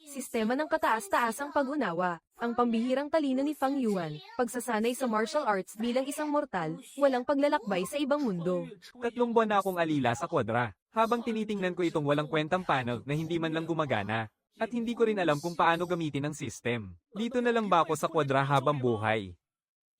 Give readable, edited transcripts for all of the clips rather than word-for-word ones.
Sistema ng kataas-taasang pag-unawa. Ang pambihirang talino ni Fang Yuan, pagsasanay sa martial arts bilang isang mortal, walang paglalakbay sa ibang mundo. 3 buwan na akong alila sa kwadra, habang tinitingnan ko itong walang kwentang panel na hindi man lang gumagana. At hindi ko rin alam kung paano gamitin ang system. Dito na lang ba ako sa kwadra habang buhay?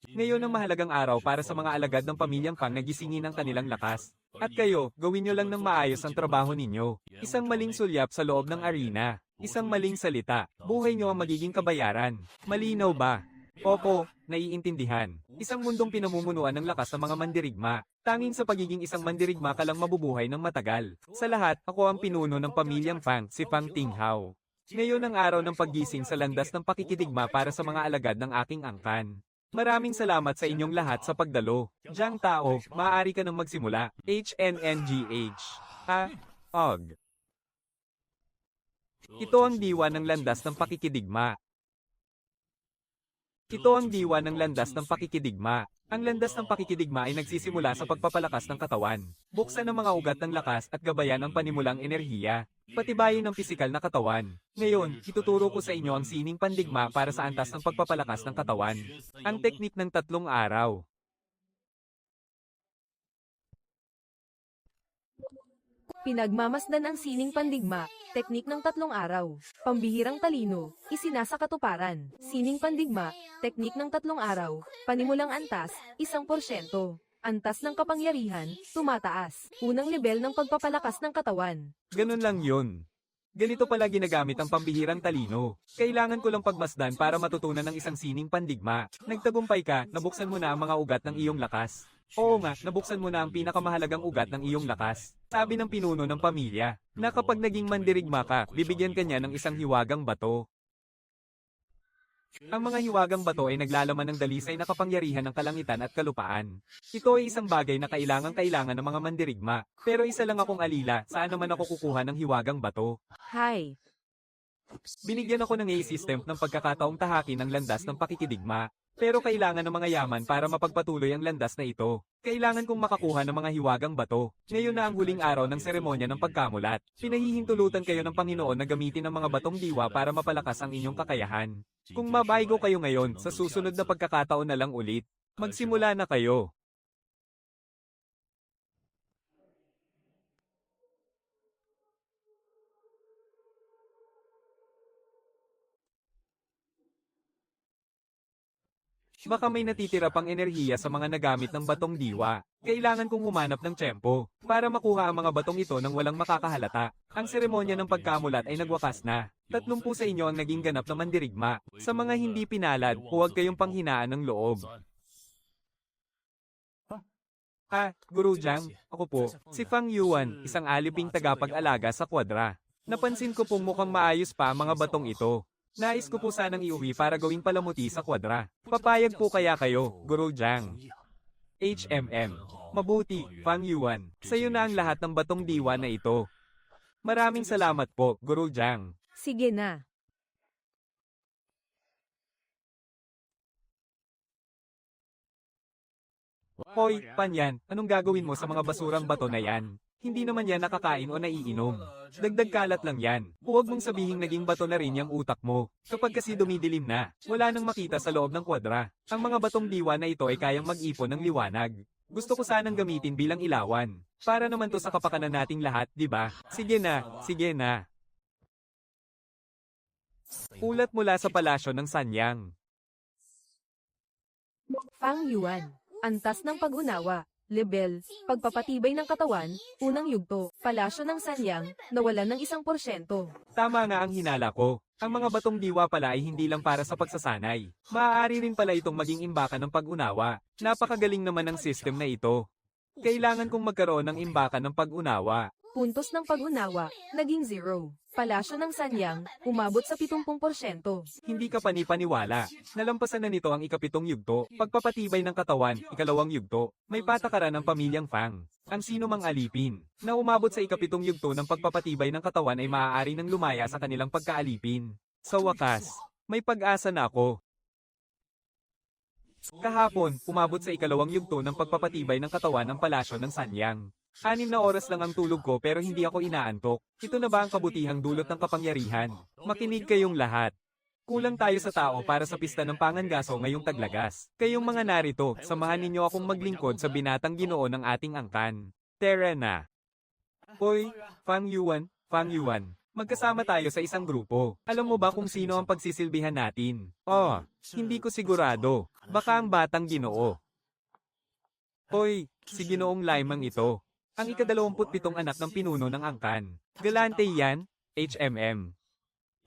Ngayon ang mahalagang araw para sa mga alagad ng pamilyang Fang na gisingin ang kanilang lakas. At kayo, gawin nyo lang ng maayos ang trabaho ninyo. Isang maling sulyap sa loob ng arena. Isang maling salita. Buhay nyo ang magiging kabayaran. Malinaw ba? Opo, naiintindihan. Isang mundong pinamumunuan ng lakas ng mga mandirigma. Tanging sa pagiging isang mandirigma ka lang mabubuhay ng matagal. Sa lahat, ako ang pinuno ng pamilyang Fang, si Fang Tinghao. Ngayon ang araw ng paggising sa landas ng pakikidigma para sa mga alagad ng aking angkan. Maraming salamat sa inyong lahat sa pagdalo. Jiang Tao, maaari ka nang magsimula. HNNGH. OG. Ito ang diwa ng landas ng pakikidigma. Ito ang diwa ng landas ng pakikidigma. Ang landas ng pakikidigma ay nagsisimula sa pagpapalakas ng katawan. Buksan ang mga ugat ng lakas at gabayan ang panimulang enerhiya. Patibayin ang pisikal na katawan. Ngayon, ituturo ko sa inyo ang sining pandigma para sa antas ng pagpapalakas ng katawan. Ang teknik ng 3 araw. Pinagmamasdan ang sining pandigma, teknik ng 3 araw. Pambihirang talino, isinasakatuparan. Sining pandigma, teknik ng 3 araw. Panimulang antas, 1%. Antas ng kapangyarihan, tumataas. Unang level ng pagpapalakas ng katawan. Ganun lang yun. Ganito pala ginagamit ang pambihirang talino. Kailangan ko lang pagmasdan para matutunan ng isang sining pandigma. Nagtagumpay ka, nabuksan mo na ang mga ugat ng iyong lakas. Oo nga, nabuksan mo na ang pinakamahalagang ugat ng iyong lakas. Sabi ng pinuno ng pamilya, na kapag naging mandirigma ka, bibigyan ka niya ng isang hiwagang bato. Ang mga hiwagang bato ay naglalaman ng dalisay na kapangyarihan ng kalangitan at kalupaan. Ito ay isang bagay na kailangan ng mga mandirigma. Pero isa lang akong alila, saan naman ako kukuha ng hiwagang bato? Hi! Binigyan ako ng A-system ng pagkakataong tahakin ang landas ng pakikidigma. Pero kailangan ng mga yaman para mapagpatuloy ang landas na ito. Kailangan kong makakuha ng mga hiwagang bato. Ngayon na ang huling araw ng seremonya ng pagkamulat. Pinahihintulutan kayo ng Panginoon na gamitin ang mga batong diwa para mapalakas ang inyong kakayahan. Kung mabaygo kayo ngayon, sa susunod na pagkakataon na lang ulit. Magsimula na kayo. Baka may natitira pang enerhiya sa mga nagamit ng batong diwa. Kailangan kong humanap ng tiyempo para makuha ang mga batong ito nang walang makakahalata. Ang seremonya ng pagkamulat ay nagwakas na. 30 sa inyo ang naging ganap na mandirigma. Sa mga hindi pinalad, huwag kayong panghinaan ng loob. Guru Jiang, ako po, si Fang Yuan, isang aliping tagapag-alaga sa kwadra. Napansin ko pong mukhang maayos pa ang mga batong ito. Nais ko po sanang iuwi para gawing palamuti sa kwadra. Papayag po kaya kayo, Guru Jiang? HMM. Mabuti, Fang Yuan. Sa'yo na ang lahat ng batong diwa na ito. Maraming salamat po, Guru Jiang. Sige na. Hoy, Panyan, anong gagawin mo sa mga basurang bato na yan? Hindi naman yan nakakain o naiinom. Dagdag kalat lang yan. Huwag mong sabihing naging bato na rin yung utak mo. Kapag kasi dumidilim na, wala nang makita sa loob ng kwadra. Ang mga batong diwa na ito ay kayang mag-ipon ng liwanag. Gusto ko sanang gamitin bilang ilawan. Para naman to sa kapakanan nating lahat, di ba? Sige na, sige na. Ulat mula sa palasyo ng Sanyang. Fang Yuan, antas ng pag-unawa. Level, pagpapatibay ng katawan, unang yugto, palasyo ng Sanyang, nawalan ng 1%. Tama nga ang hinala ko. Ang mga batong diwa pala ay hindi lang para sa pagsasanay. Maaari rin pala itong maging imbakan ng pag-unawa. Napakagaling naman ng system na ito. Kailangan kong magkaroon ng imbakan ng pag-unawa. Puntos ng pag-unawa, naging 0. Palasyo ng Sanyang, umabot sa 70%. Hindi ka panipaniwala. Nalampasan na nito ang ikapitong yugto, pagpapatibay ng katawan, ikalawang yugto. May patakaran ng pamilyang Fang. Ang sino mang alipin na umabot sa ikapitong yugto ng pagpapatibay ng katawan ay maaari nang lumaya sa kanilang pagkaalipin. Sa wakas, may pag-asa na ako. Kahapon, umabot sa ikalawang yugto ng pagpapatibay ng katawan ng palasyo ng Sanyang. 6 na oras lang ang tulog ko pero hindi ako inaantok. Ito na ba ang kabutihang dulot ng kapangyarihan? Makinig kayong lahat. Kulang tayo sa tao para sa pista ng Pangangaso ngayong Taglagas. Kayong mga narito, samahan ninyo akong maglingkod sa binatang Ginoo ng ating angkan. Tara na! Hoy, Fang Yuan. Magkasama tayo sa isang grupo. Alam mo ba kung sino ang pagsisilbihan natin? Oh, hindi ko sigurado. Baka ang batang Ginoo. Hoy, si Ginoong Laimang ito. Ang ika-27 anak ng pinuno ng angkan. Galante yan, HMM.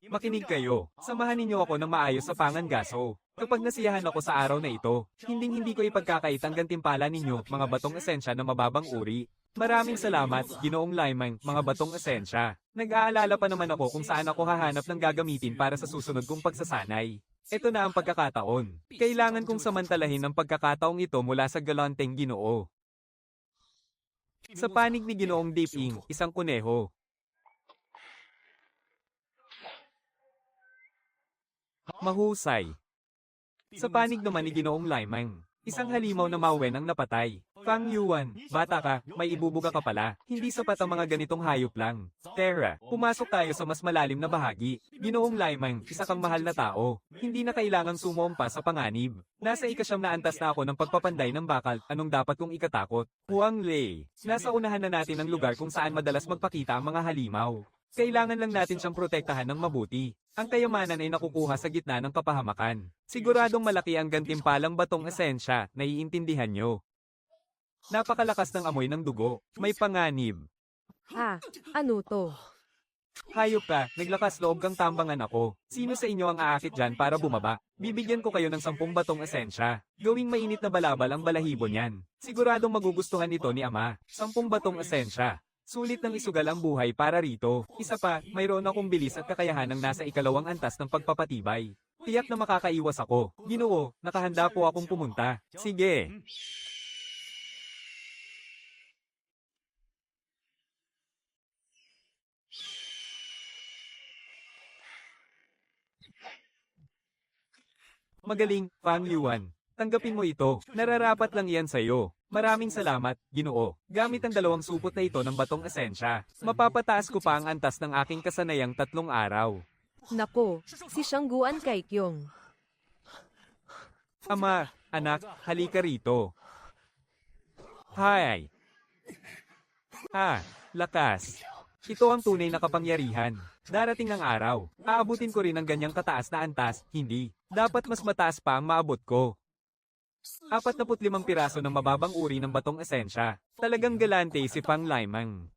Makinig kayo. Samahan ninyo ako ng maayos sa Pangangaso. Kapag nasiyahan ako sa araw na ito, hindi ko ipagkakait ang gantimpala ninyo, mga batong esensya na mababang uri. Maraming salamat, Ginoong Laimang, mga batong esensya. Nag-aalala pa naman ako kung saan ako hahanap ng gagamitin para sa susunod kong pagsasanay. Ito na ang pagkakataon. Kailangan kong samantalahin ang pagkakataong ito mula sa galanteng Ginoo. Sa panig ni Ginoong Diping, isang kuneho. Mahusay. Sa panig naman ni Ginoong Laimang, isang halimaw na mawen ang napatay. Fang Yuan, bata ka, may ibubuga ka pala. Hindi sapat ang mga ganitong hayop lang. Tara, pumasok tayo sa mas malalim na bahagi. Ginoong Laimang, isa kang mahal na tao. Hindi na kailangang sumompa sa panganib. Nasa ika-9 na antas na ako ng pagpapanday ng bakal. Anong dapat kong ikatakot? Huang Lei, nasa unahan na natin ang lugar kung saan madalas magpakita ang mga halimaw. Kailangan lang natin siyang protektahan ng mabuti. Ang kayamanan ay nakukuha sa gitna ng kapahamakan. Siguradong malaki ang gantimpalang batong esensya, naiintindihan nyo. Napakalakas ng amoy ng dugo. May panganib. Ano to? Hayop ka, naglakas loob kang tambangan ako. Sino sa inyo ang aakit dyan para bumaba? Bibigyan ko kayo ng 10 batong esensya. Gawing mainit na balabal ang balahibo niyan. Siguradong magugustuhan ito ni Ama. 10 batong esensya. Sulit ng isugal ang buhay para rito. Isa pa, mayroon akong bilis at kakayahan ng nasa ikalawang antas ng pagpapatibay. Tiyak na makakaiwas ako. Ginoo, nakahanda po akong pumunta. Sige. Magaling, Fang Yuan. Tanggapin mo ito. Nararapat lang iyan sa'yo. Maraming salamat, Ginoo. Gamit ang 2 supot na ito ng batong esensya, mapapataas ko pa ang antas ng aking kasanayang 3 araw. Nako, si Shangguan Kaikyong. Ama, anak, halika rito. Hi. Lakas. Ito ang tunay na kapangyarihan. Darating ang araw, aabutin ko rin ang ganyang kataas na antas, hindi. Dapat mas mataas pa ang maabot ko. 45 piraso ng mababang uri ng batong esensya. Talagang galante si Fang Laimang.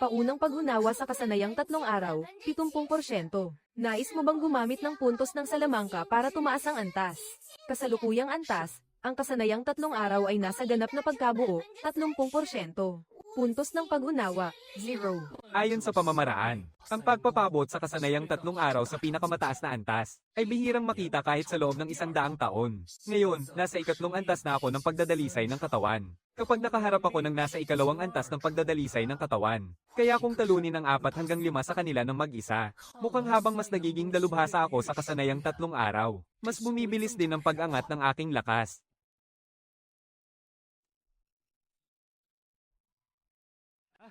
Paunang paghunawa sa kasanayang 3 araw, 70%. Nais mo bang gumamit ng puntos ng salamangka para tumaas ang antas? Kasalukuyang antas, ang kasanayang 3 araw ay nasa ganap na pagkabuo, 30%. Puntos ng pag-unawa, 0. Ayon sa pamamaraan, ang pagpapabot sa kasanayang 3 araw sa pinakamataas na antas ay bihirang makita kahit sa loob ng 100 taon. Ngayon, nasa ika-3 antas na ako ng pagdadalisay ng katawan. Kapag nakaharap ako ng nasa ika-2 antas ng pagdadalisay ng katawan, kaya kong talunin ang 4 hanggang 5 sa kanila ng mag-isa. Mukhang habang mas nagiging dalubhasa ako sa kasanayang 3 araw, mas bumibilis din ang pag-angat ng aking lakas.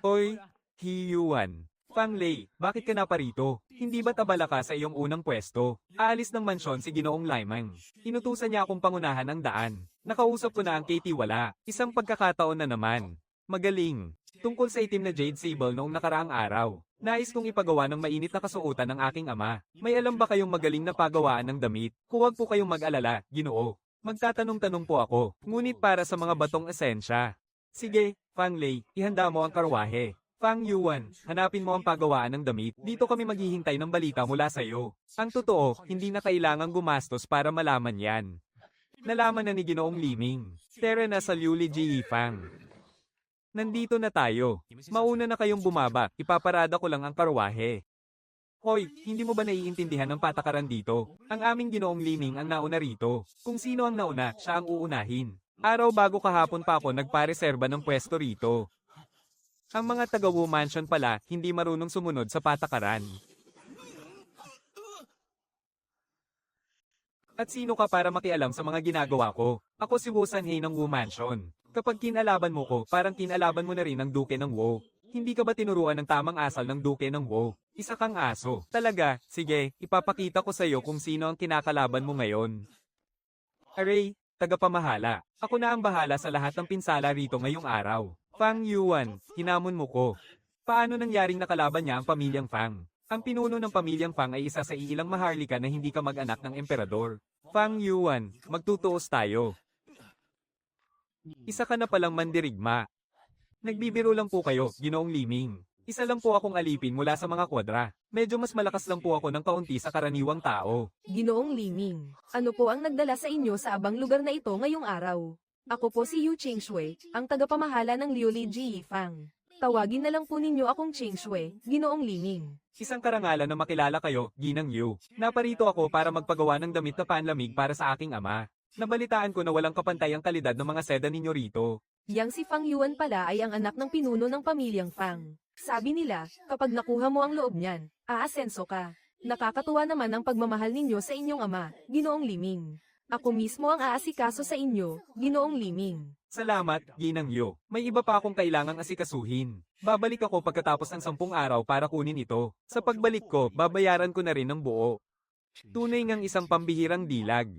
Hoy, Yuan. Fang Lei, bakit ka na parito? Hindi ba tabala ka sa iyong unang pwesto? Aalis ng mansyon si Ginoong Laimang. Inutusan niya akong pangunahan ng daan. Nakausap ko na ang Katie Wala. Isang pagkakataon na naman. Magaling. Tungkol sa itim na Jade Sable noong nakaraang araw. Nais kong ipagawa ng mainit na kasuotan ng aking ama. May alam ba kayong magaling na pagawaan ng damit? Huwag po kayong mag-alala, Ginoo. Magtatanong-tanong po ako, ngunit para sa mga batong esensya. Sige, Fang Lei, ihanda mo ang karwahe. Fang Yuan, hanapin mo ang pagawaan ng damit. Dito kami maghihintay ng balita mula sa iyo. Ang totoo, hindi na kailangang gumastos para malaman yan. Nalaman na ni Ginoong Liming. Tara na sa Liuli Ji Fang. Nandito na tayo. Mauna na kayong bumaba, ipaparada ko lang ang karwahe. Hoy, hindi mo ba naiintindihan ang patakaran dito? Ang aming Ginoong Liming ang nauna rito. Kung sino ang nauna, siya ang uunahin. Araw bago kahapon pa ako nagpareserba ng pwesto rito. Ang mga taga-Wu Mansion pala, hindi marunong sumunod sa patakaran. At sino ka para makialam sa mga ginagawa ko? Ako si Wu Sanhei ng Wu Mansion. Kapag kinalaban mo ko, parang kinalaban mo na rin ang duke ng Wu. Hindi ka ba tinuruan ng tamang asal ng duke ng Wu? Isa kang aso. Talaga? Sige, ipapakita ko sa iyo kung sino ang kinakalaban mo ngayon. Aray, tagapamahala. Ako na ang bahala sa lahat ng pinsala rito ngayong araw. Fang Yuan, hinamon mo ko. Paano nangyaring nakalaban niya ang pamilyang Fang? Ang pinuno ng pamilyang Fang ay isa sa iilang maharlika na hindi ka mag-anak ng emperador. Fang Yuan, magtutuos tayo. Isa ka na palang mandirigma. Nagbibiro lang po kayo, Ginoong Liming. Isa lang po akong alipin mula sa mga kwadra. Medyo mas malakas lang po ako ng kaunti sa karaniwang tao. Ginoong Liming, ano po ang nagdala sa inyo sa abang lugar na ito ngayong araw? Ako po si Yu Qingshui, ang tagapamahala ng Liuli Ji Yifang. Tawagin na lang po ninyo akong Qingshui, Ginoong Liming. Isang karangalan na makilala kayo, Ginang Yu. Naparito ako para magpagawa ng damit na panlamig para sa aking ama. Nabalitaan ko na walang kapantay ang kalidad ng mga seda ninyo rito. Yang si Fang Yuan pala ay ang anak ng pinuno ng pamilyang Fang. Sabi nila, kapag nakuha mo ang loob niyan, aasenso ka. Nakakatuwa naman ang pagmamahal ninyo sa inyong ama, Ginoong Liming. Ako mismo ang aasikaso sa inyo, Ginoong Liming. Salamat, Ginang Yu. May iba pa akong kailangang asikasuhin. Babalik ako pagkatapos ng 10 araw para kunin ito. Sa pagbalik ko, babayaran ko na rin ng buo. Tunay ngang isang pambihirang dilag.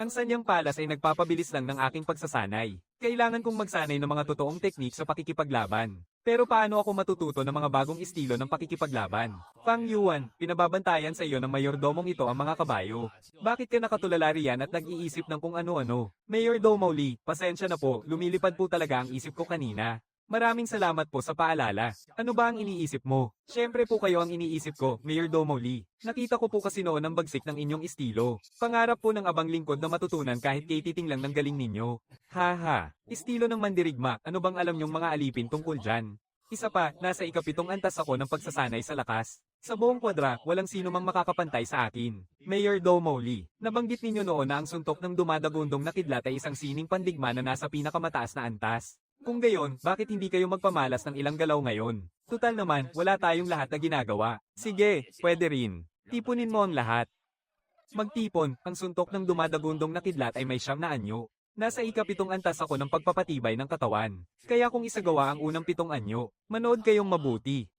Ang Sanyang Palas ay nagpapabilis lang ng aking pagsasanay. Kailangan kong magsanay ng mga totoong teknik sa pakikipaglaban. Pero paano ako matututo ng mga bagong estilo ng pakikipaglaban? Fang Yuan, pinababantayan sa iyo ng mayordomong ito ang mga kabayo. Bakit ka nakatulala riyan at nag-iisip ng kung ano-ano? Mayordomo Lee, pasensya na po, lumilipad po talaga ang isip ko kanina. Maraming salamat po sa paalala. Ano ba ang iniisip mo? Siyempre po kayo ang iniisip ko, Mayordomo Lee. Nakita ko po kasi noon ang bagsik ng inyong estilo. Pangarap po ng abang lingkod na matutunan kahit kay lang ng galing ninyo. Haha, estilo ng mandirigma, ano bang alam nyong mga alipin tungkol dyan? Isa pa, nasa ikapitong antas ako ng pagsasanay sa lakas. Sa buong kwadra, walang sino mang makakapantay sa akin. Mayordomo Lee, nabanggit ninyo noon na ang suntok ng dumadagundong na kidlat ay isang sining pandigma na nasa pinakamataas na antas. Kung gayon, bakit hindi kayo magpamalas ng ilang galaw ngayon? Tutal naman, wala tayong lahat na ginagawa. Sige, pwede rin. Tipunin mo ang lahat. Magtipon, ang suntok ng dumadagundong na kidlat ay may 9 na anyo. Nasa ikapitong antas ako ng pagpapatibay ng katawan. Kaya kung isagawa ang unang 7 anyo, manood kayong mabuti.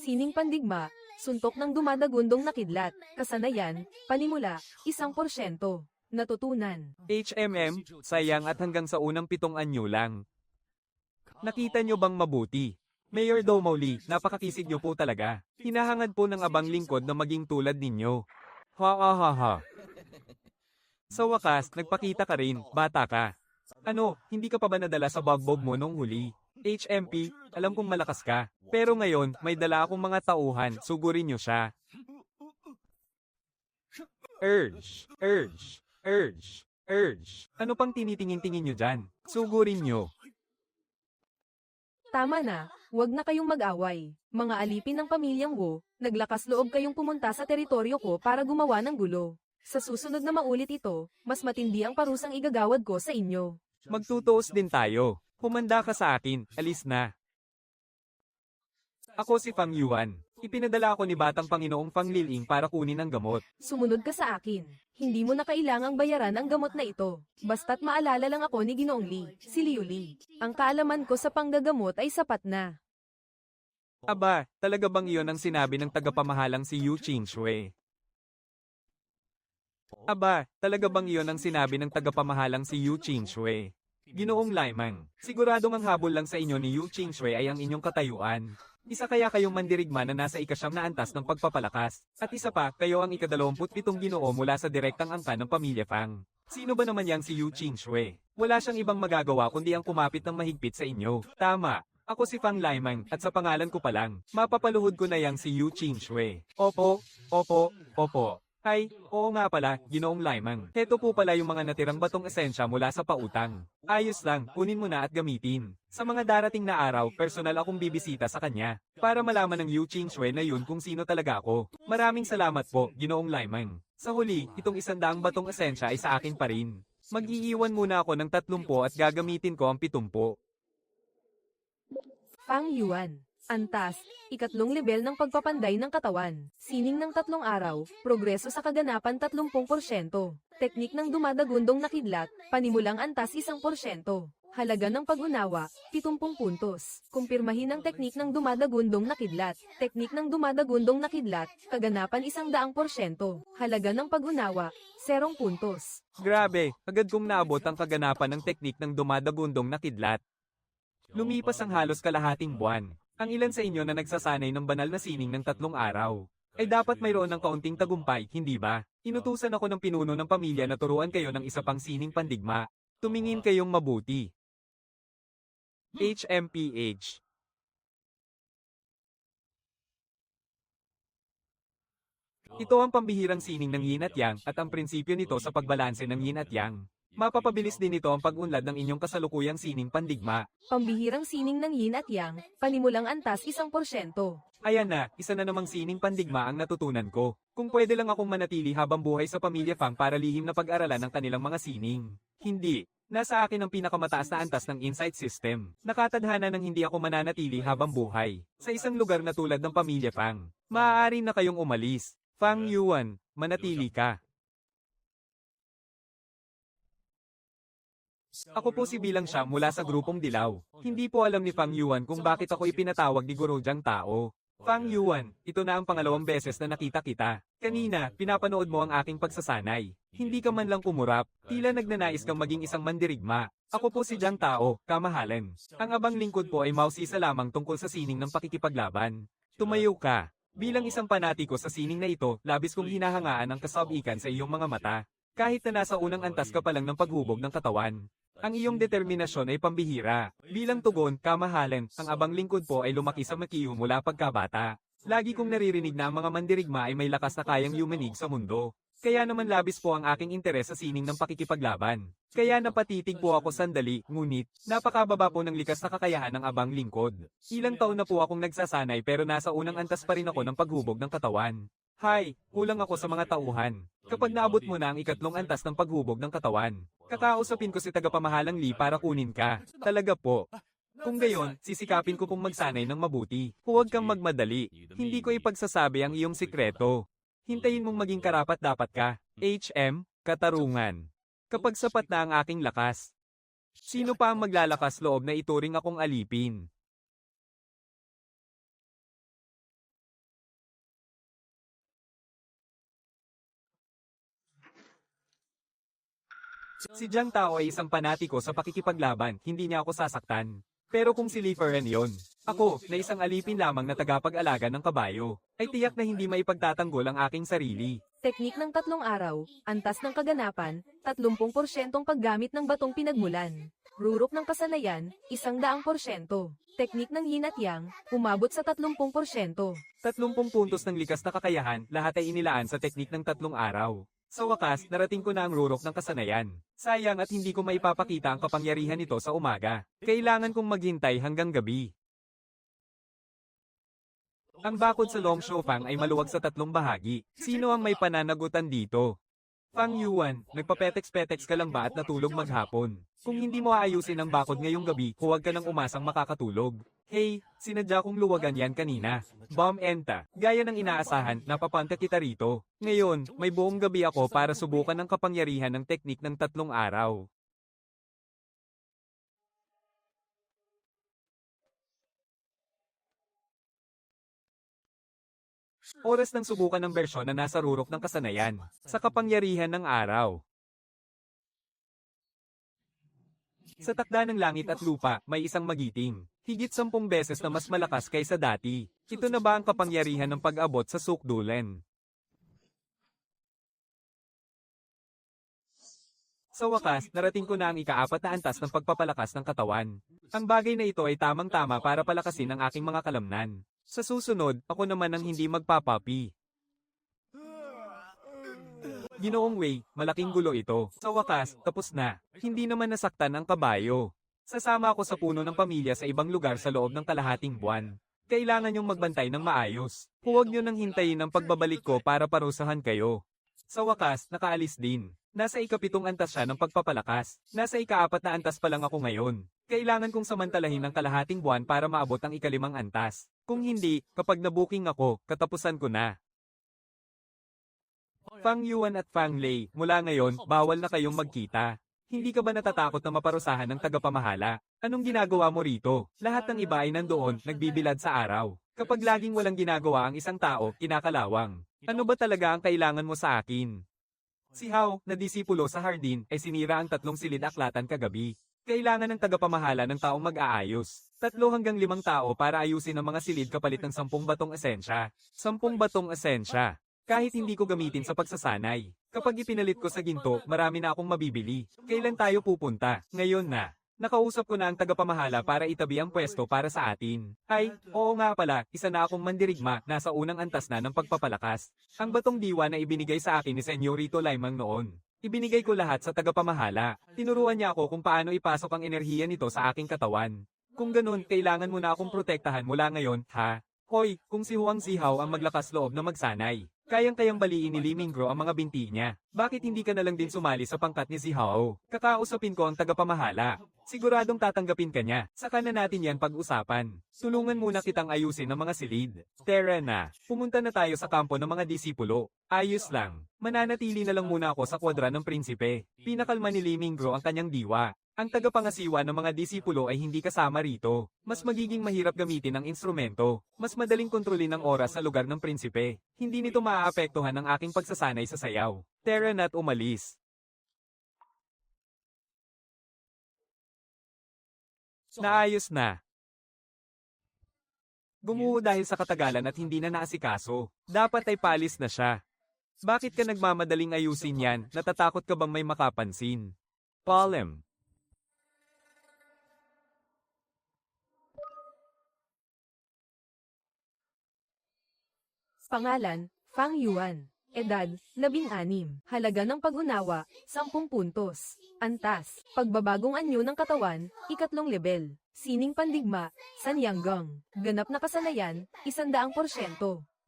Sining pandigma, suntok ng dumadagundong na kidlat, kasanayan, panimula, 1%. Natutunan. HMM, sayang at hanggang sa unang 7 anyo lang. Nakita nyo bang mabuti? Mayordomo Lee, napakakisig nyo po talaga. Hinahangad po ng abang lingkod na maging tulad ninyo. Ha ha ha ha. Sa wakas, nagpakita ka rin, bata ka. Ano, hindi ka pa ba nadala sa bugbog mo nung huli? HMP, alam kong malakas ka. Pero ngayon, may dala akong mga tauhan, sugurin nyo siya. Urge, urge, urge, urge. Ano pang tinitingin-tingin nyo dyan? Sugurin nyo. Tama na, huwag na kayong mag-away. Mga alipin ng pamilyang Wu, naglakas loob kayong pumunta sa teritoryo ko para gumawa ng gulo. Sa susunod na maulit ito, mas matindi ang parusang igagawad ko sa inyo. Magtutuos din tayo. Humanda ka sa akin, alis na. Ako si Fang Yuan. Ipinadala ako ni Batang Panginoong Fang Liling para kunin ang gamot. Sumunod ka sa akin. Hindi mo na kailangang bayaran ang gamot na ito. Basta't maalala lang ako ni Ginoong Lee, si Liu Li. Ang kaalaman ko sa panggagamot ay sapat na. Aba, talaga bang iyon ang sinabi ng tagapamahalang si Yu Qingshui? Aba, talaga bang iyon ang sinabi ng tagapamahalang si Yu Qingshui? Ginoong Laimang, siguradong ang habol lang sa inyo ni Yu Qingshui ay ang inyong katayuan. Isa kaya kayong mandirigma na nasa ika-9 na antas ng pagpapalakas. At isa pa, kayo ang ika-27 ginoo mula sa direktang angkan ng pamilya Fang. Sino ba naman yang si Yu Qingshui? Wala siyang ibang magagawa kundi ang kumapit ng mahigpit sa inyo. Tama. Ako si Fang Laimang, at sa pangalan ko pa lang, mapapaluhod ko na yang si Yu Qingshui. Opo, opo, opo. Ay, oo nga pala, Ginoong Laimang. Heto po pala yung mga natirang batong esensya mula sa pautang. Ayos lang, kunin mo na at gamitin. Sa mga darating na araw, personal akong bibisita sa kanya. Para malaman ng Yu Qingshui na yun kung sino talaga ako. Maraming salamat po, Ginoong Laimang. Sa huli, itong 100 batong esensya ay sa akin pa rin. Mag-iiwan muna ako ng 30 at gagamitin ko ang 70. Fang Yuan. Antas, ikatlong level ng pagpapanday ng katawan. Sining ng 3 araw, progreso sa kaganapan 30%. Teknik ng dumadagundong na kidlat, panimulang antas 1%. Halaga ng pag-unawa, 70 puntos. Kumpirmahin ang teknik ng dumadagundong na kidlat. Teknik ng dumadagundong na kidlat, kaganapan 100%. Halaga ng pag-unawa, 0 puntos. Grabe, agad kong naabot ang kaganapan ng teknik ng dumadagundong na kidlat. Lumipas ang halos kalahating buwan. Ang ilan sa inyo na nagsasanay ng banal na sining ng 3 araw ay dapat mayroon ng kaunting tagumpay, hindi ba? Inutusan ako ng pinuno ng pamilya na turuan kayo ng isa pang sining pandigma. Tumingin kayong mabuti. HMPH. Ito ang pambihirang sining ng yin at yang at ang prinsipyo nito sa pagbalanse ng yin at yang. Mapapabilis din ito ang pag-unlad ng inyong kasalukuyang sining pandigma. Pambihirang sining ng yin at yang, panimulang antas 1%. Ayan na, isa na namang sining pandigma ang natutunan ko. Kung pwede lang akong manatili habang buhay sa pamilya Fang para lihim na pag-aralan ng kanilang mga sining. Hindi. Nasa akin ang pinakamataas na antas ng insight system. Nakatadhana ng hindi ako mananatili habang buhay. Sa isang lugar na tulad ng pamilya Fang. Maaari na kayong umalis. Fang Yuan, manatili ka. Ako po si Bilang Siya mula sa grupong Dilaw. Hindi po alam ni Fang Yuan kung bakit ako ipinatawag ni Guru Jiang Tao. Fang Yuan, ito na ang pangalawang beses na nakita kita. Kanina, pinapanood mo ang aking pagsasanay. Hindi ka man lang kumurap, tila nagnanais kang maging isang mandirigma. Ako po si Jiang Tao, kamahalan. Ang abang lingkod po ay mausisa lamang tungkol sa sining ng pakikipaglaban. Tumayo ka. Bilang isang panatiko sa sining na ito, labis kong hinahangaan ang kasabikan sa iyong mga mata. Kahit na nasa unang antas ka pa lang ng paghubog ng katawan. Ang iyong determinasyon ay pambihira. Bilang tugon, kamahalan, ang abang lingkod po ay lumaki sa Makiyu mula pagkabata. Lagi kong naririnig na ang mga mandirigma ay may lakas na kayang yumanig sa mundo. Kaya naman labis po ang aking interes sa sining ng pakikipaglaban. Kaya napatitig po ako sandali, ngunit, napakababa po ng likas na kakayahan ng abang lingkod. Ilang taon na po akong nagsasanay pero nasa unang antas pa rin ako ng paghubog ng katawan. Hay, kulang ako sa mga tauhan. Kapag naabot mo na ang ikatlong antas ng paghubog ng katawan, kakausapin ko si tagapamahalang Li para kunin ka. Talaga po. Kung gayon, sisikapin ko pong magsanay ng mabuti. Huwag kang magmadali. Hindi ko ipagsasabi ang iyong sikreto. Hintayin mong maging karapat-dapat ka. HM, katarungan. Kapag sapat na ang aking lakas. Sino pa ang maglalakas loob na ituring akong alipin? Si Jiang Tao ay isang panatiko sa pakikipaglaban, hindi niya ako sasaktan. Pero kung si Li Feren yon, ako, na isang alipin lamang na tagapag-alaga ng kabayo, ay tiyak na hindi maipagtatanggol ang aking sarili. Teknik ng 3 araw, antas ng kaganapan, 30% paggamit ng batong pinagmulan. Rurok ng kasanayan, 100%. Teknik ng yin at yang, umabot sa 30%. 30 puntos ng likas na kakayahan, lahat ay inilaan sa teknik ng 3 araw. Sa wakas, narating ko na ang rurok ng kasanayan. Sayang at hindi ko maipapakita ang kapangyarihan nito sa umaga. Kailangan kong maghintay hanggang gabi. Ang bakod sa Long Shofang ay maluwag sa 3 bahagi. Sino ang may pananagutan dito? Fang Yuan, nagpapetex-petex ka lang ba at natulog maghapon? Kung hindi mo aayusin ang bakod ngayong gabi, huwag ka nang umasang makakatulog. Hey, sinadya kong luwagan yan kanina. Bomb Enta, gaya ng inaasahan, napapanta kita rito. Ngayon, may buong gabi ako para subukan ang kapangyarihan ng teknik ng 3 araw. Oras ng subukan ng bersyon na nasa rurok ng kasanayan, sa kapangyarihan ng araw. Sa takda ng langit at lupa, may isang magiting. Higit 10 beses na mas malakas kaysa dati. Ito na ba ang kapangyarihan ng pag-abot sa Sukdulen? Sa wakas, narating ko na ang ika-4 na antas ng pagpapalakas ng katawan. Ang bagay na ito ay tamang-tama para palakasin ang aking mga kalamnan. Sa susunod, ako naman ang hindi magpapapi. Ginoong Wei, malaking gulo ito. Sa wakas, tapos na. Hindi naman nasaktan ang kabayo. Sasama ako sa puno ng pamilya sa ibang lugar sa loob ng kalahating buwan. Kailangan niyong magbantay ng maayos. Huwag niyo nang hintayin ang pagbabalik ko para parusahan kayo. Sa wakas, nakaalis din. Nasa ika-7 antas siya ng pagpapalakas. Nasa ika-4 na antas pa lang ako ngayon. Kailangan kong samantalahin ng kalahating buwan para maabot ang ika-5 antas. Kung hindi, kapag nabuking ako, katapusan ko na. Fang Yuan at Fang Lei, mula ngayon, bawal na kayong magkita. Hindi ka ba natatakot na maparusahan ng tagapamahala? Anong ginagawa mo rito? Lahat ng iba ay nandoon, nagbibilad sa araw. Kapag laging walang ginagawa ang isang tao, kinakalawang. Ano ba talaga ang kailangan mo sa akin? Si Hao, na disipulo sa hardin, ay sinira ang 3 silid-aklatan kagabi. Kailangan ng tagapamahala ng taong mag-aayos. 3 hanggang 5 tao para ayusin ang mga silid kapalit ng 10 batong esensya. 10 batong esensya. Kahit hindi ko gamitin sa pagsasanay. Kapag ipinalit ko sa ginto, marami na akong mabibili. Kailan tayo pupunta? Ngayon na. Nakausap ko na ang tagapamahala para itabi ang pwesto para sa atin. Ay, oo nga pala, isa na akong mandirigma, nasa unang antas na ng pagpapalakas. Ang batong diwa na ibinigay sa akin ni Senyorito Laimang noon. Ibinigay ko lahat sa tagapamahala. Tinuruan niya ako kung paano ipasok ang enerhiya nito sa aking katawan. Kung ganun, kailangan mo na akong protektahan mula ngayon, ha? Hoy, kung si Huang Zihao ang maglakas loob na magsanay. Kayang-kayang baliin ni Li Mingguo ang mga binti niya. Bakit hindi ka na lang din sumali sa pangkat ni Zihao? Kakausapin ko ang tagapamahala. Siguradong tatanggapin ka niya. Saka na natin yan pag-usapan. Tulungan muna kitang ayusin ang mga silid. Tara na. Pumunta na tayo sa kampo ng mga disipulo. Ayos lang. Mananatili na lang muna ako sa kwadra ng prinsipe. Pinakalma ni Li Mingguo ang kanyang diwa. Ang tagapangasiwa ng mga disipulo ay hindi kasama rito. Mas magiging mahirap gamitin ang instrumento. Mas madaling kontrolin ang oras sa lugar ng prinsipe. Hindi nito maaapektuhan ang aking pagsasanay sa sayaw. Tara na't umalis. Naayos na. Gumuho dahil sa katagalan at hindi na naasikaso. Dapat ay palis na siya. Bakit ka nagmamadaling ayusin yan? Natatakot ka bang may makapansin? Palem. Pangalan, Fang Yuan. Edad, 16. Halaga ng pag-unawa, 10 puntos. Antas, pagbabagong anyo ng katawan, 3 level. Sining pandigma, Sanyanggang. Ganap na kasanayan, 100%.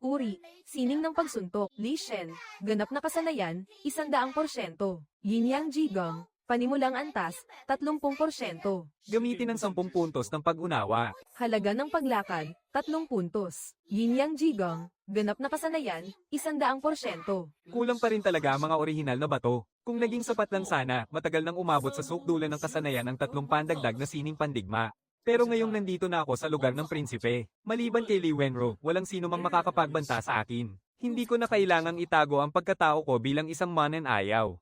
Uri, sining ng pagsuntok, Li Shen. Ganap na kasanayan, 100%. Yin Yang Jigang, panimulang antas, 30%. Gamitin ang 10 puntos ng pag-unawa. Halaga ng paglakad, 3 puntos. Yin Yang Jigang, ganap na kasanayan, 100%. Kulang pa rin talaga ang mga orihinal na bato. Kung naging sapat lang sana, matagal nang umabot sa sukdulan ng kasanayan ang 3 pandagdag na sining pandigma. Pero ngayong nandito na ako sa lugar ng prinsipe, maliban kay Li Wenro, walang sino mang makakapagbanta sa akin. Hindi ko na kailangang itago ang pagkatao ko bilang isang mananayaw.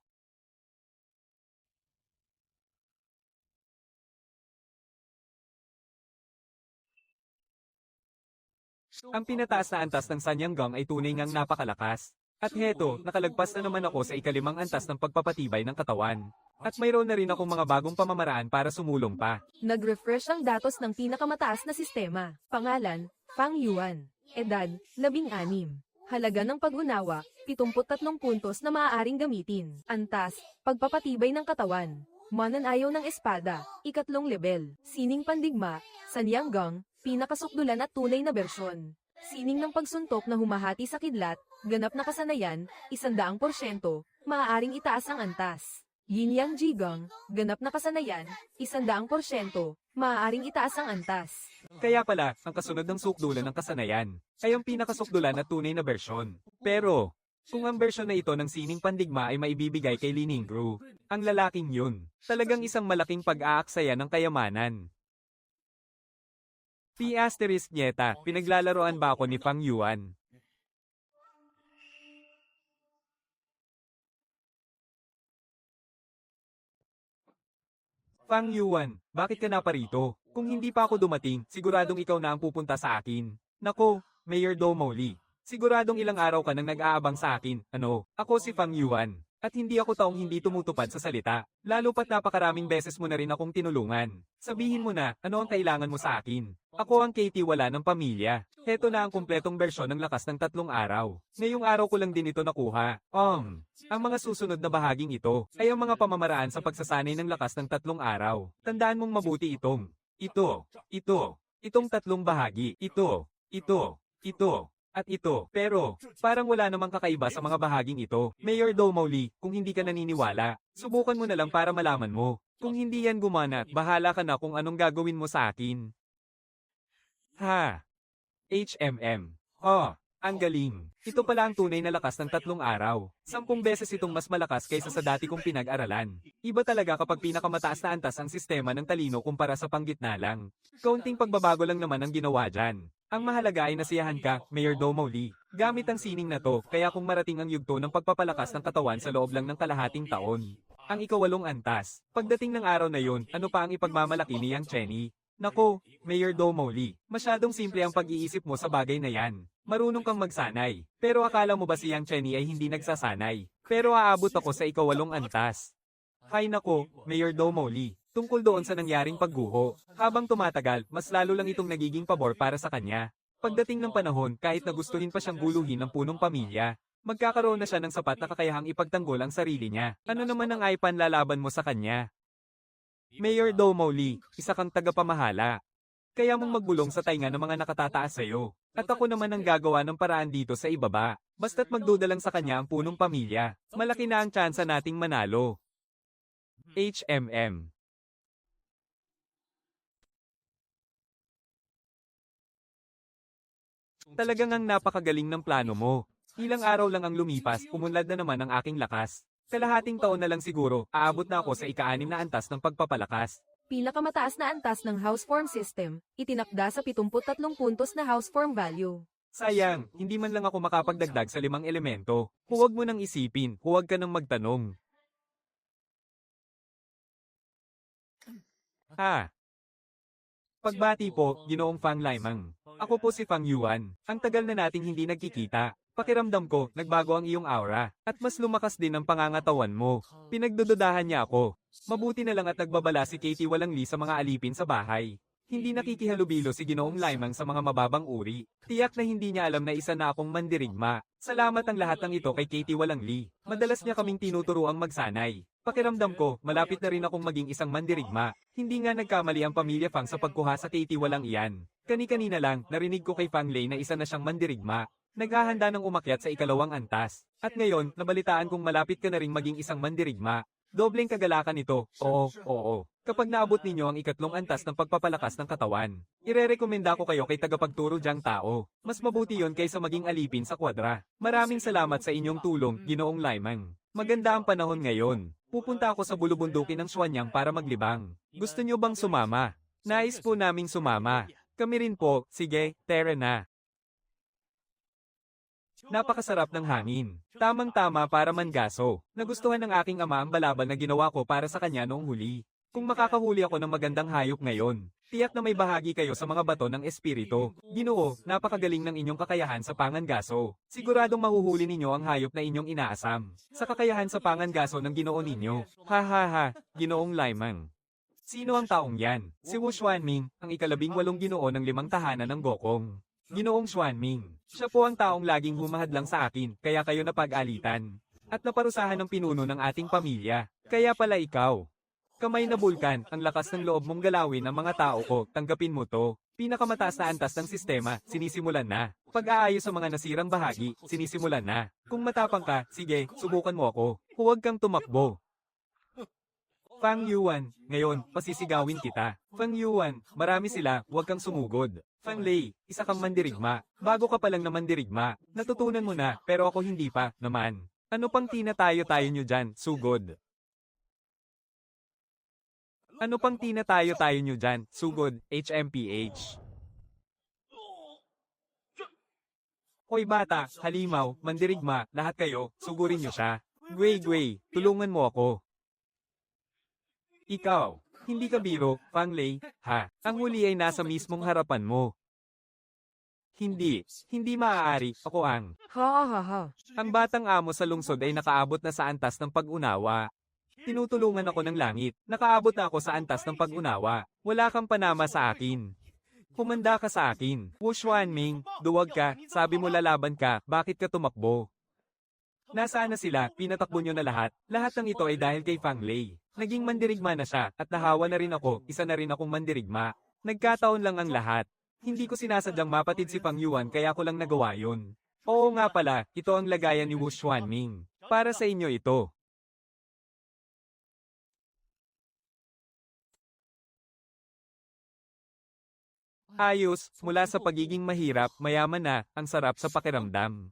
Ang pinataas na antas ng Sanyanggang ay tunay ngang napakalakas. At heto, nakalagpas na naman ako sa ika-5 antas ng pagpapatibay ng katawan. At mayroon na rin akong mga bagong pamamaraan para sumulong pa. Nag-refresh ang datos ng pinakamataas na sistema. Pangalan, Fang Yuan. Edad, 16. Halaga ng pag-unawa, 73 puntos na maaaring gamitin. Antas, pagpapatibay ng katawan. Mananayaw ng espada, 3 level. Sining pandigma, Sanyanggang, pinakasukdulan at tunay na bersyon. Sining ng pagsuntok na humahati sa kidlat, ganap na kasanayan, 100%, maaaring itaas ang antas. Yin Yang Jigang, ganap na kasanayan, 100%, maaaring itaas ang antas. Kaya pala, ang kasunod ng sukdulan ng kasanayan, ay ang pinakasukdulan at tunay na bersyon. Pero, kung ang bersyon na ito ng sining pandigma ay maibibigay kay Li Ningru, ang lalaking yun, talagang isang malaking pag-aaksaya ng kayamanan. P** Nieta, pinaglalaroan ba ako ni Fang Yuan? Fang Yuan, bakit ka na parito? Kung hindi pa ako dumating, siguradong ikaw na ang pupunta sa akin. Nako, Mayor Domo Lee. Siguradong ilang araw ka nang nag-aabang sa akin. Ano, ako si Fang Yuan. At hindi ako taong hindi tumutupad sa salita. Lalo pat napakaraming beses mo na rin akong tinulungan. Sabihin mo na, ano ang kailangan mo sa akin? Ako ang Katie wala ng pamilya. Heto na ang kumpletong bersyon ng lakas ng 3 araw. Ngayong araw ko lang din ito nakuha. Ang mga susunod na bahaging ito, ay ang mga pamamaraan sa pagsasanay ng lakas ng 3 araw. Tandaan mong mabuti itong 3 bahagi. Ito, At ito, pero, parang wala namang kakaiba sa mga bahaging ito. Mayor Domoli, kung hindi ka naniniwala, subukan mo na lang para malaman mo. Kung hindi yan gumana, bahala ka na kung anong gagawin mo sa akin. Ha? HMM. Oh, ang galing. Ito pala ang tunay na lakas ng 3 araw. 10 beses itong mas malakas kaysa sa dati kong pinag-aralan. Iba talaga kapag pinakamataas na antas ang sistema ng talino kumpara sa panggitna lang. Kaunting pagbabago lang naman ang ginawa dyan. Ang mahalaga ay nasiyahan ka, Mayor Domoli. Gamit ang sining na to, kaya kung marating ang yugto ng pagpapalakas ng katawan sa loob lang ng kalahating taon. Ang ika-8 antas. Pagdating ng araw na yun, ano pa ang ipagmamalaki ni Yang Chenny? Nako, Mayor Domoli, masyadong simple ang pag-iisip mo sa bagay na yan. Marunong kang magsanay. Pero akala mo ba si Yang Chenny ay hindi nagsasanay? Pero aabot ako sa ika-8 antas. Hay nako, Mayor Domoli. Tungkol doon sa nangyaring pagguho. Habang tumatagal, mas lalo lang itong nagiging pabor para sa kanya. Pagdating ng panahon, kahit nagustuhin pa siyang guluhin ng punong pamilya, magkakaroon na siya ng sapat na kakayahang ipagtanggol ang sarili niya. Ano naman ang ipanlalaban mo sa kanya? Mayor Domoli, isa kang tagapamahala. Kaya mong magbulong sa tainga ng mga nakatataas sa'yo. At ako naman ang gagawa ng paraan dito sa ibaba. Basta't magduda lang sa kanya ang punong pamilya. Malaki na ang tsansa nating manalo. HMM. Talagang ang napakagaling ng plano mo. Ilang araw lang ang lumipas, umunlad na naman ang aking lakas. Kalahating taon na lang siguro, aabot na ako sa ika-6 na antas ng pagpapalakas. Pinakamataas na antas ng house form system, itinakda sa 73 puntos na house form value. Sayang, hindi man lang ako makapagdagdag sa 5 elemento. Huwag mo nang isipin, huwag ka nang magtanong. Ha? Pagbati po, Ginoong Fang Laimang. Ako po si Fang Yuan. Ang tagal na nating hindi nagkikita. Pakiramdam ko, nagbago ang iyong aura. At mas lumakas din ang pangangatawan mo. Pinagdududahan niya ako. Mabuti na lang at nagbabala si Katie Walang Li sa mga alipin sa bahay. Hindi nakikihalubilo si Ginoong Laimang sa mga mababang uri. Tiyak na hindi niya alam na isa na akong mandirigma. Salamat ang lahat ng ito kay Katie Walang Li. Madalas niya kaming tinuturuang magsanay. Pakiramdam ko, malapit na rin akong maging isang mandirigma. Hindi nga nagkamali ang pamilya Fang sa pagkuha sa Katie Walang iyan. Kani-kanina lang, narinig ko kay Fang Lei na isa na siyang mandirigma. Naghahanda ng umakyat sa ika-2 antas. At ngayon, nabalitaan kong malapit ka na ring maging isang mandirigma. Dobleng kagalakan ito. Oo. Kapag naabot ninyo ang ika-3 antas ng pagpapalakas ng katawan, irerekomenda ko kayo kay tagapagturo diyang tao. Mas mabuti yon kaysa maging alipin sa kwadra. Maraming salamat sa inyong tulong, Ginoong Laimang. Maganda ang panahon ngayon. Pupunta ako sa bulubundukin ng Xuanyang para maglibang. Gusto niyo bang sumama? Nais po naming sumama. Kami rin po. Sige, tara na. Napakasarap ng hangin. Tamang-tama para mangaso. Nagustuhan ng aking ama ang balabal na ginawa ko para sa kanya noong huli. Kung makakahuli ako ng magandang hayop ngayon, tiyak na may bahagi kayo sa mga bato ng espiritu. Ginoo, napakagaling ng inyong kakayahan sa pangangaso. Siguradong mahuhuli ninyo ang hayop na inyong inaasam. Sa kakayahan sa pangangaso ng Ginoo ninyo. Ha, Ginoong Laimang. Sino ang taong yan? Si Wu Xuanming, ang ika-18 ginoo ng 5 tahanan ng Gokong. Ginoong Xuanming. Siya po ang taong laging humahadlang sa akin, kaya kayo napag-alitan. At naparusahan ng pinuno ng ating pamilya. Kaya pala ikaw. Kamay na bulkan, ang lakas ng loob mong galawin ang mga tao ko, tanggapin mo to. Pinakamataas na antas ng sistema, sinisimulan na. Pag-aayos sa mga nasirang bahagi, sinisimulan na. Kung matapang ka, sige, subukan mo ako. Huwag kang tumakbo. Fang Yuan, ngayon, pasisigawin kita. Fang Yuan, marami sila, huwag kang sumugod. Fang Lei, isa kang mandirigma. Bago ka pa lang na mandirigma. Natutunan mo na, pero ako hindi pa, naman. Ano pang tinatayo-tayo nyo dyan, sugod? Ano pang tinatayo-tayo nyo dyan, sugod, HMPH? Hoy bata, halimaw, mandirigma, lahat kayo, sugurin nyo siya. Gwei, tulungan mo ako. Ikaw, hindi ka biro, Fang Lei, ha? Ang huli ay nasa mismong harapan mo. Hindi maaari, ako ang. Ha. Ang batang amo sa lungsod ay nakaabot na sa antas ng pag-unawa. Tinutulungan ako ng langit, nakaabot na ako sa antas ng pag-unawa. Wala kang panama sa akin. Humanda ka sa akin. Wu Xuanming, duwag ka, sabi mo lalaban ka, bakit ka tumakbo? Nasaan na sila, pinatakbo nyo na lahat. Lahat ng ito ay dahil kay Fang Lei. Naging mandirigma na siya, at nahawa na rin ako, isa na rin akong mandirigma. Nagkataon lang ang lahat. Hindi ko sinasadyang mapatid si Fang Yuan kaya ko lang nagawa yun. Oo nga pala, ito ang lagayan ni Wu Xuanming. Para sa inyo ito. Ayos, mula sa pagiging mahirap, mayaman na, ang sarap sa pakiramdam.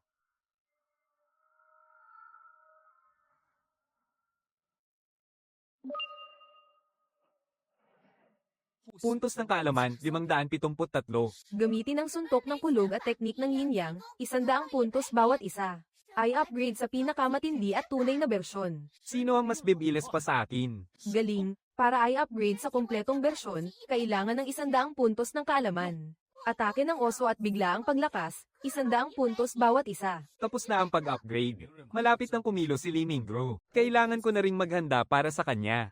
Puntos ng kaalaman, 573. Gamitin ang suntok ng kulog at teknik ng yin-yang, 100 puntos bawat isa. I-upgrade sa pinakamatindi at tunay na bersyon. Sino ang mas bibilis pa sa akin? Galing, para i-upgrade sa kumpletong bersyon, kailangan ng 100 puntos ng kaalaman. Atake ng oso at bigla ang paglakas, 100 puntos bawat isa. Tapos na ang pag-upgrade. Malapit nang kumilos si Li Mingru. Kailangan ko na ring maghanda para sa kanya.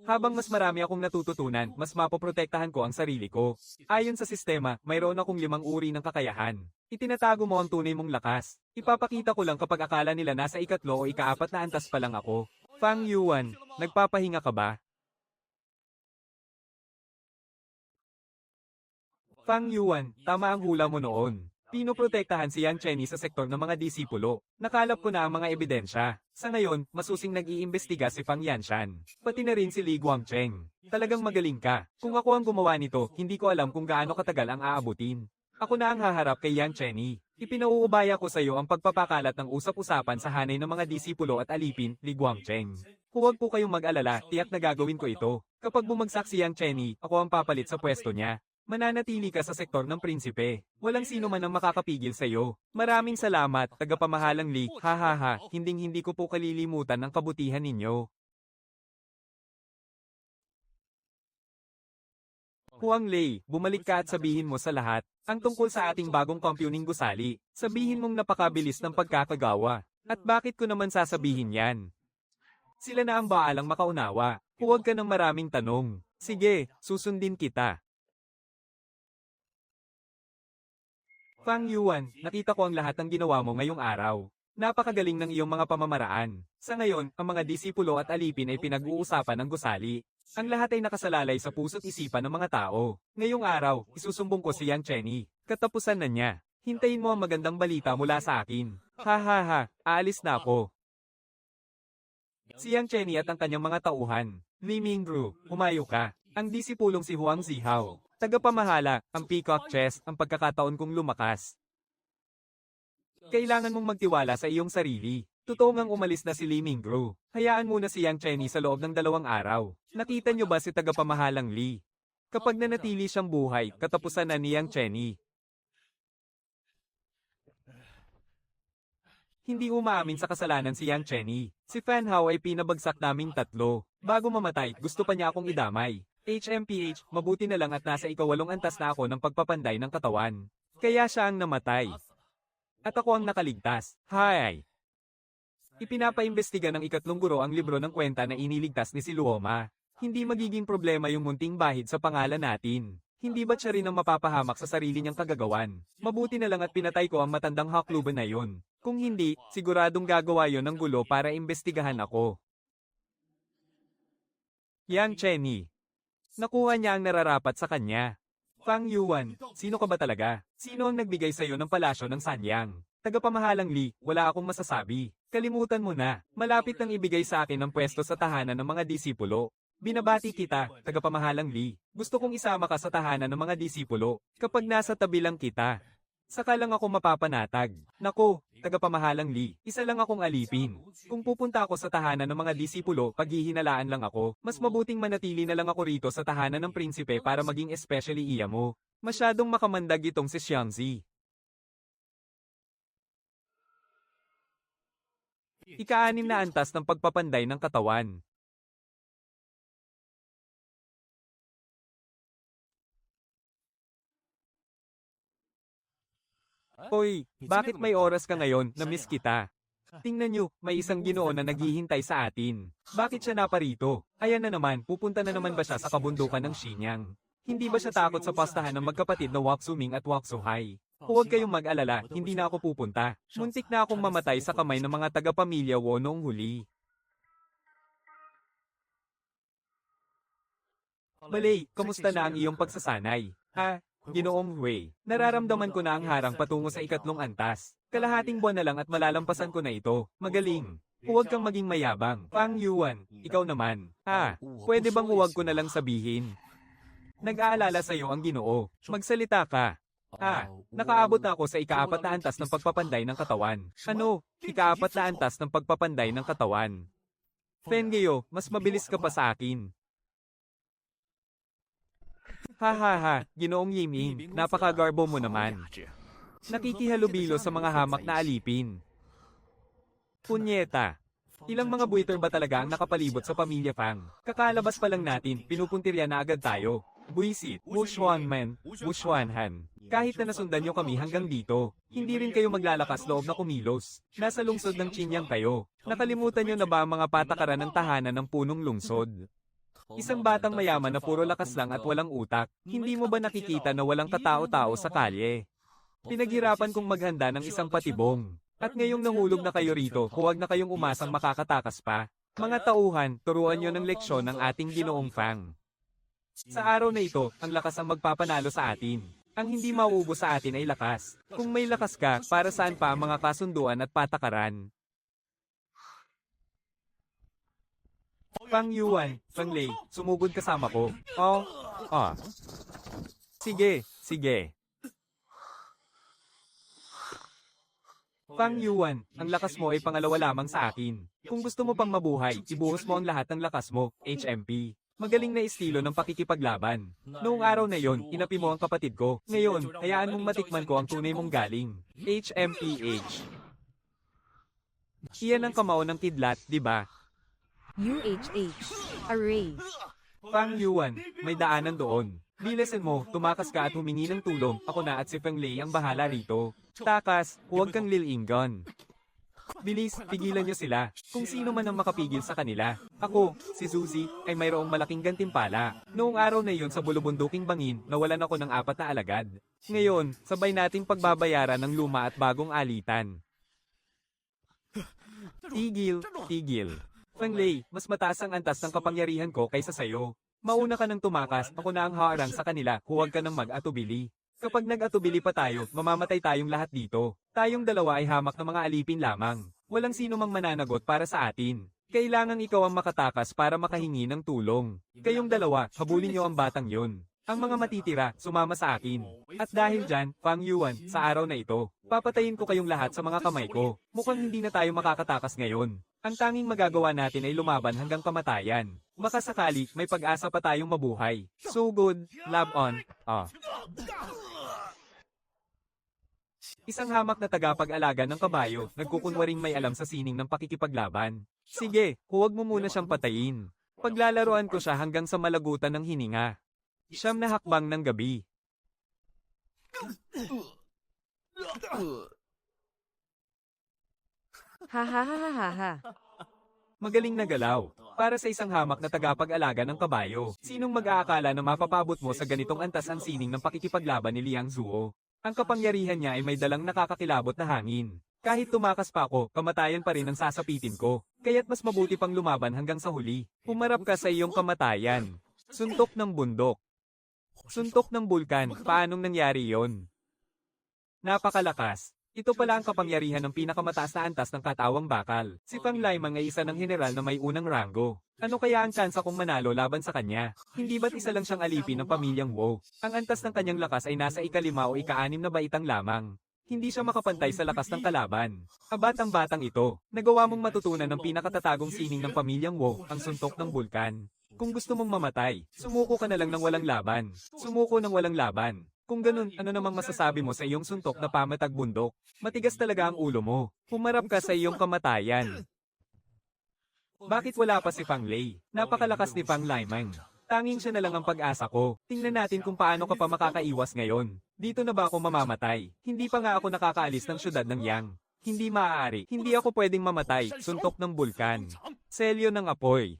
Habang mas marami akong natututunan, mas mapoprotektahan ko ang sarili ko. Ayon sa sistema, mayroon akong 5 uri ng kakayahan. Itinatago mo ang tunay mong lakas. Ipapakita ko lang kapag akala nila nasa ikatlo o ika-4 na antas pa lang ako. Fang Yuan, nagpapahinga ka ba? Fang Yuan, tama ang hula mo noon. Pinoprotektahan si Yang Chenny sa sektor ng mga disipulo. Nakalap ko na ang mga ebidensya. Sa ngayon, masusing nag-iimbestiga si Fang Yanshan. Pati na rin si Li Guangcheng. Talagang magaling ka. Kung ako ang gumawa nito, hindi ko alam kung gaano katagal ang aabutin. Ako na ang haharap kay Yang Chenny. Ipinauubaya ko sa iyo ang pagpapakalat ng usap-usapan sa hanay ng mga disipulo at alipin, Li Guangcheng. Huwag po kayong mag-alala, tiyak na gagawin ko ito. Kapag bumagsak si Yang Chenny, ako ang papalit sa pwesto niya. Mananatili ka sa sektor ng prinsipe. Walang sino man ang makakapigil sa iyo. Maraming salamat, tagapamahalang Li. Hahaha, hinding-hindi ko po kalilimutan ang kabutihan ninyo. Huang Lei, bumalik ka at sabihin mo sa lahat ang tungkol sa ating bagong computing gusali. Sabihin mong napakabilis ng pagkakagawa. At bakit ko naman sasabihin yan? Sila na ang baalang makaunawa. Huwag ka ng maraming tanong. Sige, susundin kita. Fang Yuan, nakita ko ang lahat ng ginawa mo ngayong araw. Napakagaling ng iyong mga pamamaraan. Sa ngayon, ang mga disipulo at alipin ay pinag-uusapan ng gusali. Ang lahat ay nakasalalay sa puso't isipan ng mga tao. Ngayong araw, isusumbong ko si Yang Chenny. Katapusan na niya. Hintayin mo ang magandang balita mula sa akin. Hahaha, aalis na ako. Si Yang Chenny at ang kanyang mga tauhan. Li Mingru, humayo ka. Ang disipulong si Huang Zihao. Tagapamahala, ang peacock chess, ang pagkakataon kong lumakas. Kailangan mong magtiwala sa iyong sarili. Totoo ngang umalis na si Li Mingru. Hayaan muna si Yang Chenny sa loob ng 2 araw. Nakita niyo ba si tagapamahalang Li? Kapag nanatili siyang buhay, katapusan na ni Yang Chenny. Hindi umaamin sa kasalanan si Yang Chenny. Si Fan Hao ay pinabagsak naming 3. Bago mamatay, gusto pa niya akong idamay. HMPH, mabuti na lang at nasa ika-8 antas na ako ng pagpapanday ng katawan. Kaya siya ang namatay. At ako ang nakaligtas. Hi! Ipinapaimbestiga ng 3 guro ang libro ng kwenta na iniligtas ni si Luoma. Hindi magiging problema yung munting bahid sa pangalan natin. Hindi ba't siya rin ang mapapahamak sa sarili niyang kagagawan? Mabuti na lang at pinatay ko ang matandang hakluban na yun. Kung hindi, siguradong gagawa yon ng gulo para imbestigahan ako. Yang Chenny. Nakuha niya ang nararapat sa kanya. Fang Yuan, sino ka ba talaga? Sino ang nagbigay sa'yo ng palasyo ng Sanyang? Tagapamahalang Li, wala akong masasabi. Kalimutan mo na. Malapit nang ibigay sa akin ang pwesto sa tahanan ng mga disipulo. Binabati kita, tagapamahalang Li. Gusto kong isama ka sa tahanan ng mga disipulo. Kapag nasa tabi lang kita, saka lang ako mapapanatag. Nako, tagapamahalang Li, isa lang akong alipin. Kung pupunta ako sa tahanan ng mga disipulo, paghihinalaan lang ako, mas mabuting manatili na lang ako rito sa tahanan ng prinsipe para maging especially iya mo. Masyadong makamandag itong si Xiangzi. Ika-6 na antas ng pagpapanday ng katawan. Hoy, bakit may oras ka ngayon? Na-miss kita. Tingnan nyo, may isang Ginoo na naghihintay sa atin. Bakit siya naparito? Ayan na naman, pupunta na naman ba siya sa kabundukan ng Xinyang? Hindi ba siya takot sa pastahan ng magkapatid na Waksuming at Waksuhai? Huwag kayong mag-alala, hindi na ako pupunta. Muntik na akong mamatay sa kamay ng mga taga-pamilya Wo noong huli. Balay, kamusta na ang iyong pagsasanay? Ha? Ginoong Hui, nararamdaman ko na ang harang patungo sa ikatlong antas. Kalahating buwan na lang at malalampasan ko na ito. Magaling. Huwag kang maging mayabang. Pang Yuan, ikaw naman. Pwede bang huwag ko na lang sabihin? Nag-aalala sa'yo ang Ginoo. Magsalita ka. Nakaabot na ako sa ikaapat na antas ng pagpapanday ng katawan. Ano? Ikaapat na antas ng pagpapanday ng katawan. Fengyo, mas mabilis ka pa sa akin. Ginoong Yiming, napakagarbo mo naman. Nakikihalubilo sa mga hamak na alipin. Punyeta. Ilang mga buiter ba talaga ang nakapalibot sa pamilya Fang? Kakalabas pa lang natin, pinupuntirya na agad tayo. Buisit, Wuxuanman, Wuxuanhan. Kahit na nasundan nyo kami hanggang dito, hindi rin kayo maglalakas loob na kumilos. Nasa lungsod ng Qinyang kayo. Nakalimutan nyo na ba ang mga patakaran ng tahanan ng punong lungsod? Isang batang mayaman na puro lakas lang at walang utak. Hindi mo ba nakikita na walang katao-tao sa kalye? Pinaghirapan kong maghanda ng isang patibong. At ngayong nahulog na kayo rito, huwag na kayong umasang makakatakas pa. Mga tauhan, turuan nyo ng leksyon ng ating Ginoong Fang. Sa araw na ito, ang lakas ang magpapanalo sa atin. Ang hindi mauubos sa atin ay lakas. Kung may lakas ka, para saan pa ang mga kasunduan at patakaran? Fang Yuan, Fang Lei, sumugod kasama ko. Sige. Fang Yuan, ang lakas mo ay pangalawa lamang sa akin. Kung gusto mo pang mabuhay, ibuhos mo ang lahat ng lakas mo, HMP. Magaling na estilo ng pakikipaglaban. Noong araw na yon, inapi mo ang kapatid ko. Ngayon, hayaan mong matikman ko ang tunay mong galing. HMPH. Iyan ang kamao ng kidlat, di ba? UHH. Array. Fang Yuan, may daanan doon. Bilisan mo, tumakas ka at humingi ng tulong. Ako na at si Feng Lei ang bahala rito. Takas, huwag kang lilingon. Bilis, pigilan niyo sila. Kung sino man ang makapigil sa kanila. Ako, si Suzy, ay mayroong malaking gantimpala. Noong araw na iyon sa bulubunduking bangin, nawalan ako ng 4 na alagad. Ngayon, sabay nating pagbabayaran ng luma at bagong alitan. Tigil. Feng Lei, mas mataas ang antas ng kapangyarihan ko kaysa sayo. Mauna ka nang tumakas, ako na ang haarang sa kanila, huwag ka nang mag-atubili. Kapag nag-atubili pa tayo, mamamatay tayong lahat dito. Tayong dalawa ay hamak ng mga alipin lamang. Walang sino mang mananagot para sa atin. Kailangang ikaw ang makatakas para makahingi ng tulong. Kayong dalawa, habulin niyo ang batang yun. Ang mga matitira, sumama sa akin. At dahil dyan, Fang Yuan, sa araw na ito, papatayin ko kayong lahat sa mga kamay ko. Mukhang hindi na tayo makakatakas ngayon. Ang tanging magagawa natin ay lumaban hanggang kamatayan. Makasakali, may pag-asa pa tayong mabuhay. So good, love on, Isang hamak na tagapag-alaga ng kabayo, nagkukunwaring may alam sa sining ng pakikipaglaban. Sige, huwag mo muna siyang patayin. Paglalaroan ko siya hanggang sa malagutan ng hininga. Siyam na hakbang ng gabi. Ha. Magaling na galaw. Para sa isang hamak na tagapag-alaga ng kabayo, sinong mag-aakala na mapapabot mo sa ganitong antas ang sining ng pakikipaglaban ni Liang Zuo? Ang kapangyarihan niya ay may dalang nakakakilabot na hangin. Kahit tumakas pa ako, kamatayan pa rin ang sasapitin ko. Kaya't mas mabuti pang lumaban hanggang sa huli. Humarap ka sa iyong kamatayan. Suntok ng bundok. Suntok ng bulkan, paanong nangyari yon? Napakalakas. Ito pala ang kapangyarihan ng pinakamataas na antas ng katawang bakal. Si Fang Laimang ay isa ng general na may unang ranggo. Ano kaya ang tsansa kung manalo laban sa kanya? Hindi ba't isa lang siyang alipin ng pamilyang Wu? Ang antas ng kanyang lakas ay nasa ika-5 o ika-6 na baitang lamang. Hindi siya makapantay sa lakas ng kalaban. Ang batang ito, nagawa mong matutunan ng pinakatatagong sining ng pamilyang Wu, ang suntok ng bulkan. Kung gusto mong mamatay, sumuko ka na lang ng walang laban. Sumuko ng walang laban. Kung ganun, ano namang masasabi mo sa iyong suntok na pamatag bundok? Matigas talaga ang ulo mo. Humarap ka sa iyong kamatayan. Bakit wala pa si Fang Lei? Napakalakas ni Fang Laimang. Tanging siya na lang ang pag-asa ko. Tingnan natin kung paano ka pa makakaiwas ngayon. Dito na ba ako mamamatay? Hindi pa nga ako nakakaalis ng syudad ng Yang. Hindi maaari. Hindi ako pwedeng mamatay. Suntok ng bulkan. Selyo ng apoy.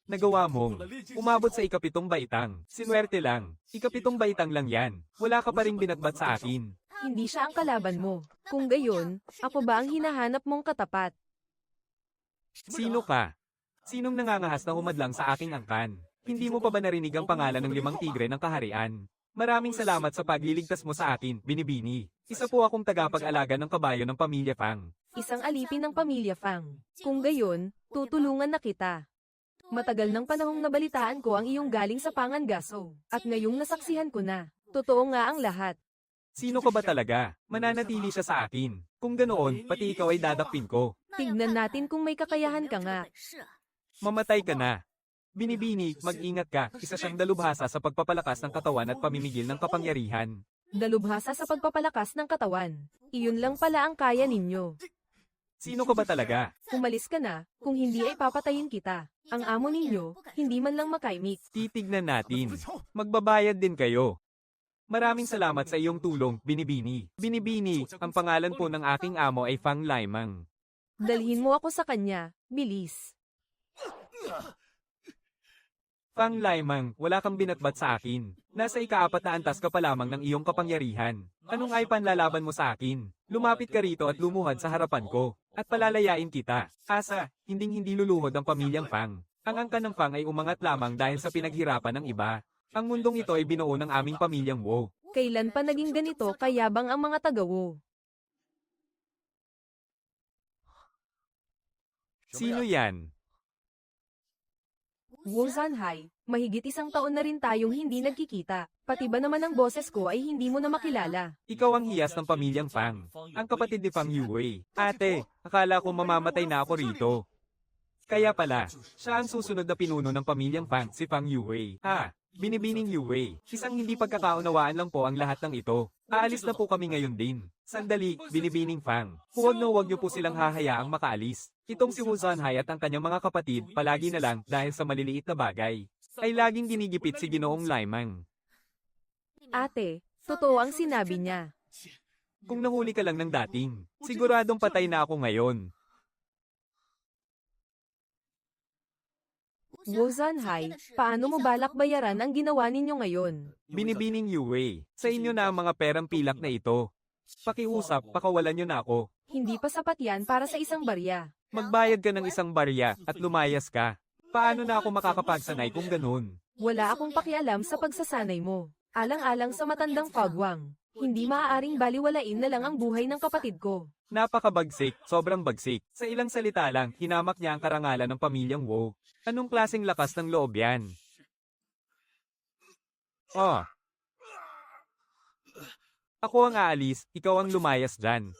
Nagawa mong umabot sa ika-7 baitang. Sinuwerte lang. Ika-7 baitang lang yan. Wala ka pa ring binatbat sa akin. Hindi siya ang kalaban mo. Kung gayon, ako ba ang hinahanap mong katapat? Sino ka? Sinong nangangahas na humadlang sa aking angkan? Hindi mo pa ba narinig ang pangalan ng 5 tigre ng kaharian? Maraming salamat sa pagliligtas mo sa akin, Binibini. Isa po akong tagapag-alaga ng kabayo ng pamilya Fang. Isang alipin ng pamilya Fang. Kung gayon, tutulungan na kita. Matagal ng panahong nabalitaan ko ang iyong galing sa Pangangaso. At ngayong nasaksihan ko na. Totoo nga ang lahat. Sino ka ba talaga? Mananatili siya sa akin. Kung ganoon, pati ikaw ay dadakpin ko. Tignan natin kung may kakayahan ka nga. Mamatay ka na. Binibini, mag-ingat ka. Isa siyang dalubhasa sa pagpapalakas ng katawan at pamimigil ng kapangyarihan. Dalubhasa sa pagpapalakas ng katawan. Iyon lang pala ang kaya ninyo. Sino ka ba talaga? Umalis ka na, kung hindi ay papatayin kita. Ang amo ninyo, hindi man lang makaimik. Titignan natin. Magbabayad din kayo. Maraming salamat sa iyong tulong, Binibini. Binibini, ang pangalan po ng aking amo ay Fang Laimang. Dalhin mo ako sa kanya, bilis. Fang Laimang, wala kang binatbat sa akin. Nasa ika-4 na antas ka pa lamang ng iyong kapangyarihan. Anong ay panlalaban mo sa akin? Lumapit ka rito at lumuhad sa harapan ko. At palalayain kita. Asa, hindi luluhod ang pamilyang Fang. Ang angkan ng Fang ay umangat lamang dahil sa pinaghirapan ng iba. Ang mundong ito ay binuo ng aming pamilyang Wu. Kailan pa naging ganito kayabang ang mga taga-Wu? Sino yan? Wu Zanhai, mahigit 1 taon na rin tayong hindi nagkikita. Pati ba naman ang boses ko ay hindi mo na makilala? Ikaw ang hiyas ng pamilyang Fang. Ang kapatid ni Fang Yue. Ate, akala ko mamamatay na ako rito. Kaya pala, siya ang susunod na pinuno ng pamilyang Fang, si Fang Yue. Binibining Yue. Isang hindi pagkakaunawaan lang po ang lahat ng ito. Aalis na po kami ngayon din. Sandali, Binibining Fang. Huwag niyo po silang hahayaang makaalis. Itong si Wu Zanhai at ang kanyang mga kapatid, palagi na lang dahil sa maliliit na bagay, ay laging ginigipit si Ginoong Laimang. Ate, totoo ang sinabi niya. Kung nahuli ka lang ng dating, siguradong patay na ako ngayon. Wu Zanhai, paano mo balak bayaran ang ginawa ninyo ngayon? Binibining Yue, sa inyo na ang mga perang pilak na ito. Pakiusap, pakawalan niyo na ako. Hindi pa sapat yan para sa isang barya. Magbayad ka ng isang barya at lumayas ka. Paano na ako makakapagsanay kung ganun? Wala akong pakialam sa pagsasanay mo. Alang-alang sa matandang Fagwang. Hindi maaaring baliwalain na lang ang buhay ng kapatid ko. Napakabagsik, sobrang bagsik. Sa ilang salita lang, hinamak niya ang karangalan ng pamilyang Wu. Anong klaseng lakas ng loob yan? Ako ang aalis, ikaw ang lumayas dyan.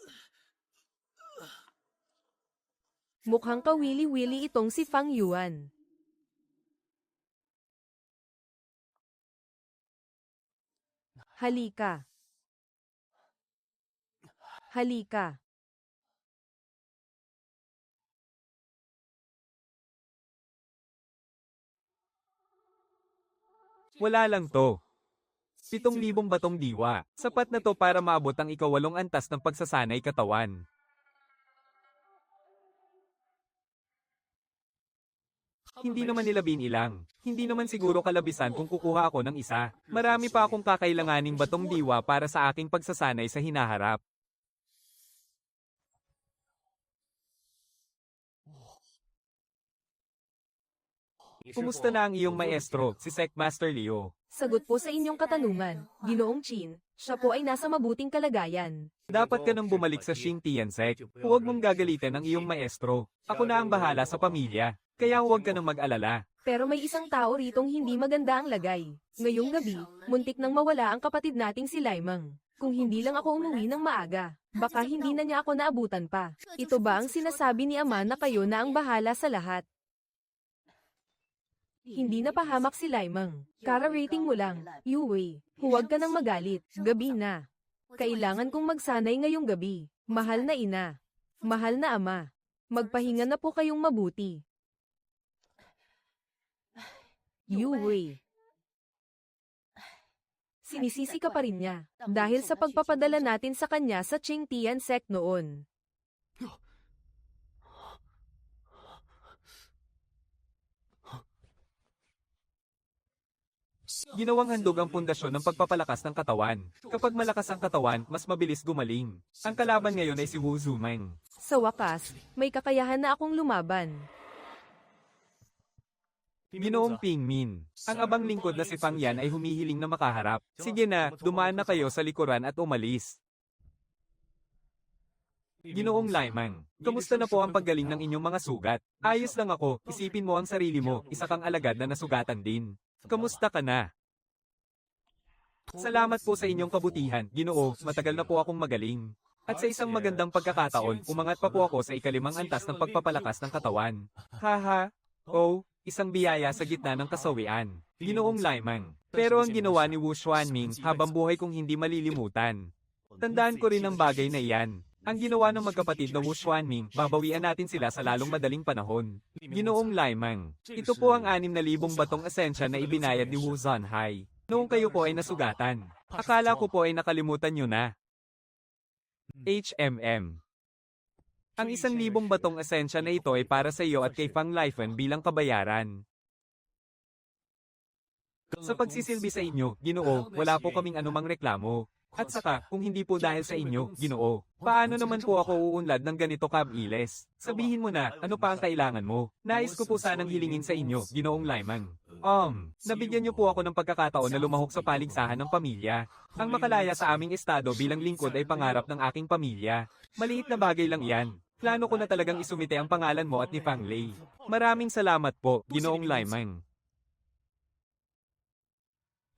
Mukhang kawili-wili itong si Fang Yuan. Halika. Halika. Wala lang to. 7,000 batong diwa. Sapat na to para maabot ang ika-8 antas ng pagsasanay katawan. Hindi naman nila binilang. Hindi naman siguro kalabisan kung kukuha ako ng isa. Marami pa akong kakailanganing batong diwa para sa aking pagsasanay sa hinaharap. Kumusta na ang iyong maestro, si Sekmaster Leo? Sagot po sa inyong katanungan, Ginoong Chin, siya po ay nasa mabuting kalagayan. Dapat ka nang bumalik sa Xing Tiansek. Huwag mong gagalitan ang iyong maestro. Ako na ang bahala sa pamilya. Kaya huwag ka nang mag-alala. Pero may isang tao ritong hindi maganda ang lagay. Ngayong gabi, muntik nang mawala ang kapatid nating si Laimang. Kung hindi lang ako umuwi ng maaga, baka hindi na niya ako naabutan pa. Ito ba ang sinasabi ni Ama na kayo na ang bahala sa lahat? Hindi na pahamak si Laimang. Kara-rating mo lang, Yue. Huwag ka nang magalit. Gabi na. Kailangan kong magsanay ngayong gabi. Mahal na ina. Mahal na ama. Magpahinga na po kayong mabuti. Yue. Sinisisi ka pa rin niya. Dahil sa pagpapadala natin sa kanya sa Qing Tiansek noon. Ginawang handog ang pundasyon ng pagpapalakas ng katawan. Kapag malakas ang katawan, mas mabilis gumaling. Ang kalaban ngayon ay si Wu Zumeng. Sa wakas, may kakayahan na akong lumaban. Ginoong Pingmin, ang abang lingkod na si Fang Yan ay humihiling na makaharap. Sige na, dumaan na kayo sa likuran at umalis. Ginoong Laimang, kamusta na po ang paggaling ng inyong mga sugat? Ayos lang ako, isipin mo ang sarili mo, isa kang alagad na nasugatan din. Kamusta ka na? Salamat po sa inyong kabutihan, Ginoo, matagal na po akong magaling. At sa isang magandang pagkakataon, umangat pa po ako sa ikalimang antas ng pagpapalakas ng katawan. Haha, oh, isang biyaya sa gitna ng kasawian. Ginoong Laimang. Pero ang ginawa ni Wu Xuanming habang buhay kong hindi malilimutan. Tandaan ko rin ang bagay na iyan. Ang ginawa ng magkapatid na Wu Xuanming, babawian natin sila sa lalong madaling panahon. Ginoong Laimang. Ito po ang 6,000 batong esensya na ibinayad ni Wu Zanhai. Noong kayo po ay nasugatan. Akala ko po ay nakalimutan nyo na. HMM. Ang 1,000 batong esensya na ito ay para sa iyo at kay Fang Laifen bilang kabayaran. Sa pagsisilbi sa inyo, Ginoo, wala po kaming anumang reklamo. At saka, kung hindi po dahil sa inyo, Ginoo, paano naman po ako uunlad ng ganito kabilis? Sabihin mo na, ano pa ang kailangan mo? Nais ko po sanang hilingin sa inyo, Ginoong Laimang. Nabigyan niyo po ako ng pagkakataon na lumahok sa paligsahan ng pamilya. Ang makalaya sa aming estado bilang lingkod ay pangarap ng aking pamilya. Maliit na bagay lang yan. Plano ko na talagang isumite ang pangalan mo at ni Fang Lei. Maraming salamat po, Ginoong Laimang.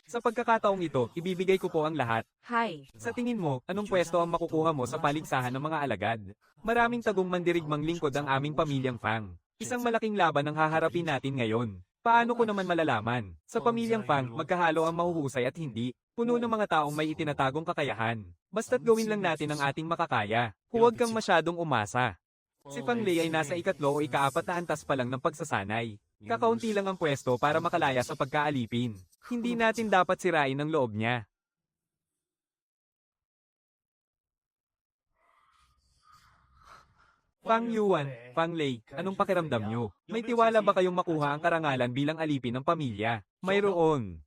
Sa pagkakataong ito, ibibigay ko po ang lahat. Hi. Sa tingin mo, anong pwesto ang makukuha mo sa paligsahan ng mga alagad? Maraming tagong mandirigmang lingkod ang aming pamilyang Fang. Isang malaking laban ang haharapin natin ngayon. Paano ko naman malalaman? Sa pamilyang Fang, magkahalo ang mahuhusay at hindi. Puno ng mga taong may itinatagong kakayahan. Basta't gawin lang natin ang ating makakaya. Huwag kang masyadong umasa. Si Fang Lei ay nasa ikatlo o ikaapat na antas pa lang ng pagsasanay. Kakaunti lang ang pwesto para makalaya sa pagkaalipin. Hindi natin dapat sirain ang loob niya. Fang Yuan, Fang Lei, anong pakiramdam nyo? May tiwala ba kayong makuha ang karangalan bilang alipin ng pamilya? Mayroon.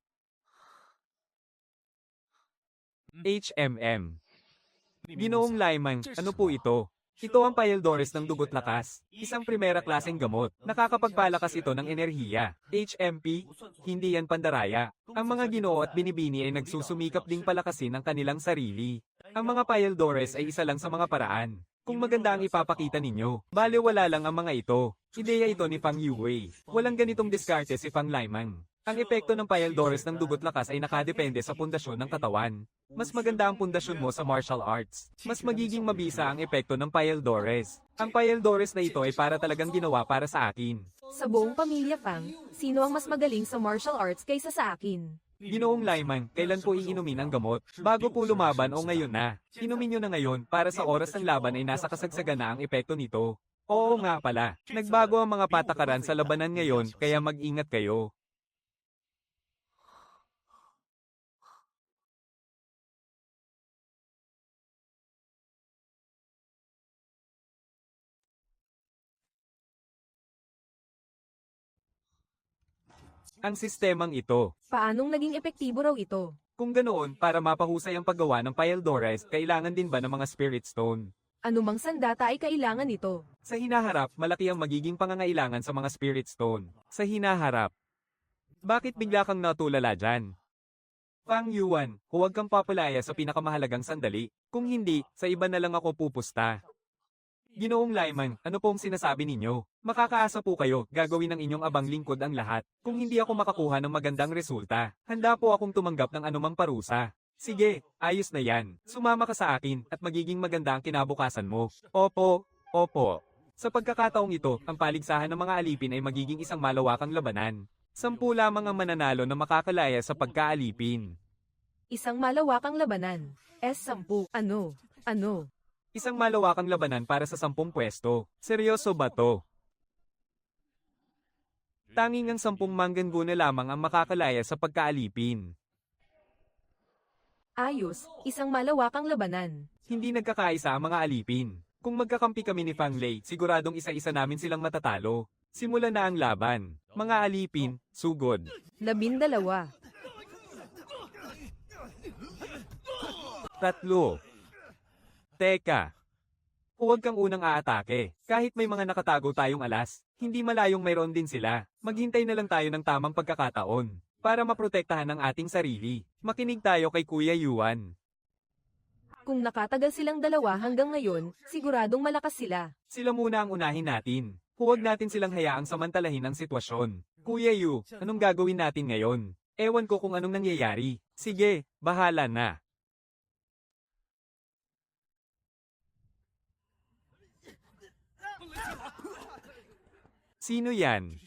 HMM. Ginoong Laimang, ano po ito? Ito ang Paeldores ng dugot lakas, isang primera klaseng gamot. Nakakapagpalakas ito ng enerhiya. HMP, hindi yan pandaraya. Ang mga Ginoo at binibini ay nagsusumikap ding palakasin ang kanilang sarili. Ang mga Paeldores ay isa lang sa mga paraan. Kung maganda ang ipapakita ninyo, balewala lang ang mga ito. Ideya ito ni Fang Yuwei. Walang ganitong diskarte si Fang Laimang. Ang epekto ng Paeldores ng dugot lakas ay nakadepende sa pundasyon ng katawan. Mas maganda ang pundasyon mo sa martial arts. Mas magiging mabisa ang epekto ng Paeldores. Ang Paeldores na ito ay para talagang ginawa para sa akin. Sa buong pamilya Fang, sino ang mas magaling sa martial arts kaysa sa akin? Ginoong Laimang, kailan po iinumin ang gamot? Bago po lumaban o ngayon na? Inumin nyo na ngayon para sa oras ng laban ay nasa kasagsagan na ang epekto nito. Oo nga pala, nagbago ang mga patakaran sa labanan ngayon kaya mag-ingat kayo. Ang sistemang ito. Paanong naging epektibo raw ito? Kung ganoon, para mapahusay ang paggawa ng Paeldores, kailangan din ba ng mga Spirit Stone? Anumang sandata ay kailangan nito. Sa hinaharap, malaki ang magiging pangangailangan sa mga Spirit Stone. Sa hinaharap. Bakit bigla kang natulala dyan? Fang Yuan, huwag kang papalaya sa pinakamahalagang sandali. Kung hindi, sa iba na lang ako pupusta. Ginoong Laimang, ano pong sinasabi ninyo? Makakaasa po kayo, gagawin ng inyong abang lingkod ang lahat. Kung hindi ako makakuha ng magandang resulta, handa po akong tumanggap ng anumang parusa. Sige, ayos na yan. Sumama ka sa akin, at magiging maganda ang kinabukasan mo. Opo, opo. Sa pagkakataong ito, ang paligsahan ng mga alipin ay magiging isang malawakang labanan. 10 lamang ang mananalo na makakalaya sa pagkaalipin. Isang malawakang labanan. S10. Ano? Isang malawakang labanan para sa 10 pwesto. Seryoso ba to? Tanging ang 10 mangganguna lamang ang makakalaya sa pagkaalipin. Ayos, isang malawakang labanan. Hindi nagkakaisa ang mga alipin. Kung magkakampi kami ni Fang Lei, siguradong isa-isa namin silang matatalo. Simulan na ang laban. Mga alipin, sugod. 12. 3. Teka. Huwag kang unang aatake. Kahit may mga nakatago tayong alas, Hindi malayong mayroon din sila. Maghintay na lang tayo ng tamang pagkakataon para maprotektahan ang ating sarili. Makinig tayo kay Kuya Yuan. Kung nakatagal silang dalawa hanggang ngayon, siguradong malakas sila. Sila muna ang unahin natin. Huwag natin silang hayaang samantalahin ang sitwasyon. Kuya Yu, anong gagawin natin ngayon? Ewan ko kung anong nangyayari. Sige, bahala na. Sino yan?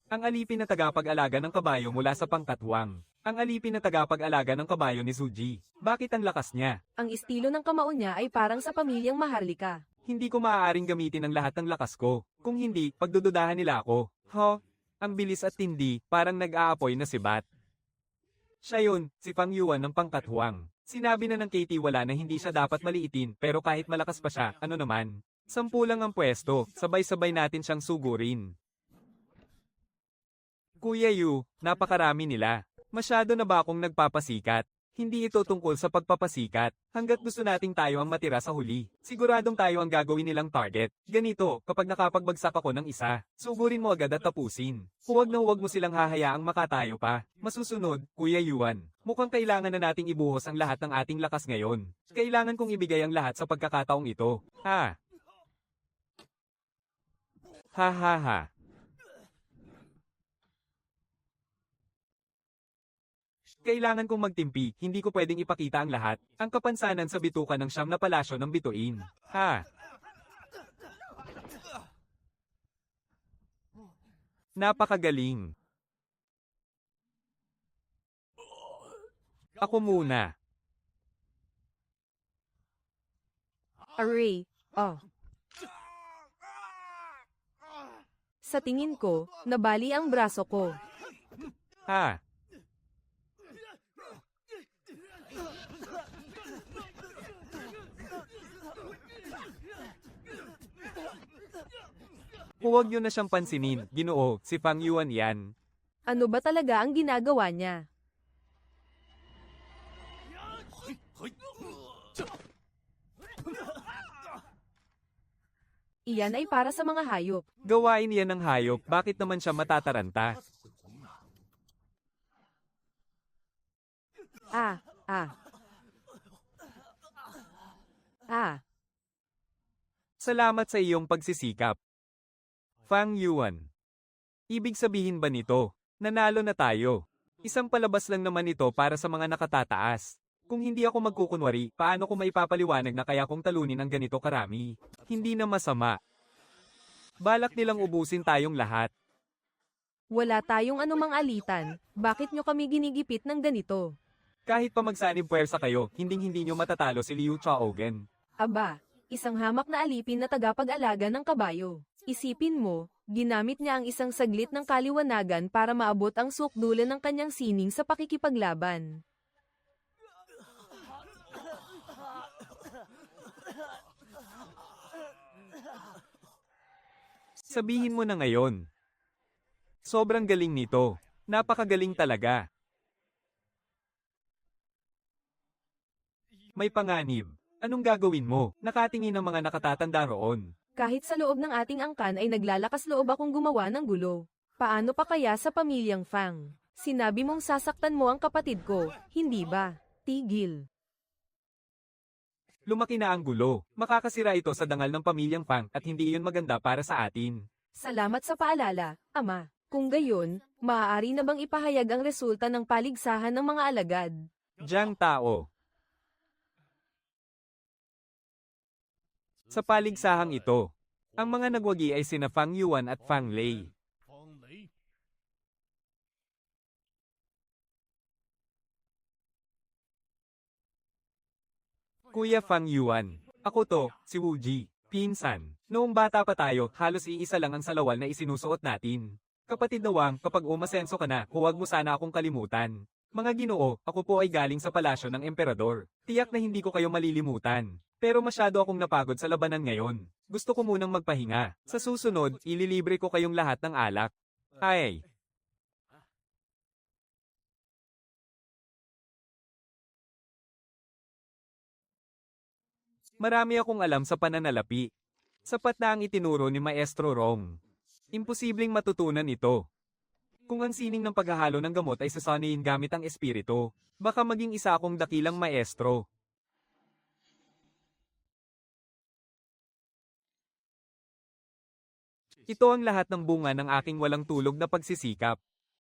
Ang alipin na tagapag-alaga ng kabayo mula sa pangkatwang. Ang alipin na tagapag-alaga ng kabayo ni Suji. Bakit ang lakas niya? Ang estilo ng kamao niya ay parang sa pamilyang Maharlika. Hindi ko maaaring gamitin ang lahat ng lakas ko. Kung hindi, pagdududahan nila ako. Ang bilis at tindi, parang nag-aapoy na si Bat. Siya yun, si Fang Yuan ng pangkatwang. Sinabi na ng Katie wala na hindi siya dapat maliitin, pero kahit malakas pa siya, ano naman? 10 lang ang pwesto, sabay-sabay natin siyang sugurin. Kuya Yu, napakarami nila. Masyado na ba akong nagpapasikat? Hindi ito tungkol sa pagpapasikat. Hanggat gusto nating tayo ang matira sa huli. Siguradong tayo ang gagawin nilang target. Ganito, kapag nakapagbagsak ako ng isa, sugurin mo agad at tapusin. Huwag na huwag mo silang hahayaang makatayo pa. Masusunod, Kuya Yuan. Mukhang kailangan na nating ibuhos ang lahat ng ating lakas ngayon. Kailangan kong ibigay ang lahat sa pagkakataong ito. Ha? Ha ha ha. Kailangan kong magtimpi, hindi ko pwedeng ipakita ang lahat. Ang kapansanan sa bituka ng siyam na palasyo ng bituin. Ha? Napakagaling. Ako muna. Array, Sa tingin ko, nabali ang braso ko. Ha? Huwag niyo na siyang pansinin, Ginoo, si Fang Yuan yan. Ano ba talaga ang ginagawa niya? Iyan ay para sa mga hayop. Gawain yan ng hayop, bakit naman siya matataranta? Ah, ah. Ah, Salamat sa iyong pagsisikap. Fang Yuan. Ibig sabihin ba nito, nanalo na tayo? Isang palabas lang naman ito para sa mga nakatataas. Kung hindi ako magkukunwari, paano ko maipapaliwanag na kaya kong talunin ang ganito karami? Hindi na masama. Balak nilang ubusin tayong lahat. wala tayong anumang alitan. Bakit nyo kami ginigipit ng ganito? Kahit pa magsanib puwersa kayo, hinding-hindi nyo matatalo si Liu Chaogen. Aba, isang hamak na alipin na tagapag-alaga ng kabayo. Isipin mo, ginamit niya ang isang saglit ng kaliwanagan para maabot ang sukdulan ng kanyang sining sa pakikipaglaban. Sabihin mo na ngayon. Sobrang galing nito. Napakagaling talaga. May panganib. Anong gagawin mo? Nakatingin ang mga nakatatanda roon. Kahit sa loob ng ating angkan ay naglalakas loob akong gumawa ng gulo. Paano pa kaya sa pamilyang Fang? Sinabi mong sasaktan mo ang kapatid ko, hindi ba? Tigil. Lumaki na ang gulo. Makakasira ito sa dangal ng pamilyang Fang at hindi iyon maganda para sa atin. Salamat sa paalala, Ama. Kung gayon, maaari na bang ipahayag ang resulta ng paligsahan ng mga alagad? Jiang Tao. Sa paligsahang ito, ang mga nagwagi ay sina Fang Yuan at Fang Lei. Kuya Fang Yuan, ako to, si Wu Ji, pinsan. Noong bata pa tayo, halos iisa lang ang salawal na isinusuot natin. Kapatid na Wang, kapag umasenso ka na, huwag mo sana akong kalimutan. Mga Ginoo, ako po ay galing sa palasyo ng emperador. Tiyak na hindi ko kayo malilimutan. Pero masyado akong napagod sa labanan ngayon. Gusto ko munang magpahinga. Sa susunod, ililibre ko kayong lahat ng alak. Ay! Marami akong alam sa pananalapi. Sapat na ang itinuro ni Maestro Rong. Imposibleng matutunan ito. Kung ang sining ng paghahalo ng gamot ay sasanayin gamit ang espiritu, baka maging isa akong dakilang maestro. Ito ang lahat ng bunga ng aking walang tulog na pagsisikap.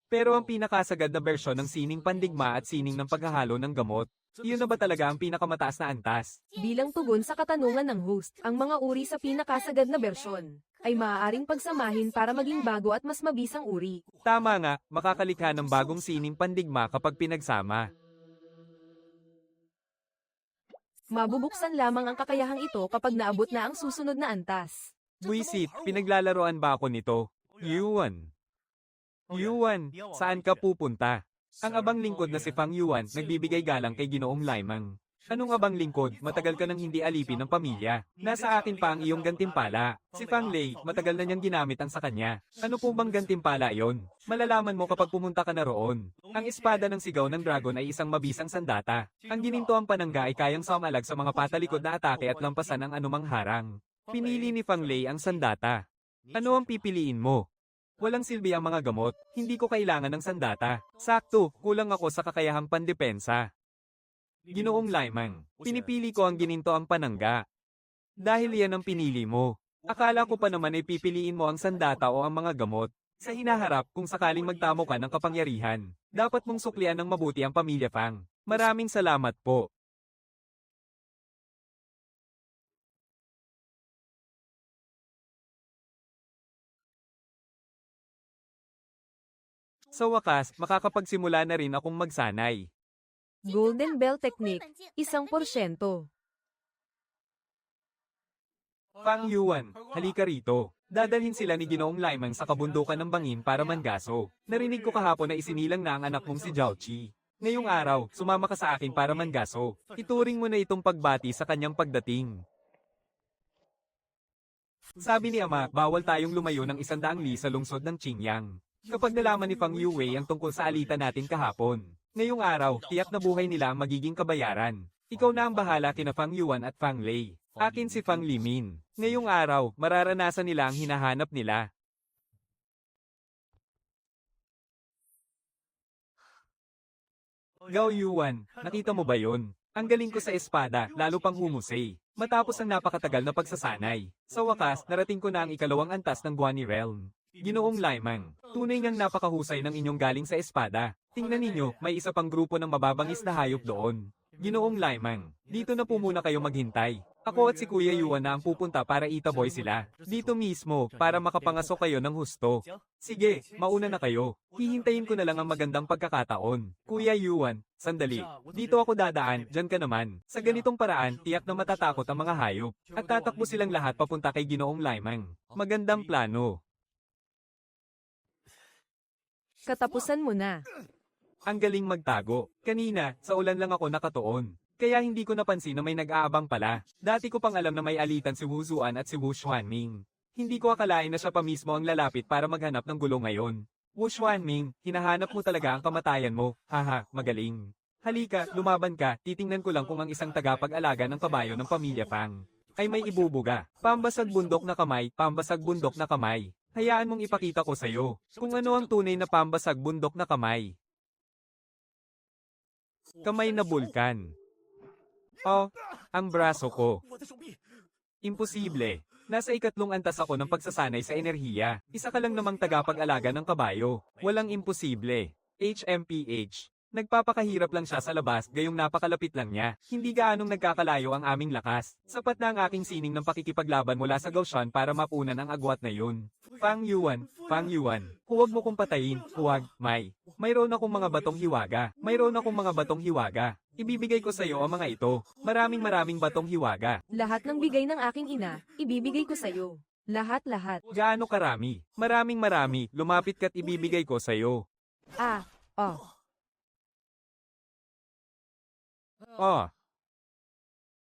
Pero ang pinakasagad na bersyon ng sining pandigma at sining ng paghahalo ng gamot, iyon na ba talaga ang pinakamataas na antas? Bilang tugon sa katanungan ng host, ang mga uri sa pinakasagad na bersyon ay maaaring pagsamahin para maging bago at mas mabisang uri. Tama nga, makakalikha ng bagong sining pandigma kapag pinagsama. Mabubuksan lamang ang kakayahang ito kapag naabot na ang susunod na antas. Buisit, pinaglalaroan ba ako nito? Yuan. Yuan, saan ka pupunta? Ang abang lingkod na si Fang Yuan nagbibigay galang kay Ginoong Laimang. Anong abang lingkod? Matagal ka nang hindi alipin ng pamilya. Nasa akin pa ang iyong gantimpala. Si Fang Lei, matagal na niyang ginamit ang sa kanya. Ano po bang gantimpala iyon? Malalaman mo kapag pumunta ka na roon. Ang espada ng sigaw ng dragon ay isang mabisang sandata. Ang ginintoang panangga ay kayang samalag sa mga patalikod na atake at lampasan ang anumang harang. Pinili ni Fang Lei ang sandata. Ano ang pipiliin mo? Walang silbi ang mga gamot, hindi ko kailangan ng sandata. Sakto, kulang ako sa kakayahang pandepensa. Ginoong Laimang, pinipili ko ang gininto ang panangga. Dahil yan ang pinili mo. Akala ko pa naman ay pipiliin mo ang sandata o ang mga gamot. Sa hinaharap kung sakaling magtamo ka ng kapangyarihan, dapat mong suklian ng mabuti ang pamilya Fang. Maraming salamat po. Sa wakas, makakapagsimula na rin akong magsanay. Golden Bell Technique, 1%. Fang Yuan, halika rito. Dadalhin sila ni Ginoong Laimang sa kabundukan ng bangin para mangaso. Narinig ko kahapon na isinilang na ang anak mong si Zhao Qi. Ngayong araw, sumama ka sa akin para mangaso. Ituring mo na itong pagbati sa kanyang pagdating. Sabi ni Ama, bawal tayong lumayo ng 100 li sa lungsod ng Qingyang. Kapag nalaman ni Fang Yuwei ang tungkol sa alitan natin kahapon, ngayong araw, tiyak na buhay nila ang magiging kabayaran. Ikaw na ang bahala kina Fang Yuan at Fang Lei. Akin si Fang Limin. Ngayong araw, mararanasan nila ang hinahanap nila. Gao Yuan, nakita mo ba yun? Ang galing ko sa espada, lalo pang humusay. Matapos ang napakatagal na pagsasanay. Sa wakas, narating ko na ang ikalawang antas ng Guani Realm. Ginoong Laimang, tunay ngang napakahusay ng inyong galing sa espada. Tingnan ninyo, may isa pang grupo ng mababangis na hayop doon. Ginoong Laimang, dito na po muna kayo maghintay. Ako at si Kuya Yuan na ang pupunta para itaboy sila. Dito mismo, para makapangasok kayo ng husto. Sige, mauna na kayo. Hihintayin ko na lang ang magandang pagkakataon. Kuya Yuan, sandali. Dito ako dadaan, dyan ka naman. Sa ganitong paraan, tiyak na matatakot ang mga hayop. At tatakbo silang lahat papunta kay Ginoong Laimang. Magandang plano. Katapusan mo na. Ang galing magtago. Kanina, sa ulan lang ako nakatuon. Kaya hindi ko napansin na may nag-aabang pala. Dati ko pang alam na may alitan si Wu Zuan at si Wu Xuanming. Hindi ko akalain na siya pa mismo ang lalapit para maghanap ng gulo ngayon. Wu Xuanming, hinahanap mo talaga ang kamatayan mo. Haha, magaling. Halika, lumaban ka, titingnan ko lang kung ang isang tagapag-alaga ng kabayo ng pamilya Fang ay may ibubuga. Pambasag bundok na kamay, pambasag bundok na kamay. Hayaan mong ipakita ko sa'yo kung ano ang tunay na pambasag bundok na kamay. Kamay na bulkan. Oh, ang braso ko. Imposible. Nasa ikatlong antas ako ng pagsasanay sa enerhiya. Isa ka lang namang tagapag-alaga ng kabayo. Walang imposible. HMPH. Nagpapakahirap lang siya sa labas gayong napakalapit lang niya. Hindi gaanong nagkakalayo ang aming lakas. Sapat na ang aking sining ng pakikipaglaban mula sa Gaoshan para mapunan ang agwat na yun. Fang Yuan, huwag mo kong patayin, huwag, May. Mayroon akong mga batong hiwaga. Ibibigay ko sa iyo ang mga ito. Maraming batong hiwaga. Lahat ng bigay ng aking ina, ibibigay ko sa'yo. Lahat. Gaano karami? Maraming, lumapit ka't ibibigay ko sa iyo. Oh.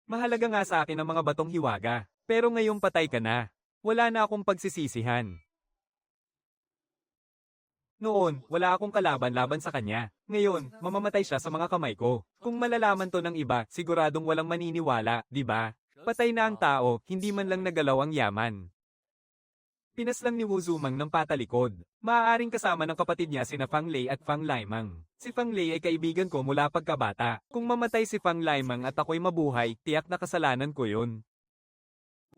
Mahalaga nga sa akin ang mga batong hiwaga. Pero ngayong patay ka na. Wala na akong pagsisisihan. Noon, wala akong kalaban-laban sa kanya. Ngayon, mamamatay siya sa mga kamay ko. Kung malalaman to ng iba, siguradong walang maniniwala, di ba? Patay na ang tao, hindi man lang nagalaw ang yaman. Pinaslang ni Wu Zumang ng patalikod. Maaaring kasama ng kapatid niya sina Fang Lei at Fang Laimang. Si Fang Lei ay kaibigan ko mula pagkabata. Kung mamatay si Fang Laimang at ako'y mabuhay, tiyak na kasalanan ko yun.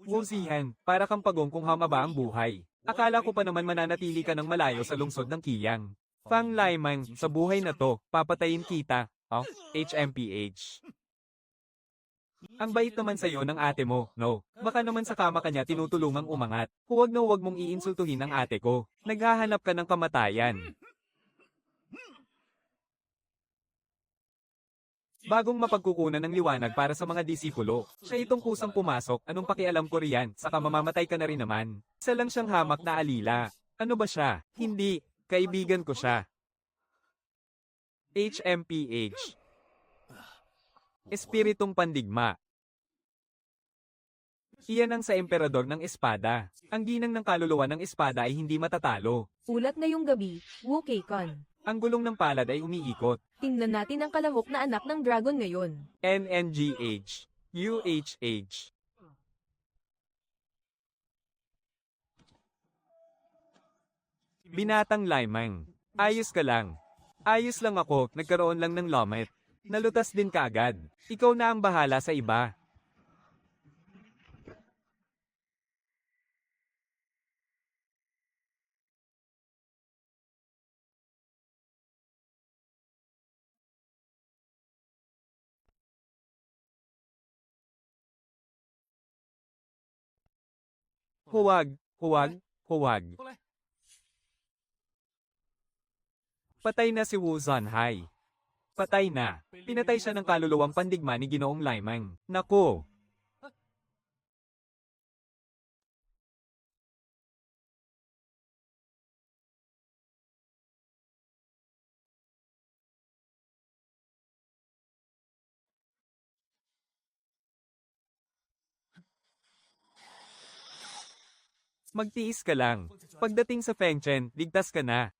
Wu Zihan, para kang pagong kung hamaba ang buhay. Akala ko pa naman mananatili ka ng malayo sa lungsod ng Kiyang. Fang Laimang, sa buhay na to, papatayin kita. Oh, HMPH. Ang bait naman sa'yo ng ate mo, no? Baka naman sa kama kanya tinutulungang umangat. Huwag na huwag mong iinsultuhin ang ate ko. Naghahanap ka ng kamatayan. Bagong mapagkukunan ng liwanag para sa mga disipulo. Siya itong kusang pumasok, anong pakialam ko riyan, saka mamamatay ka na rin naman. Isa lang siyang hamak na alila. Ano ba siya? Hindi, kaibigan ko siya. HMPH. Espiritong pandigma. Iyan ang sa emperador ng espada. Ang ginang ng kaluluwa ng espada ay hindi matatalo. Ulat ngayong gabi, Wu Keikon. Ang gulong ng palad ay umiikot. Tingnan natin ang kalahok na anak ng dragon ngayon. NNGH. UHH. Binatang Laimang. Ayos ka lang. Ayos lang ako, nagkaroon lang ng lomet. Nalutas din kaagad. Ikaw na ang bahala sa iba. Huwag, huwag, huwag. Patay na si Wu Zanhai. Patay na. Pinatay siya ng kaluluwang pandigma ni Ginoong Laimang. Nako! Magtiis ka lang. Pagdating sa Fengchen, ligtas ka na.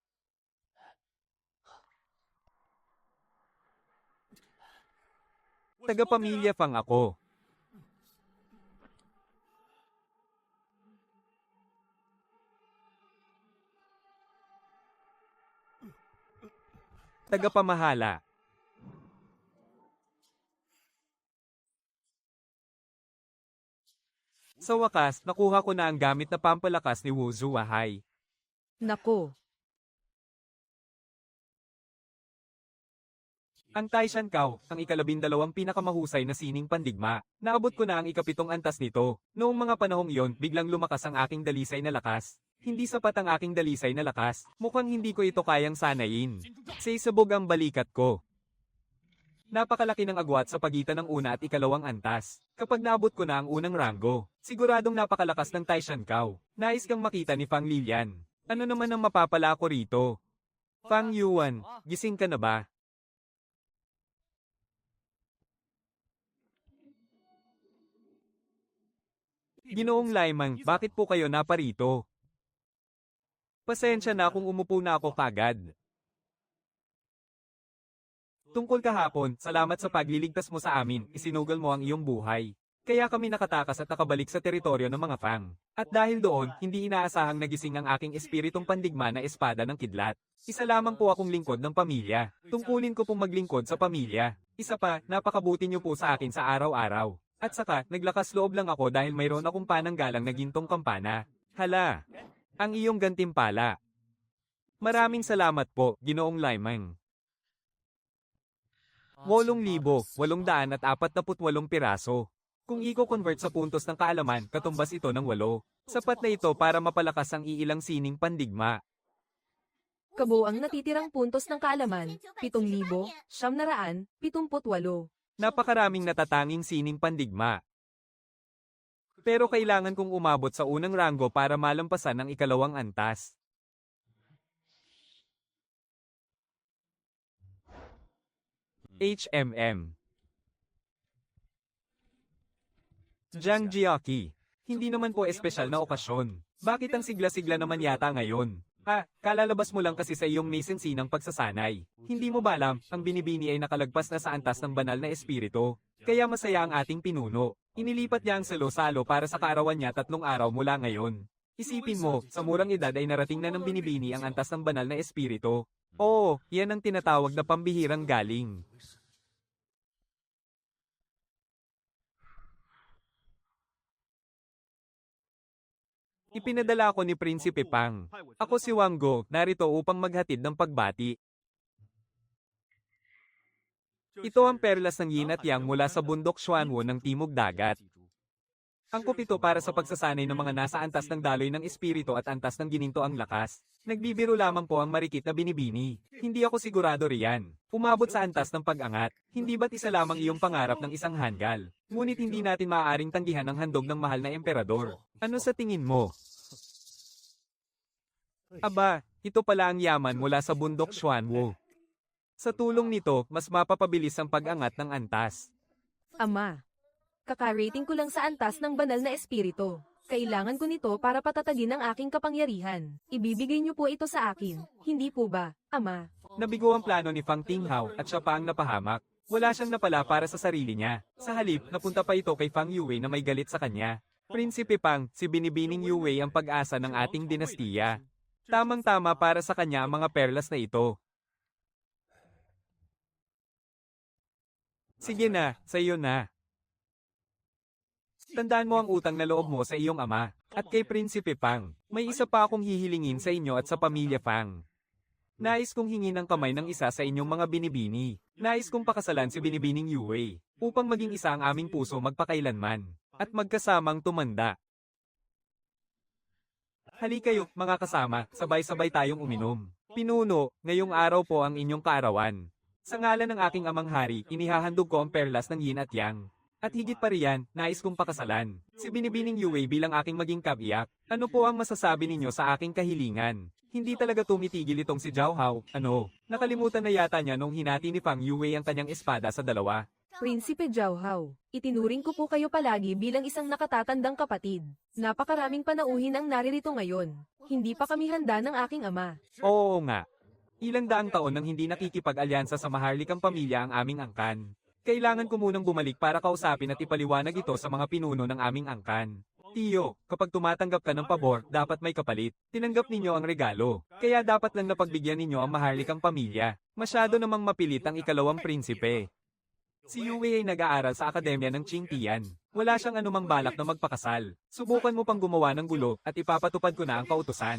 Taga-pamilya Fang ako. Tagapamahala. Sa wakas, nakuha ko na ang gamit na pampalakas ni Wu Zuahai. Nako. Ang Taishan Kao, ang ika-12 pinakamahusay na sining pandigma. Naabot ko na ang ika-7 antas nito. Noong mga panahong iyon, biglang lumakas ang aking dalisay na lakas. Hindi sapat ang aking dalisay na lakas. Mukhang hindi ko ito kayang sanayin. Sisabog ang balikat ko. Napakalaki ng agwat sa pagitan ng una at ika-2 antas. Kapag naabot ko na ang unang ranggo, siguradong napakalakas ng Taishan Kao. Nais kang makita ni Fang Lilian. Ano naman ang mapapala ko rito? Fang Yuan, gising ka na ba? Ginoong Laimang, bakit po kayo naparito? Pasensya na kung umupo na ako kagad. Tungkol kahapon, salamat sa pagliligtas mo sa amin, isinugal mo ang iyong buhay. Kaya kami nakatakas at nakabalik sa teritoryo ng mga Fang. At dahil doon, hindi inaasahang nagising ang aking espiritong pandigma na espada ng kidlat. Isa lamang po akong lingkod ng pamilya. Tungkulin ko pong maglingkod sa pamilya. Isa pa, napakabuti niyo po sa akin sa araw-araw. At saka, naglakas loob lang ako dahil mayroon akong pananggalang na gintong kampana. Hala, ang iyong gantimpala. Maraming salamat po, Ginoong Laimang. 8,848 piraso. Kung i-convert sa puntos ng kaalaman, katumbas ito ng 8. Sapat na ito para mapalakas ang iilang sining pandigma. Kabuang natitirang puntos ng kaalaman, 7,978. Napakaraming natatanging sining pandigma. Pero kailangan kong umabot sa unang ranggo para malampasan ang ika-2 antas. HMM. Jiang Jiaki. Hindi naman po espesyal na okasyon. Bakit ang sigla-sigla naman yata ngayon? Kalalabas mo lang kasi sa iyong nasensinang pagsasanay. Hindi mo ba alam, ang binibini ay nakalagpas na sa antas ng banal na espiritu. Kaya masaya ang ating pinuno. Inilipat niya ang salo-salo para sa kaarawan niya 3 araw mula ngayon. Isipin mo, sa murang edad ay narating na ng binibini ang antas ng banal na espiritu. Oo, yan ang tinatawag na pambihirang galing. Ipinadala ako ni Prinsipe Pang. Ako si Wanggo, narito upang maghatid ng pagbati. Ito ang perlas ng yin at yang mula sa bundok Xuanwu ng Timog Dagat. Angkop ito para sa pagsasanay ng mga nasa antas ng daloy ng espiritu at antas ng gininto ang lakas. Nagbibiro lamang po ang marikit na binibini. Hindi ako sigurado riyan. Umabot sa antas ng pag-angat. Hindi ba't isa lamang iyong pangarap ng isang hanggal? Ngunit hindi natin maaaring tanggihan ang handog ng mahal na emperador. Ano sa tingin mo? Aba, ito pala ang yaman mula sa bundok Xuanwu. Sa tulong nito, mas mapapabilis ang pag-angat ng antas. Ama, kakarating ko lang sa antas ng banal na espiritu. Kailangan ko nito para patatagin ang aking kapangyarihan. Ibibigay niyo po ito sa akin, hindi po ba, Ama? Nabigo ang plano ni Fang Tinghao at siya pa ang napahamak. Wala siyang napala para sa sarili niya. Sa halip, napunta pa ito kay Fang Yue na may galit sa kanya. Prinsipe Pang, si Binibining Yue ang pag-asa ng ating dinastiya. Tamang-tama para sa kanya ang mga perlas na ito. Sige na, sa iyo na. Tandaan mo ang utang na loob mo sa iyong ama, at kay Prinsipe Pang. May isa pa akong hihilingin sa inyo at sa pamilya Pang. Nais kong hingin ang kamay ng isa sa inyong mga binibini. Nais kong pakasalan si Binibining Yue, upang maging isa ang aming puso magpakailanman, at magkasamang tumanda. Halika kayo, mga kasama, sabay-sabay tayong uminom. Pinuno, ngayong araw po ang inyong kaarawan. Sa ngalan ng aking amang hari, inihahandog ko ang perlas ng yin at yang. At higit pa riyan, nais kong pakasalan. Si Binibining Yue bilang aking maging kabiyak. Ano po ang masasabi ninyo sa aking kahilingan? Hindi talaga tumitigil itong si Zhao Hao. Ano? Nakalimutan na yata niya nung hinati ni Fang Yue ang kanyang espada sa dalawa. Prinsipe Zhao Hao, itinuring ko po kayo palagi bilang isang nakatatandang kapatid. Napakaraming panauhin ang naririto ngayon. Hindi pa kami handa ng aking ama. Oo nga. Ilang daang taon nang hindi nakikipag-alyansa sa maharlikang pamilya ang aming angkan. Kailangan ko munang bumalik para kausapin at ipaliwanag ito sa mga pinuno ng aming angkan. Tiyo, kapag tumatanggap ka ng pabor, dapat may kapalit. Tinanggap ninyo ang regalo. Kaya dapat lang napagbigyan ninyo ang maharlikang pamilya. Masyado namang mapilit ang ikalawang prinsipe. Si Yue ay nag-aaral sa akademya ng Qingtian. Wala siyang anumang balak na magpakasal. Subukan mo pang gumawa ng gulo at ipapatupad ko na ang kautusan.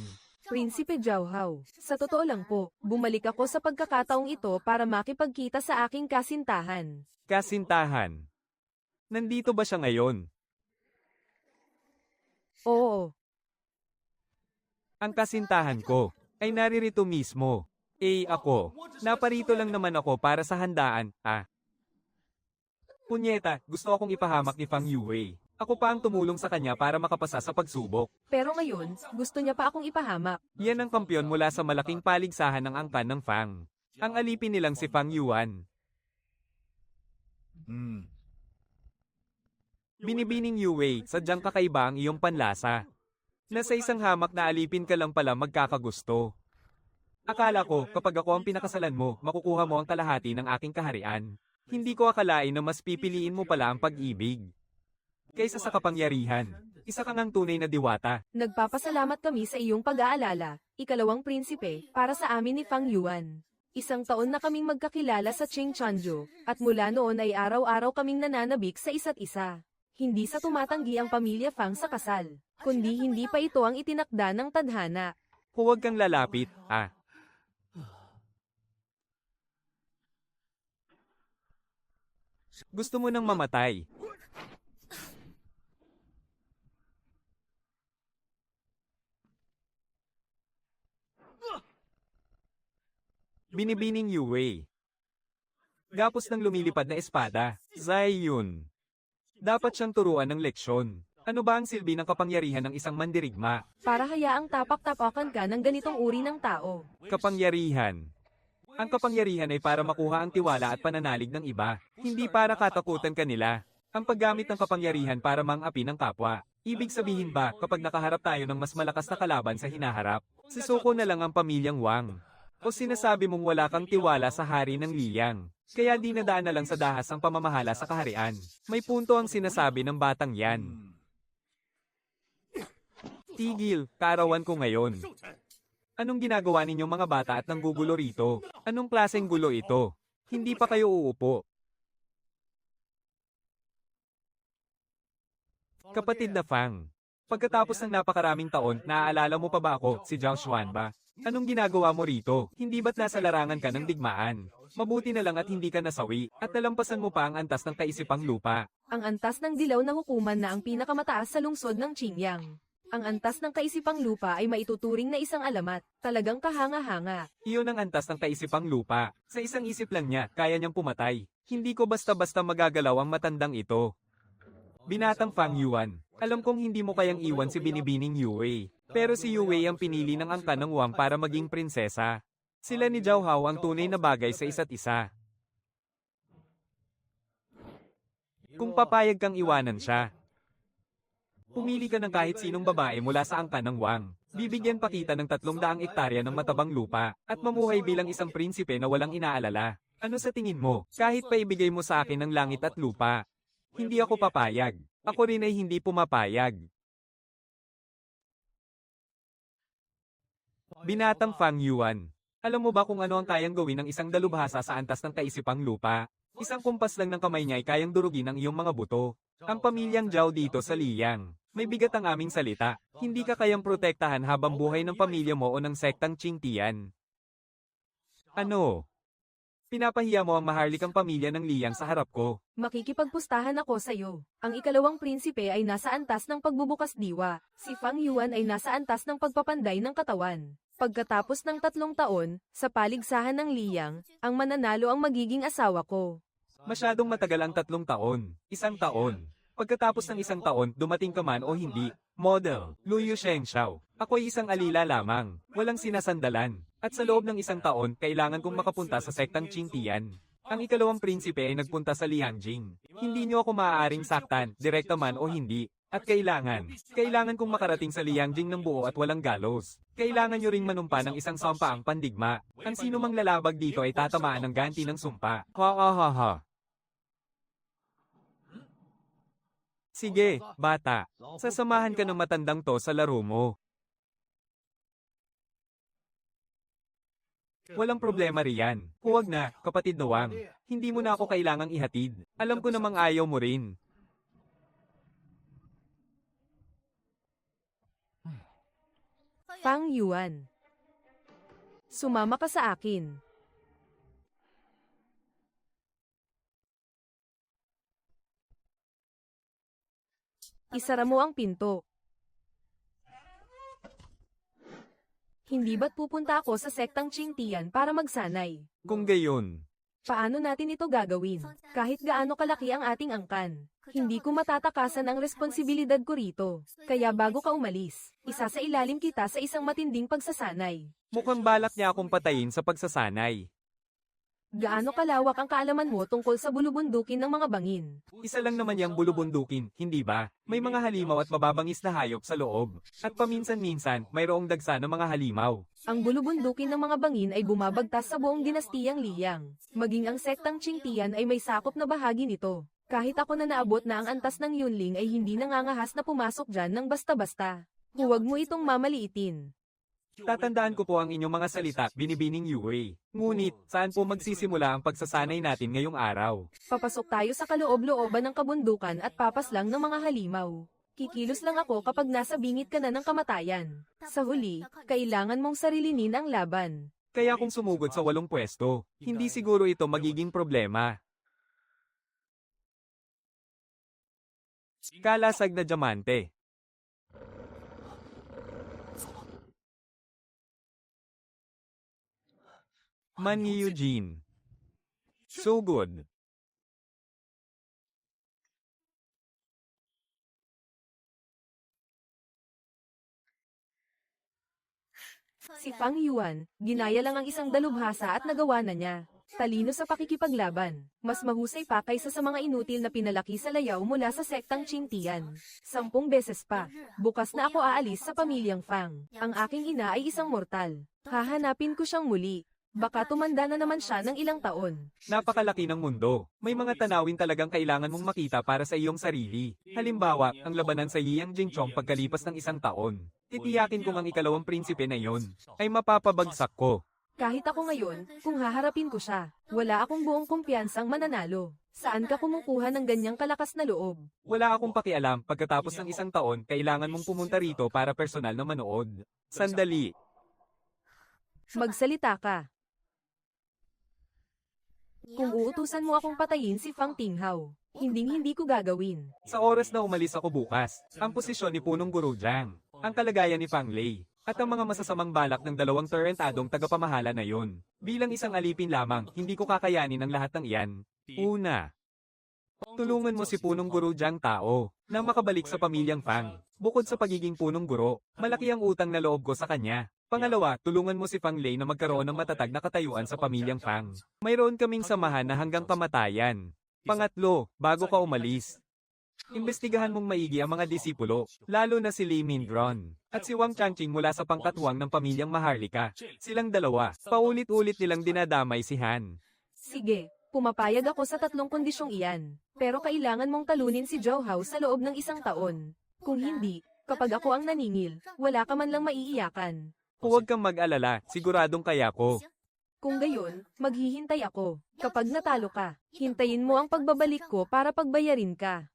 Prinsipe Zhao Hao, sa totoo lang po, bumalik ako sa pagkakataong ito para makipagkita sa aking kasintahan. Kasintahan. Nandito ba siya ngayon? Oo, Ang kasintahan ko ay naririto mismo. Ako. Naparito lang naman ako para sa handaan, Punyeta, gusto akong ipahamak ni Fang Yue. Ako pa ang tumulong sa kanya para makapasa sa pagsubok. pero ngayon, gusto niya pa akong ipahamak. Yan ang kampyon mula sa malaking paligsahan ng angkan ng Fang. Ang alipin nilang si Fang Yuan. Binibining Yue, sadyang kakaiba ang iyong panlasa. Nasa isang hamak na alipin ka lang pala magkakagusto. Akala ko, kapag ako ang pinakasalan mo, makukuha mo ang kalahati ng aking kaharian. Hindi ko akalain na mas pipiliin mo pala ang pag-ibig kaysa sa kapangyarihan. Isa kang ang tunay na diwata. Nagpapasalamat kami sa iyong pag-aalala, ikalawang prinsipe, para sa amin ni Fang Yuan. Isang taon na kaming magkakilala sa Qingchanju, at mula noon ay araw-araw kaming nananabik sa isa't isa. Hindi sa tumatanggi ang pamilya Fang sa kasal, kundi hindi pa ito ang itinakda ng tadhana. Huwag kang lalapit, Gusto mo nang mamatay. Binibining Yue. Gapos ng lumilipad na espada, Zai Yun. Dapat siyang turuan ng leksyon. Ano ba ang silbi ng kapangyarihan ng isang mandirigma? Para hayaang tapak-tapakan ka ng ganitong uri ng tao. Kapangyarihan. Ang kapangyarihan ay para makuha ang tiwala at pananalig ng iba, hindi para katakutan kanila. Ang paggamit ng kapangyarihan para mang-api ng kapwa. Ibig sabihin ba, kapag nakaharap tayo ng mas malakas na kalaban sa hinaharap, sisuko na lang ang pamilyang Wang? O sinasabi mong wala kang tiwala sa hari ng Liyang, kaya di nadaan na lang sa dahas ang pamamahala sa kaharian? May punto ang sinasabi ng batang yan. Tigil, kaarawan ko ngayon. Anong ginagawa ninyong mga bata at nanggugulo rito? Anong klaseng gulo ito? Hindi pa kayo uupo. Kapatid na Fang. Pagkatapos ng napakaraming taon, naaalala mo pa ba ako, si Zhao Xuan ba? Anong ginagawa mo rito? Hindi ba't nasa larangan ka ng digmaan? Mabuti na lang at hindi ka nasawi, at nalampasan mo pa ang antas ng kaisipang lupa. Ang antas ng dilaw na hukuman na ang pinakamataas sa lungsod ng Qingyang. Ang antas ng kaisipang lupa ay maituturing na isang alamat. Talagang kahanga-hanga. Iyon ang antas ng kaisipang lupa. Sa isang isip lang niya, kaya niyang pumatay. Hindi ko basta-basta magagalaw ang matandang ito. Binatang Fang Yuan. Alam kong hindi mo kayang iwan si Binibining Yue. Pero si Yue ang pinili ng angkan ng Wang para maging prinsesa. Sila ni Zhao Hao ang tunay na bagay sa isa't isa. Kung papayag kang iwanan siya, pumili ka ng kahit sinong babae mula sa angkan ng Wang. Bibigyan pa kita ng 300 ektarya ng matabang lupa, at mamuhay bilang isang prinsipe na walang inaalala. Ano sa tingin mo? Kahit pa ibigay mo sa akin ng langit at lupa, hindi ako papayag. Ako rin ay hindi pumapayag. Binatang Fang Yuan. Alam mo ba kung ano ang kayang gawin ng isang dalubhasa sa antas ng kaisipang lupa? Isang kumpas lang ng kamay niya ay kayang durugin ang iyong mga buto. Ang pamilyang Zhao dito sa Liyang. May bigat ang aming salita. Hindi ka kayang protektahan habang buhay ng pamilya mo o ng sektang Qingtian. Ano? Pinapahiya mo ang maharlikang pamilya ng Liyang sa harap ko. Makikipagpustahan ako sa iyo. Ang ikalawang prinsipe ay nasa antas ng pagbubukas diwa. Si Fang Yuan ay nasa antas ng pagpapanday ng katawan. Pagkatapos ng 3 taon, sa paligsahan ng Liyang, ang mananalo ang magiging asawa ko. Masyadong matagal ang 3 taon. 1 taon. Pagkatapos ng 1 taon, dumating ka man o hindi. Model, Luyu Shengxiao. Ako'y isang alila lamang. Walang sinasandalan. At sa loob ng 1 taon, kailangan kong makapunta sa sektang Qingtian. Ang ikalawang prinsipe ay nagpunta sa Lianjing. Hindi niyo ako maaaring saktan, direkta man o hindi. At kailangan kong makarating sa Lianjing ng buo at walang galos. Kailangan nyo ring manumpa ng isang sampaang pandigma. Ang sino mang lalabag dito ay tatamaan ng ganti ng sumpa. Ha ha ha ha. Sige, bata. Sasamahan ka ng matandang to sa laro mo. Walang problema riyan. Huwag na, kapatid na Wang. Hindi mo na ako kailangang ihatid. Alam ko namang ayaw mo rin. Fang Yuan. Sumama ka sa akin. Isara mo ang pinto. Hindi ba't pupunta ako sa sektang Qingtian para magsanay? Kung gayon, Paano natin ito gagawin? Kahit gaano kalaki ang ating angkan, hindi ko matatakasan ang responsibilidad ko rito. Kaya bago ka umalis, isasailalim kita sa isang matinding pagsasanay. mukhang balak niya akong patayin sa pagsasanay. Gaano kalawak ang kaalaman mo tungkol sa bulubundukin ng mga bangin? Isa lang naman yung bulubundukin, hindi ba? May mga halimaw at mababangis na hayop sa loob. At paminsan-minsan, mayroong dagsa ng mga halimaw. Ang bulubundukin ng mga bangin ay bumabagtas sa buong dinastiyang Liyang. Maging ang sektang Qingtian ay may sakop na bahagi nito. Kahit ako na naabot na ang antas ng Yunling ay hindi nangangahas na pumasok dyan ng basta-basta. Huwag mo itong mamaliitin. Tatandaan ko po ang inyong mga salita, Binibining Yue. Ngunit, saan po magsisimula ang pagsasanay natin ngayong araw? Papasok tayo sa kaloob-looban ng kabundukan at papaslang ng mga halimaw. Kikilos lang ako kapag nasa bingit ka na ng kamatayan. Sa huli, kailangan mong sarilinin ang laban. Kaya kung sumugod sa 8 pwesto, hindi siguro ito magiging problema. Kalasag na diamante. Manny Eugene. So good. Si Fang Yuan, ginaya lang ang isang dalubhasa at nagawa na niya. Talino sa pakikipaglaban. Mas mahusay pa kaysa sa mga inutil na pinalaki sa layaw mula sa sektang Qingtian. 10 beses pa. Bukas na ako aalis sa pamilyang Fang. Ang aking ina ay isang mortal. Hahanapin ko siyang muli. Baka tumanda na naman siya ng ilang taon. Napakalaki ng mundo. May mga tanawin talagang kailangan mong makita para sa iyong sarili. Halimbawa, ang labanan sa Yang Jingchong pagkalipas ng isang taon. Titiyakin kong ang ikalawang prinsipe na yon ay mapapabagsak ko. Kahit ako ngayon, kung haharapin ko siya, wala akong buong kumpiyansang mananalo. Saan ka kumukuha ng ganyang kalakas na loob? Wala akong pakialam, pagkatapos ng isang taon, kailangan mong pumunta rito para personal na manood. Sandali. Magsalita ka. Kung uutusan mo akong patayin si Fang Tinghao, hindi ko gagawin. Sa oras na umalis ako bukas, ang posisyon ni Punong Guru Jiang, ang kalagayan ni Fang Lei, at ang mga masasamang balak ng dalawang tarantadong tagapamahala na yon. Bilang isang alipin lamang, hindi ko kakayanin ang lahat ng iyan. Una, tulungan mo si Punong Guru Jiang Tao na makabalik sa pamilyang Fang. Bukod sa pagiging punong guro, malaki ang utang na loob ko sa kanya. Pangalawa, tulungan mo si Fang Lei na magkaroon ng matatag na katayuan sa pamilyang Fang. Mayroon kaming samahan na hanggang kamatayan. Pangatlo, bago ka umalis, imbestigahan mong maigi ang mga disipulo, lalo na si Li Mindron at si Wang Changqing mula sa pangkatwang ng pamilyang Maharlika. Silang dalawa, paulit-ulit nilang dinadamay si Han. Sige, pumapayag ako sa tatlong kondisyong iyan. Pero kailangan mong talunin si Zhou Hao sa loob ng isang taon. Kung hindi, kapag ako ang naningil, wala ka man lang maiiyakan. Huwag kang mag-alala, siguradong kaya ko. Kung gayon, maghihintay ako. Kapag natalo ka, hintayin mo ang pagbabalik ko para pagbayarin ka.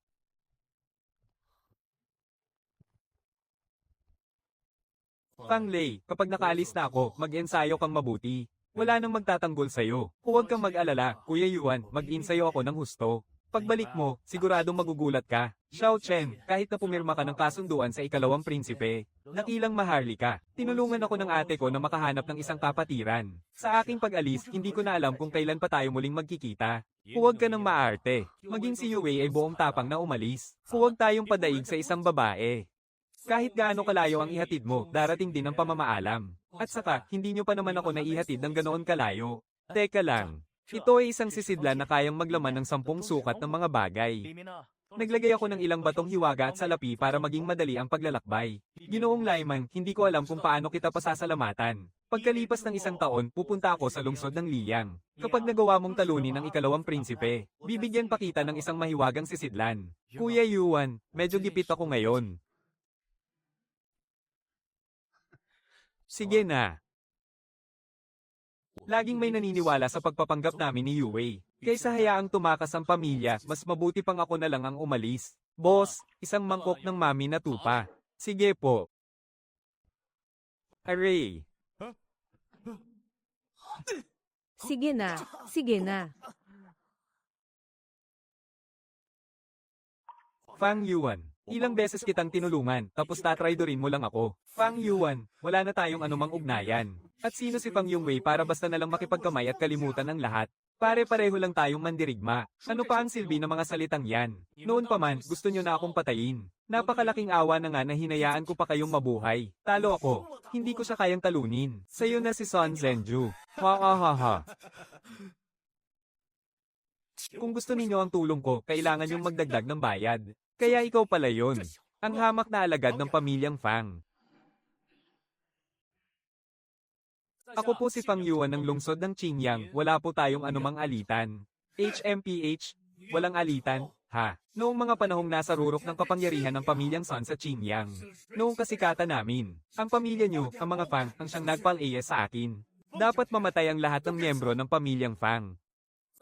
Fang Lei, kapag nakaalis na ako, mag-ensayo kang mabuti. Wala nang magtatanggol sa'yo. Huwag kang mag-alala, Kuya Yuan, mag-ensayo ako ng husto. Pagbalik mo, siguradong magugulat ka. Xiao Chen, kahit na pumirma ka ng kasunduan sa ikalawang prinsipe, nakilang Maharlika, tinulungan ako ng ate ko na makahanap ng isang kapatiran. Sa aking pag-alis, hindi ko na alam kung kailan pa tayo muling magkikita. Huwag ka nang maarte. Maging si Yue ay buong tapang na umalis. Huwag tayong padaig sa isang babae. Kahit gaano kalayo ang ihatid mo, darating din ang pamamaalam. At saka, hindi nyo pa naman ako naihatid ng ganoon kalayo. Teka lang. Ito ay isang sisidlan na kayang maglaman ng 10 sukat ng mga bagay. Naglagay ako ng ilang batong hiwaga at salapi para maging madali ang paglalakbay. Ginoong Lyman, hindi ko alam kung paano kita pasasalamatan. Pagkalipas ng isang taon, pupunta ako sa lungsod ng Liyang. Kapag nagawa mong talunin ang ikalawang prinsipe, bibigyan pa kita ng isang mahiwagang sisidlan. Kuya Yuan, medyo gipit ako ngayon. Sige na. Laging may naniniwala sa pagpapanggap namin ni Yue. Kaysa hayaang tumakas ang pamilya, mas mabuti pang ako na lang ang umalis. Boss, isang mangkok ng mami na tupa. Sige po. Aray. Sige na, sige na. Fang Yuan, ilang beses kitang tinulungan, tapos tatraidorin mo lang ako. Fang Yuan, wala na tayong anumang ugnayan. At sino si Fang Yongwei para basta na lang makipagkamay at kalimutan ang lahat? Pare-pareho lang tayong mandirigma. Ano pa ang silbi ng mga salitang yan? Noon pa man, gusto nyo na akong patayin. Napakalaking awa na nga na hinayaan ko pa kayong mabuhay. Talo ako. Hindi ko siya kayang talunin. Sa'yo na si Sun Zhenju. Ha ha ha ha. Kung gusto ninyo ang tulong ko, kailangan yung magdagdag ng bayad. Kaya ikaw pala yun. Ang hamak na alagad ng pamilyang Fang. Ako po si Fang Yuan ng lungsod ng Qingyang, wala po tayong anumang alitan. HMPH, walang alitan, ha? Noong mga panahong nasa rurok ng kapangyarihan ng pamilyang Sun sa Qingyang. Noong kasikatan namin, ang pamilya nyo, ang mga Fang, ang siyang nagpalaya sa akin. Dapat mamatay ang lahat ng miyembro ng pamilyang Fang.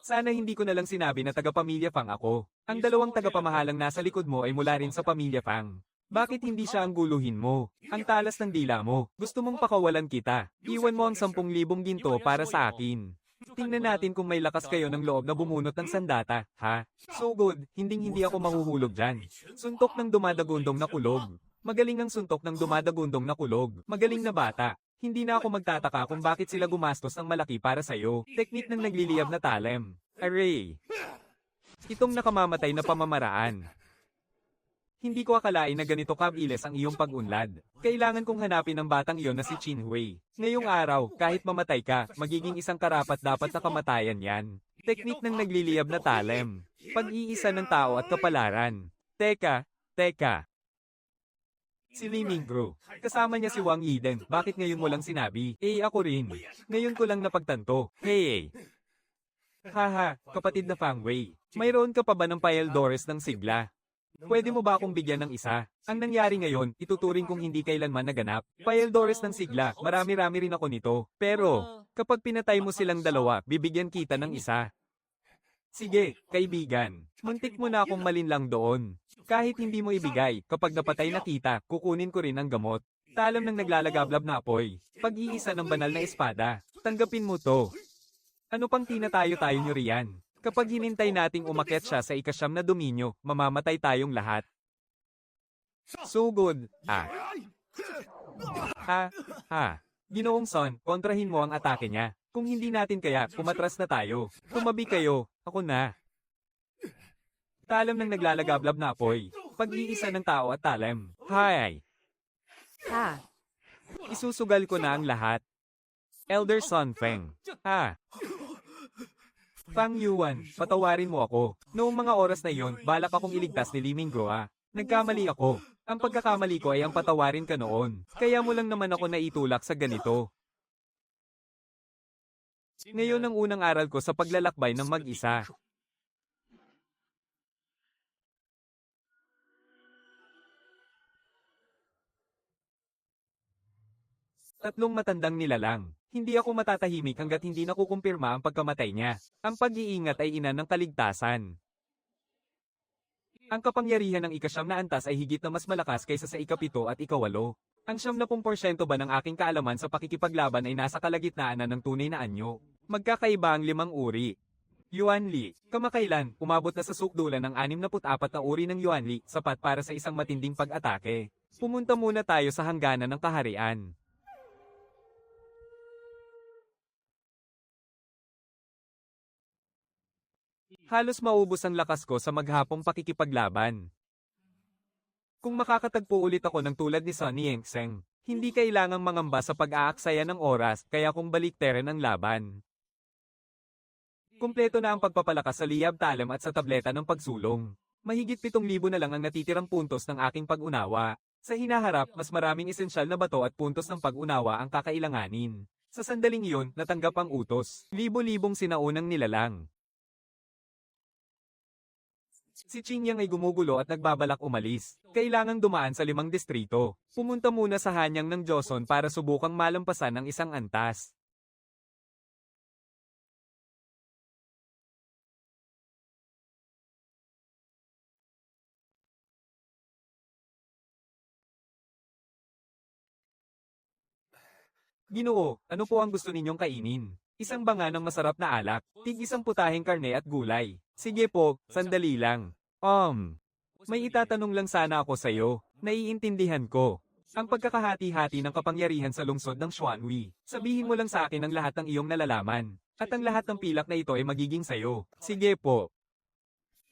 Sana hindi ko na lang sinabi na taga-pamilya Fang ako. Ang dalawang tagapamahalang nasa likod mo ay mula rin sa pamilya Fang. Bakit hindi siya ang guluhin mo? Ang talas ng dila mo. Gusto mong pakawalan kita. Iwan mo ang 10,000 ginto para sa akin. Tingnan natin kung may lakas kayo ng loob na bumunot ng sandata, ha? So good, hinding-hindi ako mahuhulog dyan. Suntok ng dumadagundong na kulog. Magaling ang suntok ng dumadagundong na kulog. Magaling na bata. Hindi na ako magtataka kung bakit sila gumastos ng malaki para sa'yo. Teknik ng nagliliyab na talem. Array. Itong nakamamatay na pamamaraan. Hindi ko akalain na ganito kabilis ang iyong pag-unlad. Kailangan kong hanapin ang batang iyon na si Qin Hui. Ngayong araw, kahit mamatay ka, magiging isang karapat-dapat na kamatayan yan. Teknik ng nagliliyab na talem. Pag-iisa ng tao at kapalaran. Teka. Si Li Mingru. Kasama niya si Wang Yiden. Bakit ngayon mo lang sinabi? Ako rin. Ngayon ko lang napagtanto. Hey! Haha, kapatid na Fang Wei. Mayroon ka pa ba ng Paeldores ng sigla? Pwede mo ba akong bigyan ng isa? Ang nangyari ngayon, ituturing kong hindi kailanman naganap. Paeldores ng sigla, marami-rami rin ako nito. Pero, kapag pinatay mo silang dalawa, bibigyan kita ng isa. Sige, kaibigan. Muntik mo na akong malinlang doon. Kahit hindi mo ibigay, kapag napatay na kita, kukunin ko rin ang gamot. Talam ng naglalagablab na apoy. Pag-iisa ng banal na espada. Tanggapin mo to. Ano pang tinatayo-tayo nyo riyan? Kapag hinintay nating umakyat siya sa ikasyam na dominyo, mamamatay tayong lahat. So good. Ginoong Son, kontrahin mo ang atake niya. Kung hindi natin kaya, pumatras na tayo. Tumabi kayo. Ako na. Talam ng naglalagablab na apoy. Pag-iisa ng tao at talam. Hay! Isusugal ko na ang lahat. Elder Son Feng. Fang Yuan, patawarin mo ako. Noong mga oras na iyon, balak akong iligtas ni Li Mingru. Nagkamali ako. Ang pagkakamali ko ay ang patawarin ka noon. Kaya mo lang naman ako naitulak sa ganito. Ngayon ang unang aral ko sa paglalakbay ng mag-isa. Tatlong matandang nilalang. Hindi ako matatahimik hanggat hindi nakukumpirma ang pagkamatay niya. Ang pag-iingat ay ina ng kaligtasan. Ang kapangyarihan ng ikasyam na antas ay higit na mas malakas kaysa sa ikapito at ikawalo. Ang 70% ba ng aking kaalaman sa pakikipaglaban ay nasa kalagitnaan na ng tunay na anyo. Magkakaiba ang 5 uri. Yuanli, kamakailan, umabot na sa sukdulan ng 64 na uri ng Yuanli, sapat para sa isang matinding pag-atake. Pumunta muna tayo sa hangganan ng kaharian. Halos maubos ang lakas ko sa maghapong pakikipaglaban. Kung makakatagpo ulit ako ng tulad ni Sonny Yengseng, hindi kailangang mangamba sa pag-aaksaya ng oras kaya kung balikterin ang laban. Kumpleto na ang pagpapalakas sa liyab talam at sa tableta ng pagsulong. Mahigit 7,000 na lang ang natitirang puntos ng aking pag-unawa. Sa hinaharap, mas maraming esensyal na bato at puntos ng pag-unawa ang kakailanganin. Sa sandaling iyon, natanggap ang utos. Libo-libong sinaunang nilalang. Si Qingyang ay gumugulo at nagbabalak umalis. Kailangang dumaan sa 5 distrito. Pumunta muna sa hanyang ng Joseon para subukang malampasan ang isang antas. Ginoo, ano po ang gusto ninyong kainin? Isang banga ng masarap na alak, tig-isang putaheng karne at gulay. Sige po, sandali lang. May itatanong lang sana ako sa'yo. Naiintindihan ko. Ang pagkakahati-hati ng kapangyarihan sa lungsod ng Xuanwi. Sabihin mo lang sa akin ang lahat ng iyong nalalaman. At ang lahat ng pilak na ito ay magiging sayo. Sige po.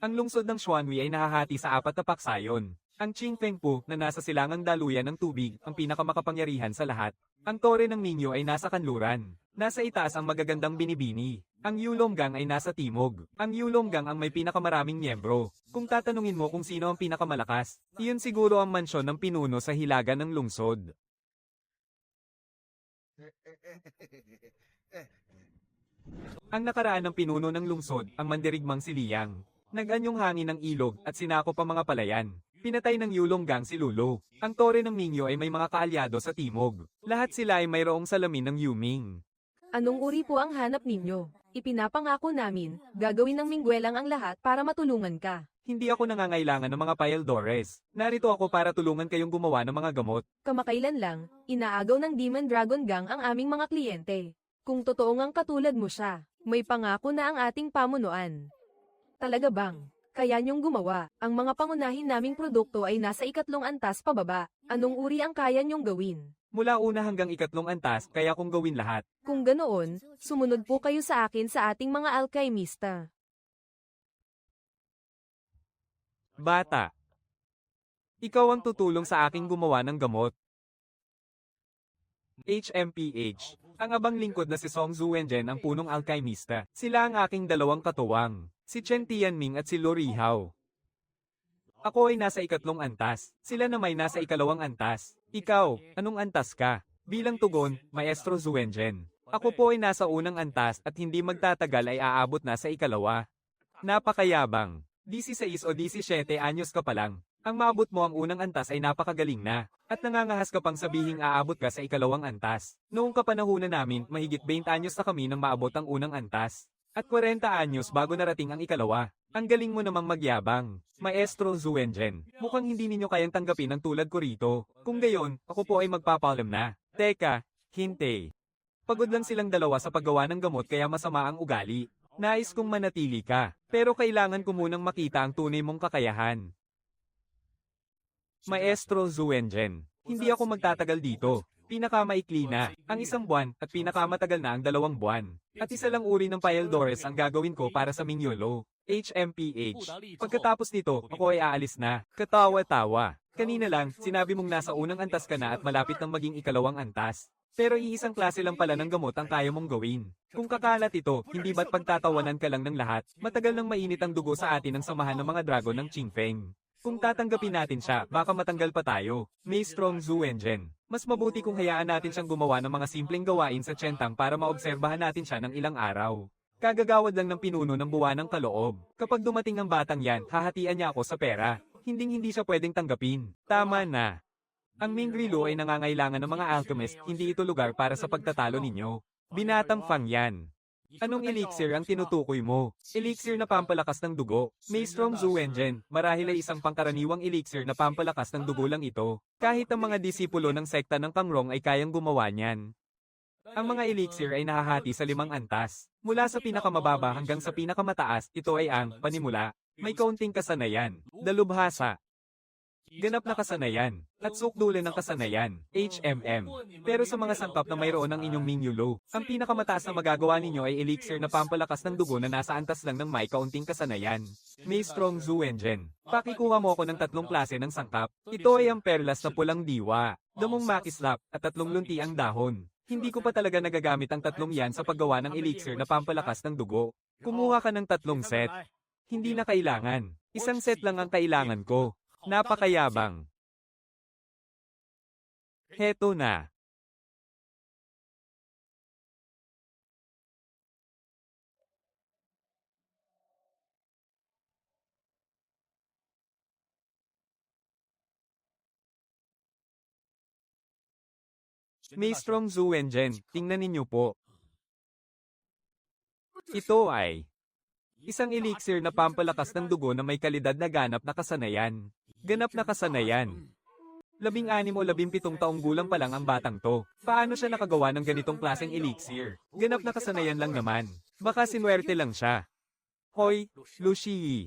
Ang lungsod ng Xuanwi ay nahahati sa 4 na paksayon. Ang Qingfengpu na nasa silangang daluyan ng tubig, ang pinakamakapangyarihan sa lahat. Ang Tore ng Mingyo ay nasa kanluran. Nasa itaas ang magagandang binibini. Ang Yulonggang ay nasa timog. Ang Yulonggang ang may pinakamaraming miyembro. Kung tatanungin mo kung sino ang pinakamalakas, iyon siguro ang mansyon ng pinuno sa hilaga ng lungsod. Ang nakaraan ng pinuno ng lungsod, ang mandirigmang si Liang. Nag-anyong hangin ng ilog at sinakop ang mga palayan. Pinatay ng Yulonggang si Lulo. Ang Tore ng Mingyo ay may mga kaalyado sa timog. Lahat sila ay mayroong salamin ng Yuming. Anong uri po ang hanap ninyo? Ipinapangako namin, gagawin ng Mingguelang ang lahat para matulungan ka. Hindi ako nangangailangan ng mga Paeldores. Narito ako para tulungan kayong gumawa ng mga gamot. Kamakailan lang, inaagaw ng Demon Dragon Gang ang aming mga kliyente. Kung totoo ngang katulad mo siya, may pangako na ang ating pamunuan. Talaga bang? Kaya niyong gumawa, ang mga pangunahin naming produkto ay nasa 3 antas pababa. Anong uri ang kaya niyong gawin? Mula una hanggang 3 antas, kaya kong gawin lahat. Kung ganoon, sumunod po kayo sa akin sa ating mga alkaimista. Bata. Ikaw ang tutulong sa aking gumawa ng gamot. HMPH. Ang abang lingkod na si Song Zuwenjen ang punong alkaimista. Sila ang aking 2 katuwang, si Chen Tianming at si Lo Rihao. Ako ay nasa ikatlong antas. Sila na may nasa ikalawang antas. Ikaw, anong antas ka? Bilang tugon, Maestro Zuenjen. Ako po ay nasa unang antas at hindi magtatagal ay aabot na sa ikalawa. Napakayabang. 16 o 17 anyos ka pa lang. Ang maabot mo ang unang antas ay napakagaling na. At nangangahas ka pang sabihing aabot ka sa ikalawang antas. Noong kapanahunan namin, mahigit 20 anyos na kami nang maabot ang unang antas. At 40 anyos bago narating ang ikalawa. Ang galing mo namang magyabang. Maestro Zuenjen, mukhang hindi ninyo kayang tanggapin ang tulad ko rito. Kung gayon, ako po ay magpapalam na. Teka, hinte. Pagod lang silang dalawa sa paggawa ng gamot kaya masama ang ugali. Nais kong manatili ka, pero kailangan ko munang makita ang tunay mong kakayahan. Maestro Zuenjen, hindi ako magtatagal dito. Pinakamaikli na, ang 1 buwan, at pinakamatagal na ang 2 buwan. At isa lang uri ng Paeldores ang gagawin ko para sa Mingyolo. HMPH. Pagkatapos nito, ako ay aalis na. Katawa-tawa. Kanina lang, sinabi mong nasa unang antas ka na at malapit ng maging ikalawang antas. Pero iisang klase lang pala ng gamot ang kaya mong gawin. Kung kakalat ito, hindi ba't pagtatawanan ka lang ng lahat? Matagal nang mainit ang dugo sa atin ng samahan ng mga dragon ng Qingfeng. Kung tatanggapin natin siya, baka matanggal pa tayo. May strong Zuenjen. Mas mabuti kung hayaan natin siyang gumawa ng mga simpleng gawain sa Chentang para maobserbahan natin siya ng ilang araw. Kagagawad lang ng pinuno ng buwan ng kaloob. Kapag dumating ang batang yan, hahatian niya ako sa pera. Hindi siya pwedeng tanggapin. Tama na. Ang Mingrilo ay nangangailangan ng mga alchemist, hindi ito lugar para sa pagtatalo ninyo. Binatang Fang yan. Anong elixir ang tinutukoy mo? Elixir na pampalakas ng dugo. May strong Zuenjen, marahil ay isang pangkaraniwang elixir na pampalakas ng dugo lang ito. Kahit ang mga disipulo ng sekta ng Kangrong ay kayang gumawa niyan. Ang mga elixir ay nahahati sa 5 antas. Mula sa pinakamababa hanggang sa pinakamataas, ito ay ang panimula. May kaunting kasanayan. Dalubhasa. Ganap na kasanayan, at sukdulan ng kasanayan, HMM. Pero sa mga sangkap na mayroon ng inyong Mingyulo, ang pinakamataas na magagawa ninyo ay elixir na pampalakas ng dugo na nasa antas lang ng may kaunting kasanayan. May strong Zuenjen. Pakikuha mo ako ng 3 klase ng sangkap. Ito ay ang perlas na pulang diwa, damong makislap, at 3 lunti ang dahon. Hindi ko pa talaga nagagamit ang 3 yan sa paggawa ng elixir na pampalakas ng dugo. Kumuha ka ng 3 set. Hindi na kailangan. 1 set lang ang kailangan ko. Napakayabang. Heto na. May strong Zuenjen, tingnan ninyo po. Ito ay isang elixir na pampalakas ng dugo na may kalidad na ganap na kasanayan. Ganap na kasanayan. 16 o 17 taong gulang pa lang ang batang to. Paano siya nakagawa ng ganitong klaseng elixir? Ganap na kasanayan lang naman. Baka sinwerte lang siya. Hoy, Lucy.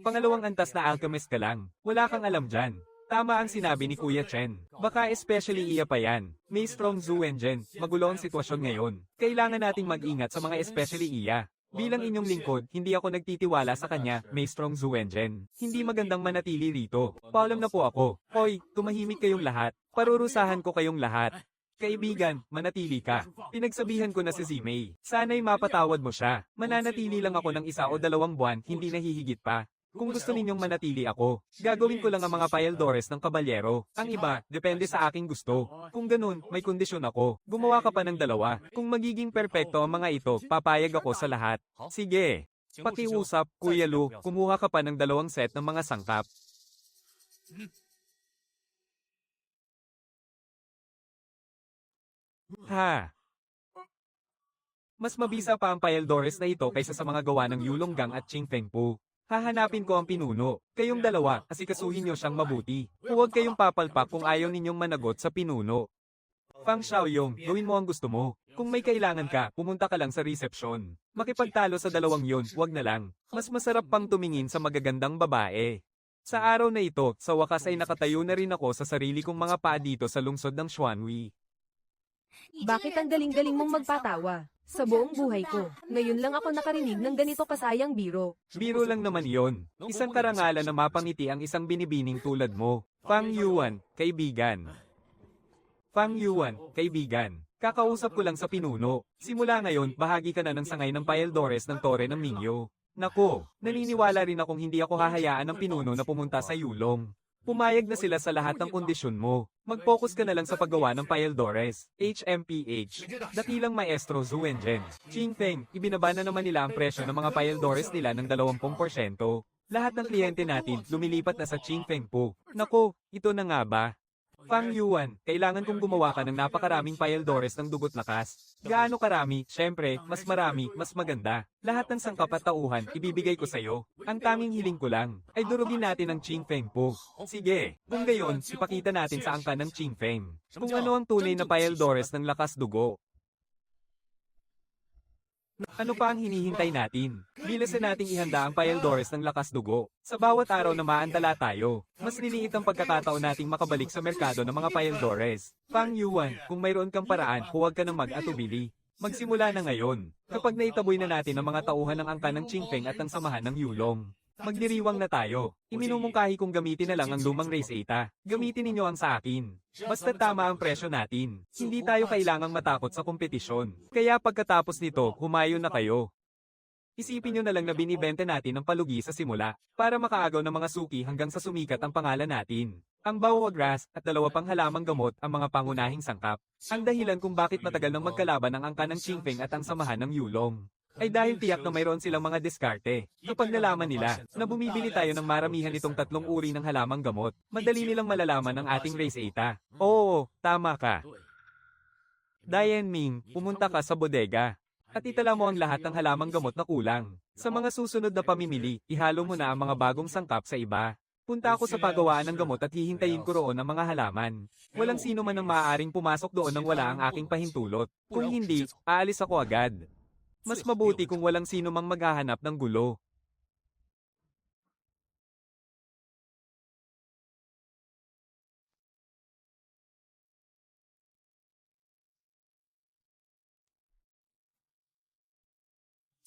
Pangalawang antas na alchemist ka lang. Wala kang alam dyan. Tama ang sinabi ni Kuya Chen. Baka especially iya pa yan. May strong Zuenjen, magulo ang sitwasyon ngayon. Kailangan nating mag-ingat sa mga especially iya. Bilang inyong lingkod, hindi ako nagtitiwala sa kanya, may strong Zuenjen. Hindi magandang manatili rito. Paalam na po ako. Hoy, tumahimik kayong lahat. Parurusahan ko kayong lahat. Kaibigan, manatili ka. Pinagsabihan ko na si Zimei. Sana'y mapatawad mo siya. Mananatili lang ako ng 1 o 2 buwan, hindi nahihigit pa. Kung gusto ninyong manatili ako, gagawin ko lang ang mga paeldores ng kabalyero. Ang iba, depende sa aking gusto. Kung ganun, may kondisyon ako. Gumawa ka pa ng 2. Kung magiging perpekto ang mga ito, papayag ako sa lahat. Sige. Pakiusap, Kuya Lu, kumuha ka pa ng 2 set ng mga sangkap. Ha? Mas mabisa pa ang paeldores na ito kaysa sa mga gawa ng Yulonggang at Qingfeng Po. Hahanapin ko ang pinuno. Kayong 2, asikasuhin niyo siyang mabuti. Huwag kayong papalpak kung ayaw ninyong managot sa pinuno. Fang Xiaoyong, gawin mo ang gusto mo. Kung may kailangan ka, pumunta ka lang sa resepsyon. Makipagtalo sa 2 yon, huwag na lang. Mas masarap pang tumingin sa magagandang babae. Sa araw na ito, sa wakas ay nakatayo na rin ako sa sarili kong mga paa dito sa lungsod ng Xuanwi. Bakit ang galing-galing mong magpatawa? Sa buong buhay ko, ngayon lang ako nakarinig ng ganito kasayang biro. Biro lang naman yon. Isang karangalan na mapangiti ang isang binibining tulad mo. Fang Yuan, kaibigan. Fang Yuan, kaibigan. Kakausap ko lang sa pinuno. Simula ngayon, bahagi ka na ng sangay ng paeldores ng Tore ng Mingyo. Nako, naniniwala rin akong hindi ako hahayaan ng pinuno na pumunta sa Yulong. Pumayag na sila sa lahat ng kondisyon mo. Mag-focus ka na lang sa paggawa ng Paeldores, HMPH. Dakilang Maestro Zuenjen. Chingfeng, ibinaba na naman nila ang presyo ng mga Paeldores nila ng 20%. Lahat ng kliyente natin lumilipat na sa Chingfeng po. Nako, ito na nga ba? Fang Yuan, kailangan kong gumawa ka ng napakaraming Paeldores ng dugot lakas. Gaano karami? Syempre, mas marami, mas maganda. Lahat ng sangkap at tauhan, ibibigay ko sa'yo. Ang tanging hiling ko lang, ay durugin natin ang Chingfeng po. Sige, kung gayon, ipakita natin sa angkan ng Chingfeng. Kung ano ang tunay na Paeldores ng lakas dugo. Ano pa ang hinihintay natin? Bilisan nating ihanda ang Paeldores ng lakas dugo. Sa bawat araw na maantala tayo, mas liliit ang pagkakataon nating makabalik sa merkado ng mga Paeldores. Fang Yuan, kung mayroon kang paraan, huwag ka nang mag-atubili. Magsimula na ngayon. Kapag naitaboy na natin ang mga tauhan ng angkan ng Chingfeng at ang samahan ng Yulong, magdiriwang na tayo. Iminumungkahi kong gamitin na lang ang lumang race eta. Gamitin ninyo ang sa akin. Basta tama ang presyo natin. Hindi tayo kailangang matakot sa kompetisyon. Kaya pagkatapos nito, humayo na kayo. Isipin nyo na lang na binibenta natin ang palugi sa simula para makaagaw ng mga suki hanggang sa sumikat ang pangalan natin. Ang bawagras at 2 pang halamang gamot ang mga pangunahing sangkap. Ang dahilan kung bakit matagal nang magkalaban ang angkan ng Chingfeng at ang samahan ng Yulong ay dahil tiyak na mayroon silang mga diskarte. Kapag nalaman nila na bumibili tayo ng maramihan itong 3 uri ng halamang gamot, madali nilang malalaman ang ating race eta. Oo, tama ka. Diane Ming, pumunta ka sa bodega at itala mo ang lahat ng halamang gamot na kulang. Sa mga susunod na pamimili, ihalo mo na ang mga bagong sangkap sa iba. Punta ako sa paggawaan ng gamot at hihintayin ko roon ang mga halaman. Walang sino man ang maaaring pumasok doon nang wala ang aking pahintulot. Kung hindi, aalis ako agad. Mas mabuti kung walang sino mang maghahanap ng gulo.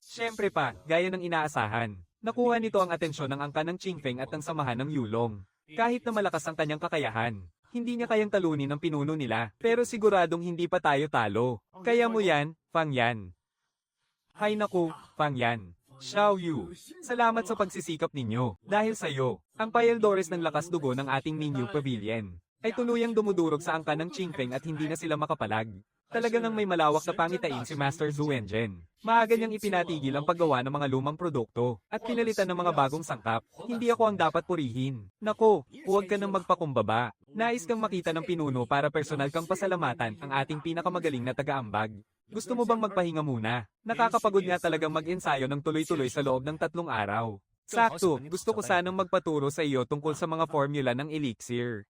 Siyempre pa, gaya ng inaasahan, nakuha nito ang atensyon ng angkan ng Chingfeng at ng samahan ng Yulong. Kahit na malakas ang kanyang kakayahan, hindi niya kayang talunin ang pinuno nila, pero siguradong hindi pa tayo talo. Kaya mo yan, Fang Yan. Hay naku, Fang Yan. Xiao Yu, salamat sa pagsisikap ninyo. Dahil sa'yo, ang Paeldores ng lakas dugo ng ating Mingyu Pavilion ay tuluyang dumudurog sa angkan ng Chingfeng at hindi na sila makapalag. Talaga nang may malawak na pangitain si Master Zuenjen. Maaga niyang ipinatigil ang paggawa ng mga lumang produkto at pinalitan ng mga bagong sangkap. Hindi ako ang dapat purihin. Nako, huwag ka nang magpakumbaba. Nais kang makita ng pinuno para personal kang pasalamatan ang ating pinakamagaling na taga-ambag. Gusto mo bang magpahinga muna? Nakakapagod nga talagang mag-ensayo ng tuloy-tuloy sa loob ng 3 araw. Sakto, gusto ko sanang magpaturo sa iyo tungkol sa mga formula ng elixir.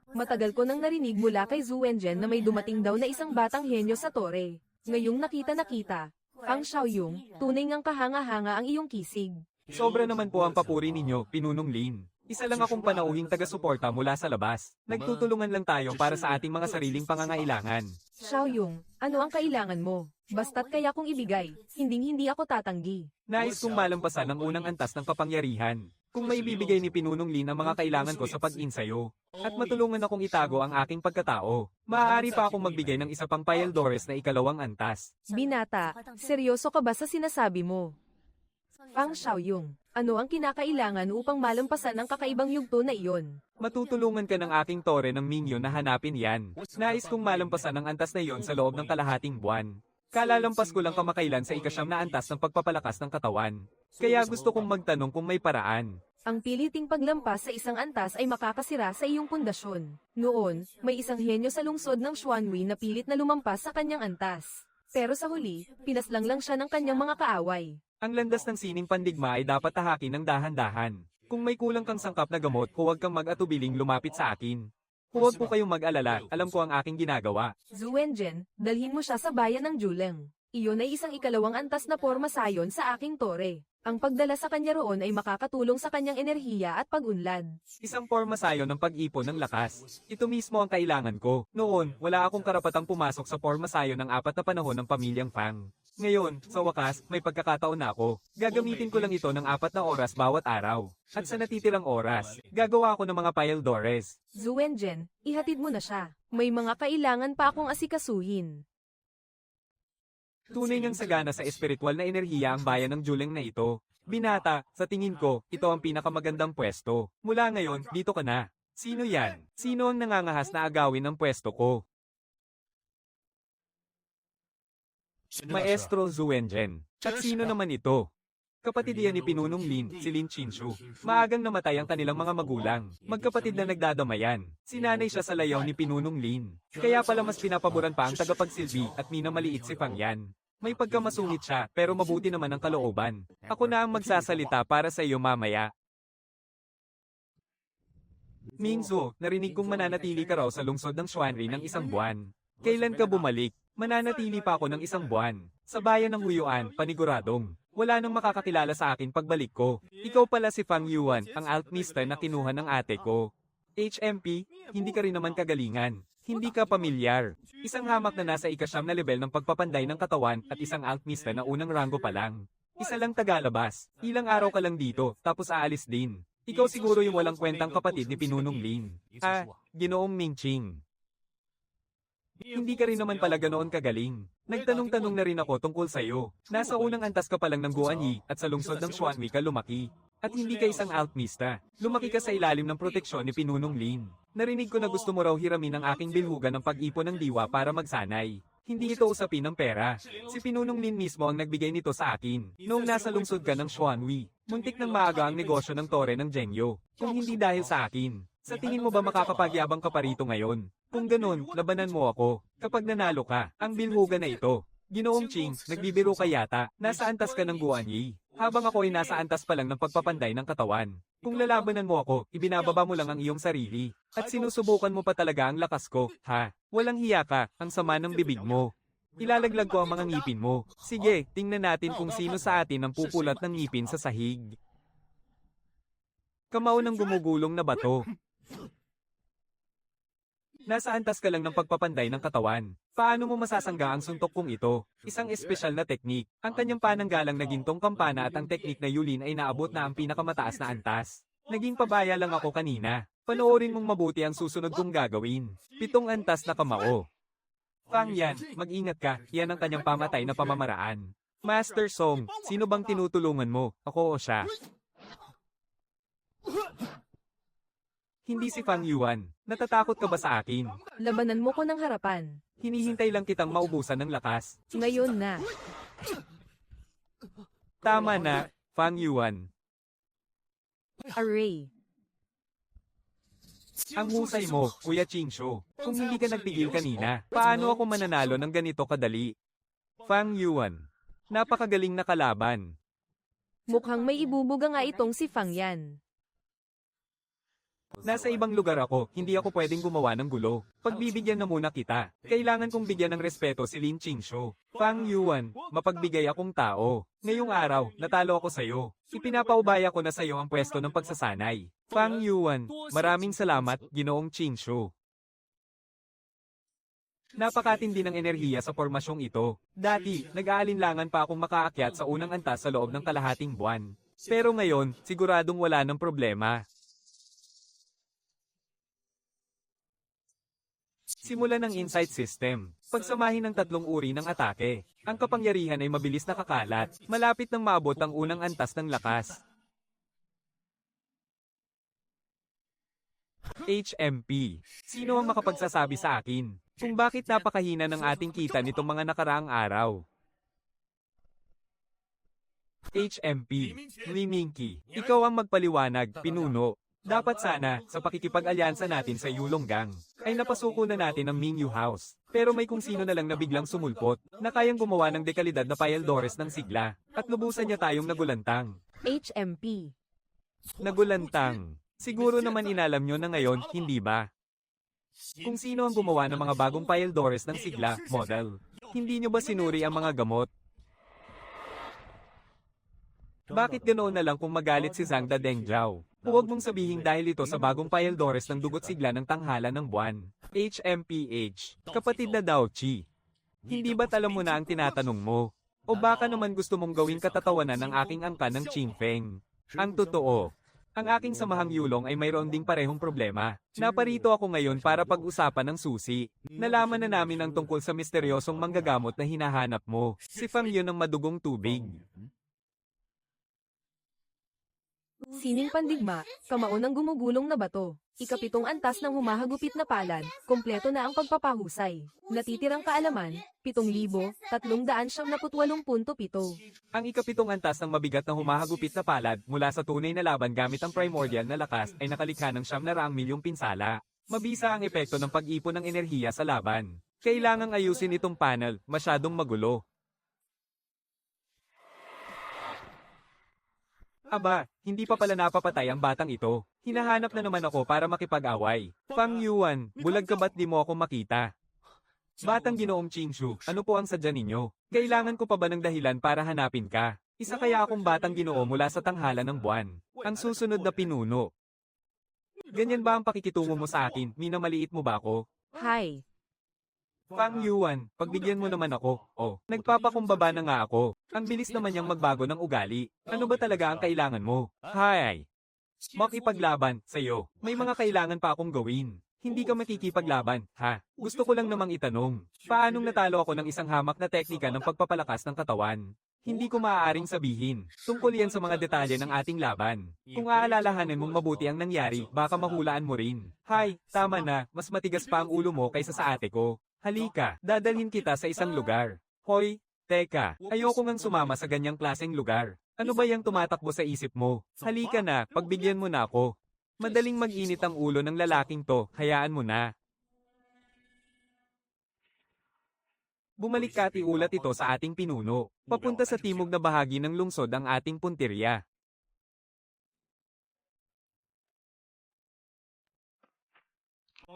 Matagal ko nang narinig mula kay Zuenjen na may dumating daw na isang batang henyo sa tore. Ngayong nakita, Fang Xiaoyong, tunay ngang kahanga-hanga ang iyong kisig. Sobra naman po ang papuri ninyo, Pinunong Lin. Isa lang akong panauhing taga-suporta mula sa labas. Nagtutulungan lang tayo para sa ating mga sariling pangangailangan. Xiaoyong, ano ang kailangan mo? Basta't kaya kong ibigay, hindi ako tatanggi. Nais kong malampasan ang unang antas ng kapangyarihan. Kung may bibigay ni Pinunong Lin ang mga kailangan ko sa pag-insayo, at matulungan akong itago ang aking pagkatao, maaari pa akong magbigay ng isa pang Paeldores na 2nd antas. Binata, seryoso ka ba sa sinasabi mo? Fang Xiaoyong, ano ang kinakailangan upang malampasan ang kakaibang yugto na iyon? Matutulungan ka ng aking tore ng Mingyu na hanapin yan. Nais kong malampasan ang antas na iyon sa loob ng kalahating buwan. Kalalampas ko lang kamakailan sa 9 na antas ng pagpapalakas ng katawan. Kaya gusto kong magtanong kung may paraan. Ang piliting paglampas sa isang antas ay makakasira sa iyong pundasyon. Noon, may isang henyo sa lungsod ng Xuanhui na pilit na lumampas sa kanyang antas. Pero sa huli, pinaslang lang siya ng kanyang mga kaaway. Ang landas ng sining pandigma ay dapat tahakin ng dahan-dahan. Kung may kulang kang sangkap na gamot, huwag kang mag-atubiling lumapit sa akin. Huwag po kayong mag-alala, alam ko ang aking ginagawa. Zuenjen, dalhin mo siya sa bayan ng Juleng. Iyon ay isang 2nd antas na porma sayon sa aking tore. Ang pagdala sa kanya roon ay makakatulong sa kanyang enerhiya at pag-unlad. Isang porma sayo ng pag-ipon ng lakas. Ito mismo ang kailangan ko. Noon, wala akong karapatang pumasok sa porma sayo ng 4 na panahon ng pamilyang Fang. Ngayon, sa wakas, may pagkakataon na ako. Gagamitin ko lang ito ng 4 na oras bawat araw. At sa natitirang oras, gagawa ako ng mga Paeldores. Zuenjen, ihatid mo na siya. May mga kailangan pa akong asikasuhin. Tunay ngang sagana sa espiritual na enerhiya ang bayan ng Juleng na ito. Binata, sa tingin ko, ito ang pinakamagandang pwesto. Mula ngayon, dito ka na. Sino yan? Sino ang nangangahas na agawin ng pwesto ko? Maestro Zuenjen. At sino naman ito? Kapatid yan ni Pinunong Lin, si Lin Qinshu. Maagang namatay ang kanilang mga magulang. Magkapatid na nagdadamayan. Sinanay siya sa layaw ni Pinunong Lin. Kaya pala mas pinapaboran pa ang tagapagsilbi at minamaliit si Fang Yan. May pagkamasungit siya, pero mabuti naman ang kalooban. Ako na ang magsasalita para sa iyo mamaya. Mingzu, narinig kong mananatili ka raw sa lungsod ng Xuanri ng isang buwan. Kailan ka bumalik? Mananatili pa ako ng isang buwan. Sa bayan ng Huyuan, paniguradong. Wala nang makakakilala sa akin pagbalik ko. Ikaw pala si Fang Yuan, ang alchemista na kinuha ng ate ko. HMP, hindi ka rin naman kagalingan. Hindi ka pamilyar. Isang hamak na nasa ikasyam na level ng pagpapanday ng katawan at isang alchemista na unang ranggo pa lang. Isa lang tagalabas. Ilang araw ka lang dito, tapos aalis din. Ikaw siguro yung walang kwentang kapatid ni Pinunong Lin. Ginoong Mingqing. Hindi ka rin naman pala ganoon kagaling. Nagtanong-tanong na rin ako tungkol sa'yo. Nasa unang antas ka pa lang ng Guanyi at sa lungsod ng Xuanwi ka lumaki. At hindi ka isang alchemista. Lumaki ka sa ilalim ng proteksyon ni Pinunong Lin. Narinig ko na gusto mo raw hiramin ang aking bilhugan ng pag-ipon ng diwa para magsanay. Hindi ito usapin ng pera. Si Pinunong Lin mismo ang nagbigay nito sa akin. Noong nasa lungsod ka ng Xuanwi, muntik nang maaga ang negosyo ng tore ng Zhengyo. Kung hindi dahil sa akin. Sa tingin mo ba makakapagyabang ka pa rito ngayon? Kung ganun, labanan mo ako. Kapag nanalo ka, ang bilhugan na ito. Ginoong Ching, nagbibiro ka yata. Nasa antas ka ng Guanyi. Habang ako ay nasa antas pa lang ng pagpapanday ng katawan. Kung lalabanan mo ako, ibinababa mo lang ang iyong sarili. At sinusubukan mo pa talaga ang lakas ko, ha? Walang hiya ka, ang sama ng bibig mo. Ilalaglag ko ang mga ngipin mo. Sige, tingnan natin kung sino sa atin ang pupulat ng ngipin sa sahig. Kamao ng gumugulong na bato. Nasa antas ka lang ng pagpapanday ng katawan. Paano mo masasangga ang suntok kong ito? Isang espesyal na teknik. Ang kanyang pananggalang na gintong kampana at ang teknik na Yulin ay naabot na ang pinakamataas na antas. Naging pabaya lang ako kanina. Panoorin mong mabuti ang susunod kong gagawin. 7 antas na kamao. Fang Yan, mag-ingat ka. Yan ang kanyang pamatay na pamamaraan. Master Song, sino bang tinutulungan mo? Ako o siya? Hindi si Fang Yuan. Natatakot ka ba sa akin? Labanan mo ko ng harapan. Hinihintay lang kitang maubusan ng lakas. Ngayon na. Tama na, Fang Yuan. Array. Ang husay mo, Kuya Qingshu. Kung hindi ka nagpigil kanina, paano ako mananalo ng ganito kadali? Fang Yuan. Napakagaling na kalaban. Mukhang may ibubuga nga itong si Fang Yan. Nasa ibang lugar ako, hindi ako pwedeng gumawa ng gulo. Pagbibigyan na muna kita. Kailangan kong bigyan ng respeto si Lin Qingshu. Fang Yuan, mapagbigay akong tao. Ngayong araw, natalo ako sa'yo. Ipinapaubaya ko na sa'yo ang pwesto ng pagsasanay. Fang Yuan, maraming salamat, Ginoong Qingshu. Napakatindi ng enerhiya sa formasyong ito. Dati, nag-aalinlangan pa akong makaakyat sa unang antas sa loob ng kalahating buwan. Pero ngayon, siguradong wala ng problema. Simulan ng insight system. Pagsamahin ng 3 uri ng atake. Ang kapangyarihan ay mabilis na kakalat. Malapit nang maabot ang unang antas ng lakas. HMP. Sino ang makapagsasabi sa akin kung bakit napakahina ng ating kita nitong mga nakaraang araw? HMP. Liminki. Ikaw ang magpaliwanag, pinuno. Dapat sana, sa pakikipag-alyansa natin sa Yulong Gang, ay napasuko na natin ang Mingyu House. Pero may kung sino na lang na biglang sumulpot, na kayang gumawa ng dekalidad na Payaldores ng sigla, at lubusan niya tayong nagulantang. HMP. Nagulantang. Siguro naman inalam nyo na ngayon, hindi ba? Kung sino ang gumawa ng mga bagong Payaldores ng sigla, model. Hindi nyo ba sinuri ang mga gamot? Bakit ganoon na lang kung magalit si Zhang Dadengjao? Huwag mong sabihin dahil ito sa bagong Payaldores ng dugot sigla ng tanghala ng buwan. HMPH. Kapatid na Daochi. Hindi ba't alam mo na ang tinatanong mo? O baka naman gusto mong gawing katatawanan ng aking angka ng Qingfeng? Ang totoo. Ang aking samahang yulong ay mayroon ding parehong problema. Naparito ako ngayon para pag-usapan ng susi. Nalaman na namin ang tungkol sa misteryosong manggagamot na hinahanap mo. Si Fang Yun ng madugong tubig. Sining pandigma, kamao ng gumugulong na bato. Ikapitong antas ng humahagupit na palad, kompleto na ang pagpapahusay. Natitirang kaalaman, 7,378.7. Ang ikapitong antas ng mabigat na humahagupit na palad mula sa tunay na laban gamit ang primordial na lakas ay nakalikha ng 700 milyong pinsala. Mabisa ang epekto ng pag-ipon ng enerhiya sa laban. Kailangang ayusin itong panel, masyadong magulo. Aba, hindi pa pala napapatay ang batang ito. Hinahanap na naman ako para makipag-away. Fang Yuan, bulag ka ba't di mo ako makita? Batang Ginoong Chingshu, ano po ang sadya ninyo? Kailangan ko pa ba ng dahilan para hanapin ka? Isa kaya akong batang ginoo mula sa tanghalan ng buwan. Ang susunod na pinuno. Ganyan ba ang pakikitungo mo sa akin? Minamaliit mo ba ako? Hi. Fang Yuan, pagbigyan mo naman ako. Oh, nagpapakumbaba na nga ako. Ang bilis naman niyang magbago ng ugali. Ano ba talaga ang kailangan mo? Hi! Makipaglaban, sa'yo. May mga kailangan pa akong gawin. Hindi ka makikipaglaban, ha? Gusto ko lang namang itanong. Paanong natalo ako ng isang hamak na teknika ng pagpapalakas ng katawan? Hindi ko maaaring sabihin. Tungkol yan sa mga detalye ng ating laban. Kung aalalahanin mong mabuti ang nangyari, baka mahulaan mo rin. Hay, tama na. Mas matigas pa ang ulo mo kaysa sa ate ko. Halika, dadalhin kita sa isang lugar. Hoy, teka, ayoko ngang sumama sa ganyang klaseng lugar. Ano ba yung tumatakbo sa isip mo? Halika na, pagbigyan mo na ako. Madaling mag-init ang ulo ng lalaking to, hayaan mo na. Bumalik ka at iulat ito sa ating pinuno. Papunta sa timog na bahagi ng lungsod ang ating punteriya.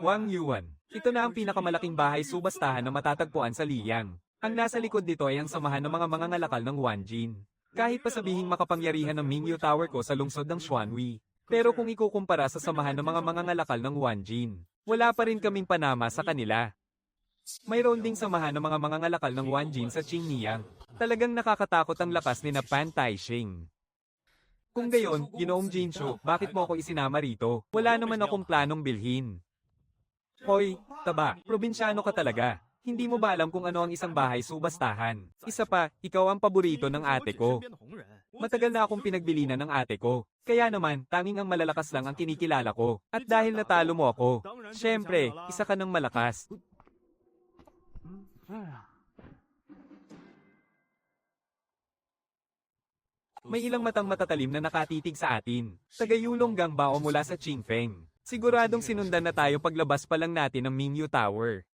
Wang Yuan. Ito na ang pinakamalaking bahay subastahan na matatagpuan sa Liyang. Ang nasa likod nito ay ang samahan ng mga mangangalakal ng Wanjin. Kahit pa sabihing makapangyarihan ng Mingyu Tower ko sa lungsod ng Xuanwi. Pero kung ikukumpara sa samahan ng mga mangangalakal ng Wanjin, wala pa rin kaming panama sa kanila. Mayroon ding samahan ng mga mangangalakal ng Wanjin sa Qingyang. Talagang nakakatakot ang lakas ni na Pan Taishing. Kung gayon, Ginoong Jinshu, bakit mo ako isinama rito? Wala naman akong planong bilhin. Hoy, taba, probinsyano ka talaga. Hindi mo ba alam kung ano ang isang bahay subastahan? Isa pa, ikaw ang paborito ng ate ko. Matagal na akong pinagbilinan ng ate ko. Kaya naman, tanging ang malalakas lang ang kinikilala ko. At dahil natalo mo ako, syempre, isa ka ng malakas. May ilang matang matatalim na nakatitig sa atin. Tagayulong Gangbao mula sa Qingfeng. Siguradong sinundan na tayo paglabas pa lang natin ng Mingyu Tower.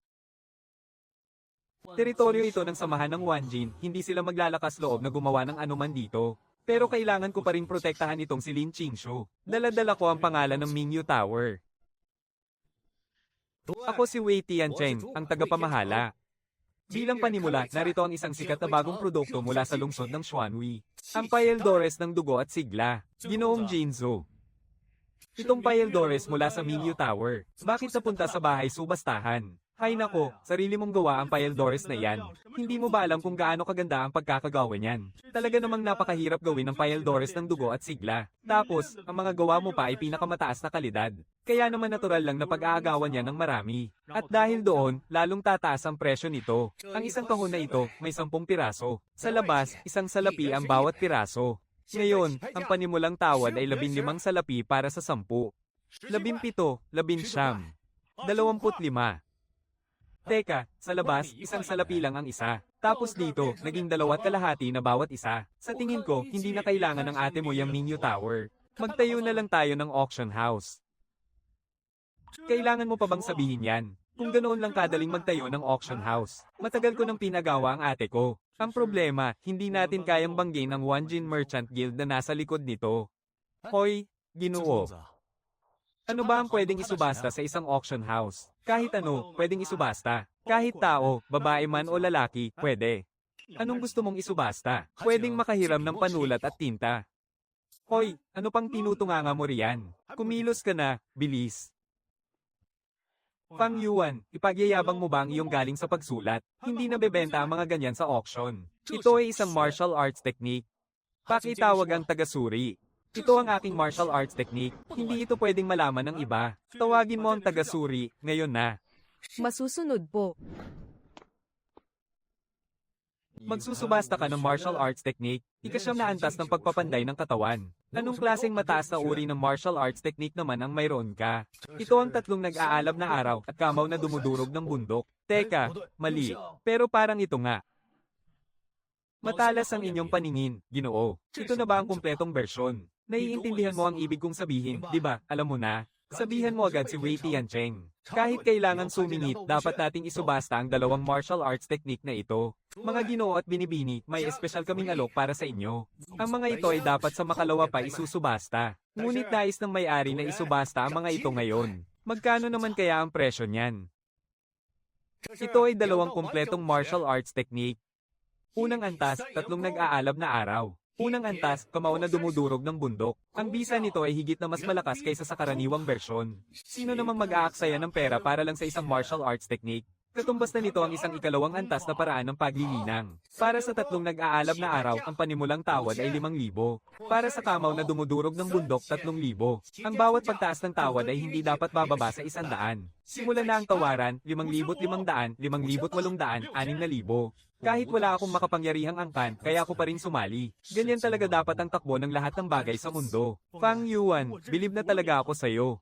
Teritoryo ito ng samahan ng Wanjin, hindi sila maglalakas loob na gumawa ng anuman dito. Pero kailangan ko pa rin protektahan itong si Lin Qingshu. Dala-dala ko ang pangalan ng Mingyu Tower. Ako si Wei Tiancheng, ang tagapamahala. Bilang panimula, narito ang isang sikat na bagong produkto mula sa lungsod ng Xuanwi. Ang Paeldores ng dugo at sigla. Ginoong Jinzhou. Itong Paeldores mula sa Mingyu Tower. Bakit napunta sa bahay subastahan? Hay nako, sarili mong gawa ang Paeldores na yan. Hindi mo ba alam kung gaano kaganda ang pagkakagawa niyan? Talaga namang napakahirap gawin ng Paeldores ng dugo at sigla. Tapos, ang mga gawa mo pa ay pinakamataas na kalidad. Kaya naman natural lang na pag-aagawan niya ng marami. At dahil doon, lalong tataas ang presyo nito. Ang isang kahon na ito, may 10 piraso. Sa labas, isang salapi ang bawat piraso. Ngayon, ang panimulang tawad ay 15 salapi para sa 10. 17, 19, 25. Teka, sa labas, isang salapi lang ang isa. Tapos dito, naging 2.5 na bawat isa. Sa tingin ko, hindi na kailangan ng ate mo yung Mingyu Tower. Magtayo na lang tayo ng auction house. Kailangan mo pa bang sabihin yan? Kung ganoon lang kadaling magtayo ng auction house. Matagal ko nang pinagawa ang ate ko. Ang problema, hindi natin kayang banggin ang Wanjin Merchant Guild na nasa likod nito. Hoy, Ginoo. Ano ba ang pwedeng isubasta sa isang auction house? Kahit ano, pwedeng isubasta. Kahit tao, babae man o lalaki, pwede. Anong gusto mong isubasta? Pwedeng makahiram ng panulat at tinta. Hoy, ano pang tinutunganga mo riyan? Kumilos ka na, bilis. Fang Yuan, ipagyayabang mo ba ang iyong galing sa pagsulat? Hindi nabebenta ang mga ganyan sa auction. Ito ay isang martial arts technique. Pakitawag ang tagasuri. Ito ang aking martial arts technique. Hindi ito pwedeng malaman ng iba. Tawagin mo ang taga-suri, ngayon na. Masusunod po. Magsusubasta ka ng martial arts technique, ikasyam na antas ng pagpapanday ng katawan. Anong klaseng mataas na uri ng martial arts technique naman ang mayroon ka? Ito ang tatlong nag-aalab na araw at kamaw na dumudurog ng bundok. Teka, mali. Pero parang ito nga. Matalas ang inyong paningin, Ginoo. Ito na ba ang kumpletong bersyon? Naiintindihan mo ang ibig kong sabihin, di ba? Alam mo na. Sabihan mo agad si Wei Tiancheng. Kahit kailangan sumingit, dapat nating isubasta ang dalawang martial arts technique na ito. Mga Ginoo at Binibini, may espesyal kaming alok para sa inyo. Ang mga ito ay dapat sa makalawa pa isusubasta. Ngunit nais ng may-ari na isubasta ang mga ito ngayon. Magkano naman kaya ang presyo niyan? Ito ay dalawang kumpletong martial arts technique. Unang antas, tatlong nag-aalab na araw. Unang antas, kamao na dumudurog ng bundok. Ang bisa nito ay higit na mas malakas kaysa sa karaniwang bersyon. Sino namang mag-aaksaya ng pera para lang sa isang martial arts technique? Katumbas na nito ang isang ikalawang antas na paraan ng paglilinang. Para sa tatlong nag-aalab na araw, ang panimulang tawad ay 5,000. Para sa kamaw na dumudurog ng bundok, 3,000. Ang bawat pagtaas ng tawad ay hindi dapat bababa sa 100. Simulan na ang tawaran, 5,500, 5,800, 6,000. Kahit wala akong makapangyarihang angkan, kaya ako pa rin sumali. Ganyan talaga dapat ang takbo ng lahat ng bagay sa mundo. Fang Yuan, bilib na talaga ako sa'yo.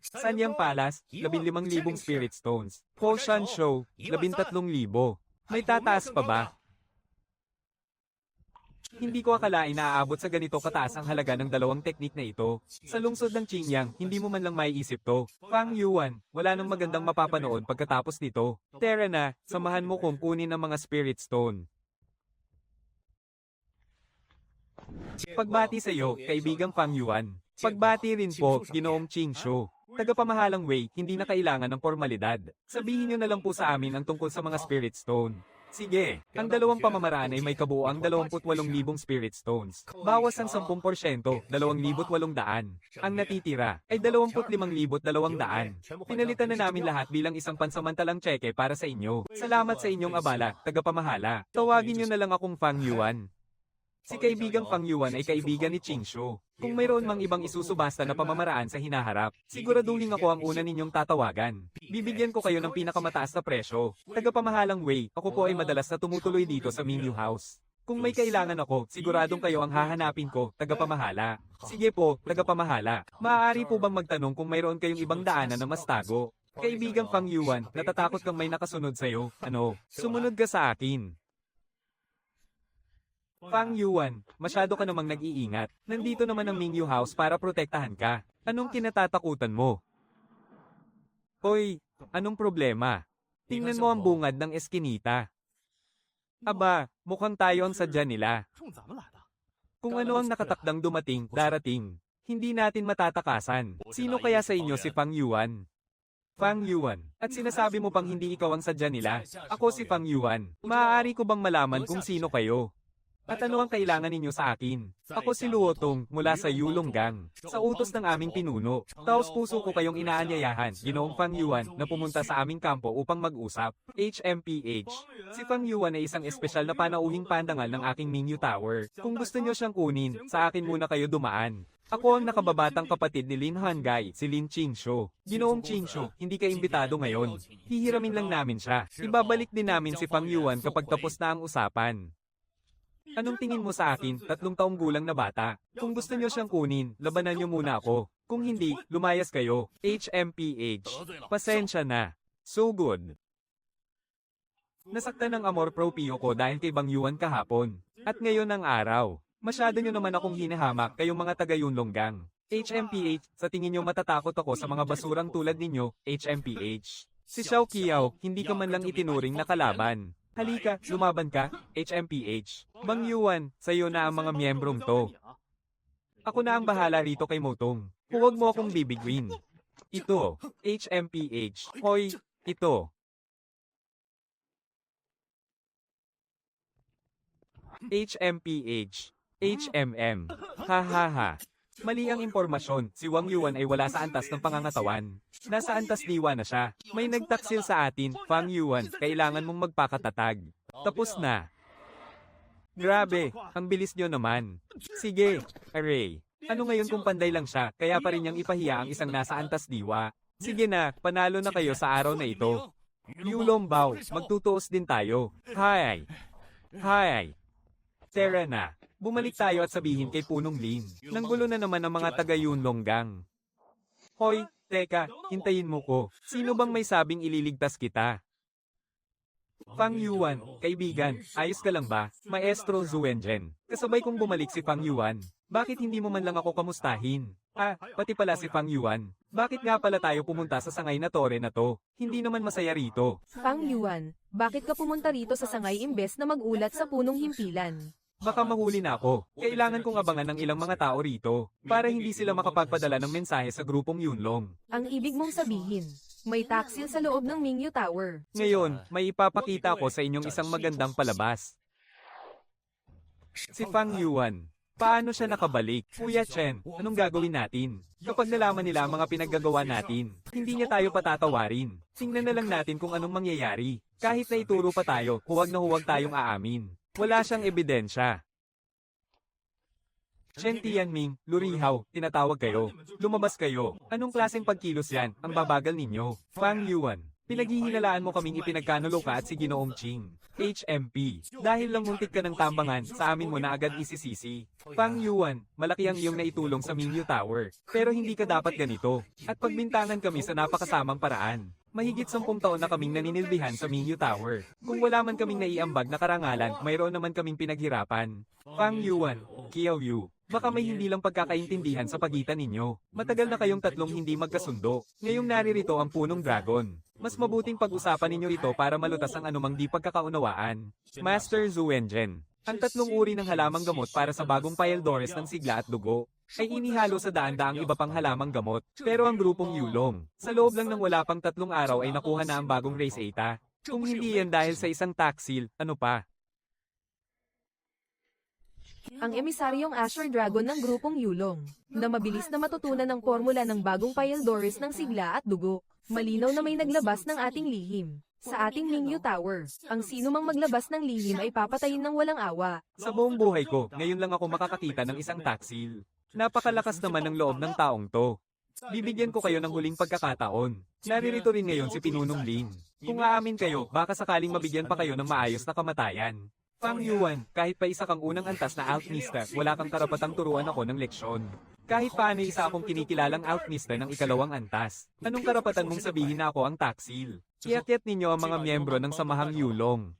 Sanyang Palace, 15,000 Spirit Stones. Ho Shan Show, 13,000. May tataas pa ba? Hindi ko akalain na aabot sa ganito kataas ang halaga ng dalawang teknik na ito. Sa lungsod ng Qingyang, hindi mo man lang maiisip to. Fang Yuan, wala nang magandang mapapanood pagkatapos nito. Tara na, samahan mo kong kunin ang mga Spirit Stone. Pagbati sa iyo, kaibigang Fang Yuan. Pagbati rin po, Ginoong Qingshu. Tagapamahalang Wei, hindi na kailangan ng formalidad. Sabihin niyo na lang po sa amin ang tungkol sa mga Spirit Stone. Sige, ang dalawang pamamaraan ay may kabuuang 28,000 Spirit Stones. Bawas ang 10%, 2,800. Ang natitira ay 25,200. Pinalitan na namin lahat bilang isang pansamantalang tseke para sa inyo. Salamat sa inyong abala, tagapamahala. Tawagin niyo na lang akong Fang Yuan. Si kaibigang Fang Yuan ay kaibigan ni Qingshu. Kung mayroon mang ibang isusubasta na pamamaraan sa hinaharap, siguraduhin ako ang una ninyong tatawagan. Bibigyan ko kayo ng pinakamataas na presyo. Tagapamahalang Wei, ako po ay madalas na tumutuloy dito sa Mingyu House. Kung may kailangan ako, siguradong kayo ang hahanapin ko, tagapamahala. Sige po, tagapamahala. Maaari po bang magtanong kung mayroon kayong ibang daanan na mas tago? Kaibigang Fang Yuan, natatakot kang may nakasunod sa'yo. Ano? Sumunod ka sa akin. Fang Yuan, masyado ka namang nag-iingat. Nandito naman ang Mingyu House para protektahan ka. Anong kinatatakutan mo? Hoy, anong problema? Tingnan mo ang bungad ng eskinita. Aba, mukhang tayo ang sadya nila. Kung ano ang nakatakdang dumating, darating. Hindi natin matatakasan. Sino kaya sa inyo si Fang Yuan? Fang Yuan. At sinasabi mo pang hindi ikaw ang sadya nila. Ako si Fang Yuan. Maaari ko bang malaman kung sino kayo? At ano ang kailangan ninyo sa akin? Ako si Luotong, mula sa Yulonggang. Sa utos ng aming pinuno, taos puso ko kayong inaanyayahan, Ginoong Fang Yuan, na pumunta sa aming kampo upang mag-usap. HMPH. Si Fang Yuan ay isang espesyal na panauhing pandangal ng aking Mingyu Tower. Kung gusto nyo siyang kunin, sa akin muna kayo dumaan. Ako ang nakababatang kapatid ni Lin Hangai, si Lin Qingshu. Ginoong Qingshu, hindi ka imbitado ngayon. Hihiramin lang namin siya. Ibabalik din namin si Fang Yuan kapag tapos na ang usapan. Anong tingin mo sa akin, 3 taong gulang na bata? Kung gusto niyo siyang kunin, labanan niyo muna ako. Kung hindi, lumayas kayo. HMPH. Pasensya na. So good. Nasaktan ng amor proprio ko dahil kay Bang Yuan kahapon. At ngayon ang araw. Masyado niyo naman akong hinahamak kayong mga taga-Yunlonggang. HMPH, sa tingin niyo matatakot ako sa mga basurang tulad ninyo, HMPH. Si Xiao Qiao, hindi ka man lang itinuring na kalaban. Halika, lumaban ka, HMPH. Bang Yuan, sa'yo na ang mga miyembrong to. Ako na ang bahala rito kay Motong. Huwag mo akong bibiguin. Ito, HMPH. Hoy, ito. HMPH. HMM. Ha ha ha. Mali ang impormasyon, si Wang Yuan ay wala sa antas ng pangangatawan. Nasa antas diwa na siya. May nagtaksil sa atin, Fang Yuan, kailangan mong magpakatatag. Tapos na. Grabe, ang bilis nyo naman. Sige, Array. Ano ngayon kung panday lang siya, kaya pa rin niyang ipahiya ang isang nasa antas diwa. Sige na, panalo na kayo sa araw na ito. Yulong Bao, magtutuos din tayo. Hi! Hi! Tara na. Bumalik tayo at sabihin kay Punong Lin. Nanggulo na naman ang mga taga-Yunlong Gang. Hoy, teka, hintayin mo ko. Sino bang may sabing ililigtas kita? Fang Yuan, kaibigan, ayos ka lang ba? Maestro Zuenjen. Kasabay kong bumalik si Fang Yuan. Bakit hindi mo man lang ako kamustahin? Ah, pati pala si Fang Yuan. Bakit nga pala tayo pumunta sa sangay na tore na to? Hindi naman masaya rito. Fang Yuan, bakit ka pumunta rito sa sangay imbes na magulat sa punong himpilan? Baka mahuli na ako. Kailangan kong abangan ng ilang mga tao rito para hindi sila makapagpadala ng mensahe sa grupong Yunlong. Ang ibig mong sabihin, may taksil sa loob ng Mingyu Tower. Ngayon, may ipapakita ko sa inyong isang magandang palabas. Si Fang Yuan. Paano siya nakabalik? Kuya Chen, anong gagawin natin? Kapag nalaman nila ang mga pinaggagawa natin, hindi niya tayo patatawarin. Tingnan na lang natin kung anong mangyayari. Kahit na ituro pa tayo, huwag na huwag tayong aamin. Wala siyang ebidensya. Chen Tianming, Lurihaw, tinatawag kayo. Lumabas kayo. Anong klaseng pagkilos yan? Ang babagal ninyo. Fang Yuan, pinaghihinalaan mo kaming ipinagkanulo ka at si Ginoong Ching. HMP, dahil lang muntik ka ng tambangan, sa amin mo na agad isisisi. Fang Yuan, malaki ang iyong naitulong sa Mingyu Tower. Pero hindi ka dapat ganito. At pagbintangan kami sa napakasamang paraan. Mahigit 10 taon na kaming naninilbihan sa Mingyu Tower. Kung wala man kaming naiambag na karangalan, mayroon naman kaming pinaghirapan. Fang Yuan, Kiao Yu, baka may hindi lang pagkakaintindihan sa pagitan ninyo. Matagal na kayong tatlong hindi magkasundo. Ngayong naririto ang punong dragon. Mas mabuting pag-usapan ninyo ito para malutas ang anumang di pagkakaunawaan. Master Zuenjen, ang tatlong uri ng halamang gamot para sa bagong Paeldores ng sigla at dugo ay inihalo sa daan-daang iba pang halamang gamot. Pero ang grupong Yulong, sa loob lang ng wala pang 3 araw ay nakuha na ang bagong race Eta. Kung hindi yan dahil sa isang taksil, ano pa? Ang emisaryong Asher Dragon ng grupong Yulong, na mabilis na matutunan ng formula ng bagong Paeldores ng sigla at dugo. Malinaw na may naglabas ng ating lihim. Sa ating Mingyu Tower, ang sino mang maglabas ng lihim ay papatayin ng walang awa. Sa buong buhay ko, ngayon lang ako makakakita ng isang taksil. Napakalakas naman ng loob ng taong to. Bibigyan ko kayo ng huling pagkakataon. Naririto rin ngayon si Pinunong Lin. Kung aamin kayo, baka sakaling mabigyan pa kayo ng maayos na kamatayan. Fang Yuan, kahit pa isa kang unang antas na alchemista, wala kang karapatang turuan ako ng leksyon. Kahit paano isa akong kinikilalang alchemista ng ikalawang antas. Anong karapatan mong sabihin na ako ang taksil? Iakyat ninyo ang mga miyembro ng Samahang Yulong.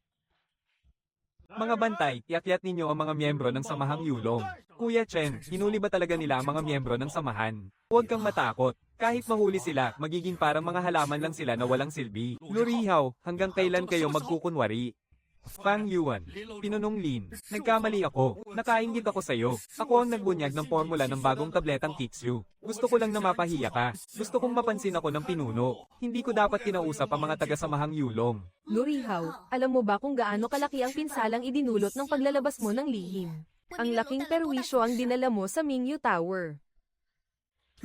Mga bantay, iakyat ninyo ang mga miyembro ng Samahang Yulong. Kuya Chen, hinuli ba talaga nila ang mga miyembro ng samahan? Huwag kang matakot. Kahit mahuli sila, magiging parang mga halaman lang sila na walang silbi. Lurihaw, hanggang kailan kayo magkukunwari? Fang Yuan, Pinunong Lin, nagkamali ako. Nakainggit ako sa'yo. Ako ang nagbunyag ng formula ng bagong tabletang Kiksu. Gusto ko lang na mapahiya ka. Gusto kong mapansin ako ng pinuno. Hindi ko dapat kinausap ang mga taga-samahang Yulong. Lurihaw, alam mo ba kung gaano kalaki ang pinsalang idinulot ng paglalabas mo ng lihim? Ang laking perwisyo ang dinala mo sa Mingyu Tower.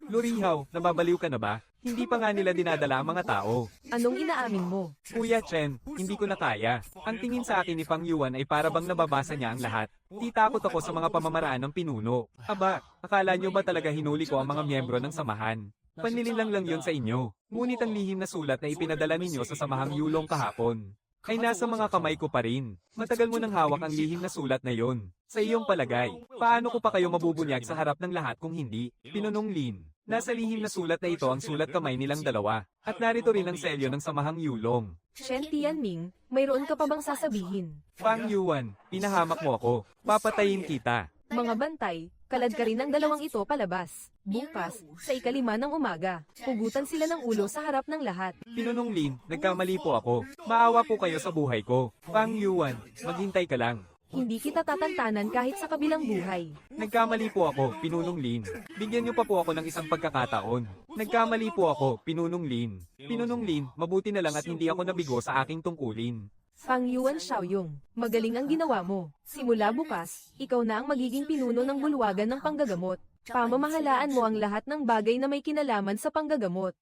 Lurihaw, nababaliw ka na ba? Hindi pa nga nila dinadala ang mga tao. Anong inaamin mo? Kuya Chen, hindi ko na kaya. Ang tingin sa akin ni Fang Yuan ay para bang nababasa niya ang lahat. Di takot ako sa mga pamamaraan ng pinuno. Aba, akala nyo ba talaga hinuli ko ang mga miyembro ng samahan? Panlililang lang yon sa inyo. Ngunit ang lihim na sulat na ipinadala ninyo sa Samahang Yulong kahapon ay nasa mga kamay ko pa rin. Matagal mo nang hawak ang lihim na sulat na yon. Sa iyong palagay, paano ko pa kayo mabubunyag sa harap ng lahat kung hindi? Pinunong Lin. Nasa lihim na sulat na ito ang sulat kamay nilang dalawa. At narito rin ang selyo ng Samahang Yulong. Chen Tianming, mayroon ka pa bang sasabihin? Fang Yuan, pinahamak mo ako. Papatayin kita. Mga bantay, kalad ka rin ang dalawang ito palabas. Bukas, sa 5 ng umaga, hugutan sila ng ulo sa harap ng lahat. Pinunong Lin, nagkamali po ako. Maawa po kayo sa buhay ko. Fang Yuan, maghintay ka lang. Hindi kita tatantanan kahit sa kabilang buhay. Nagkamali po ako, Pinunong Lin. Bigyan niyo pa po ako ng isang pagkakataon. Nagkamali po ako, Pinunong Lin. Pinunong Lin, mabuti na lang at hindi ako nabigo sa aking tungkulin. Fang Yuan Xiaoyong, magaling ang ginawa mo. Simula bukas, ikaw na ang magiging pinuno ng bulwagan ng panggagamot. Pamamahalaan mo ang lahat ng bagay na may kinalaman sa panggagamot.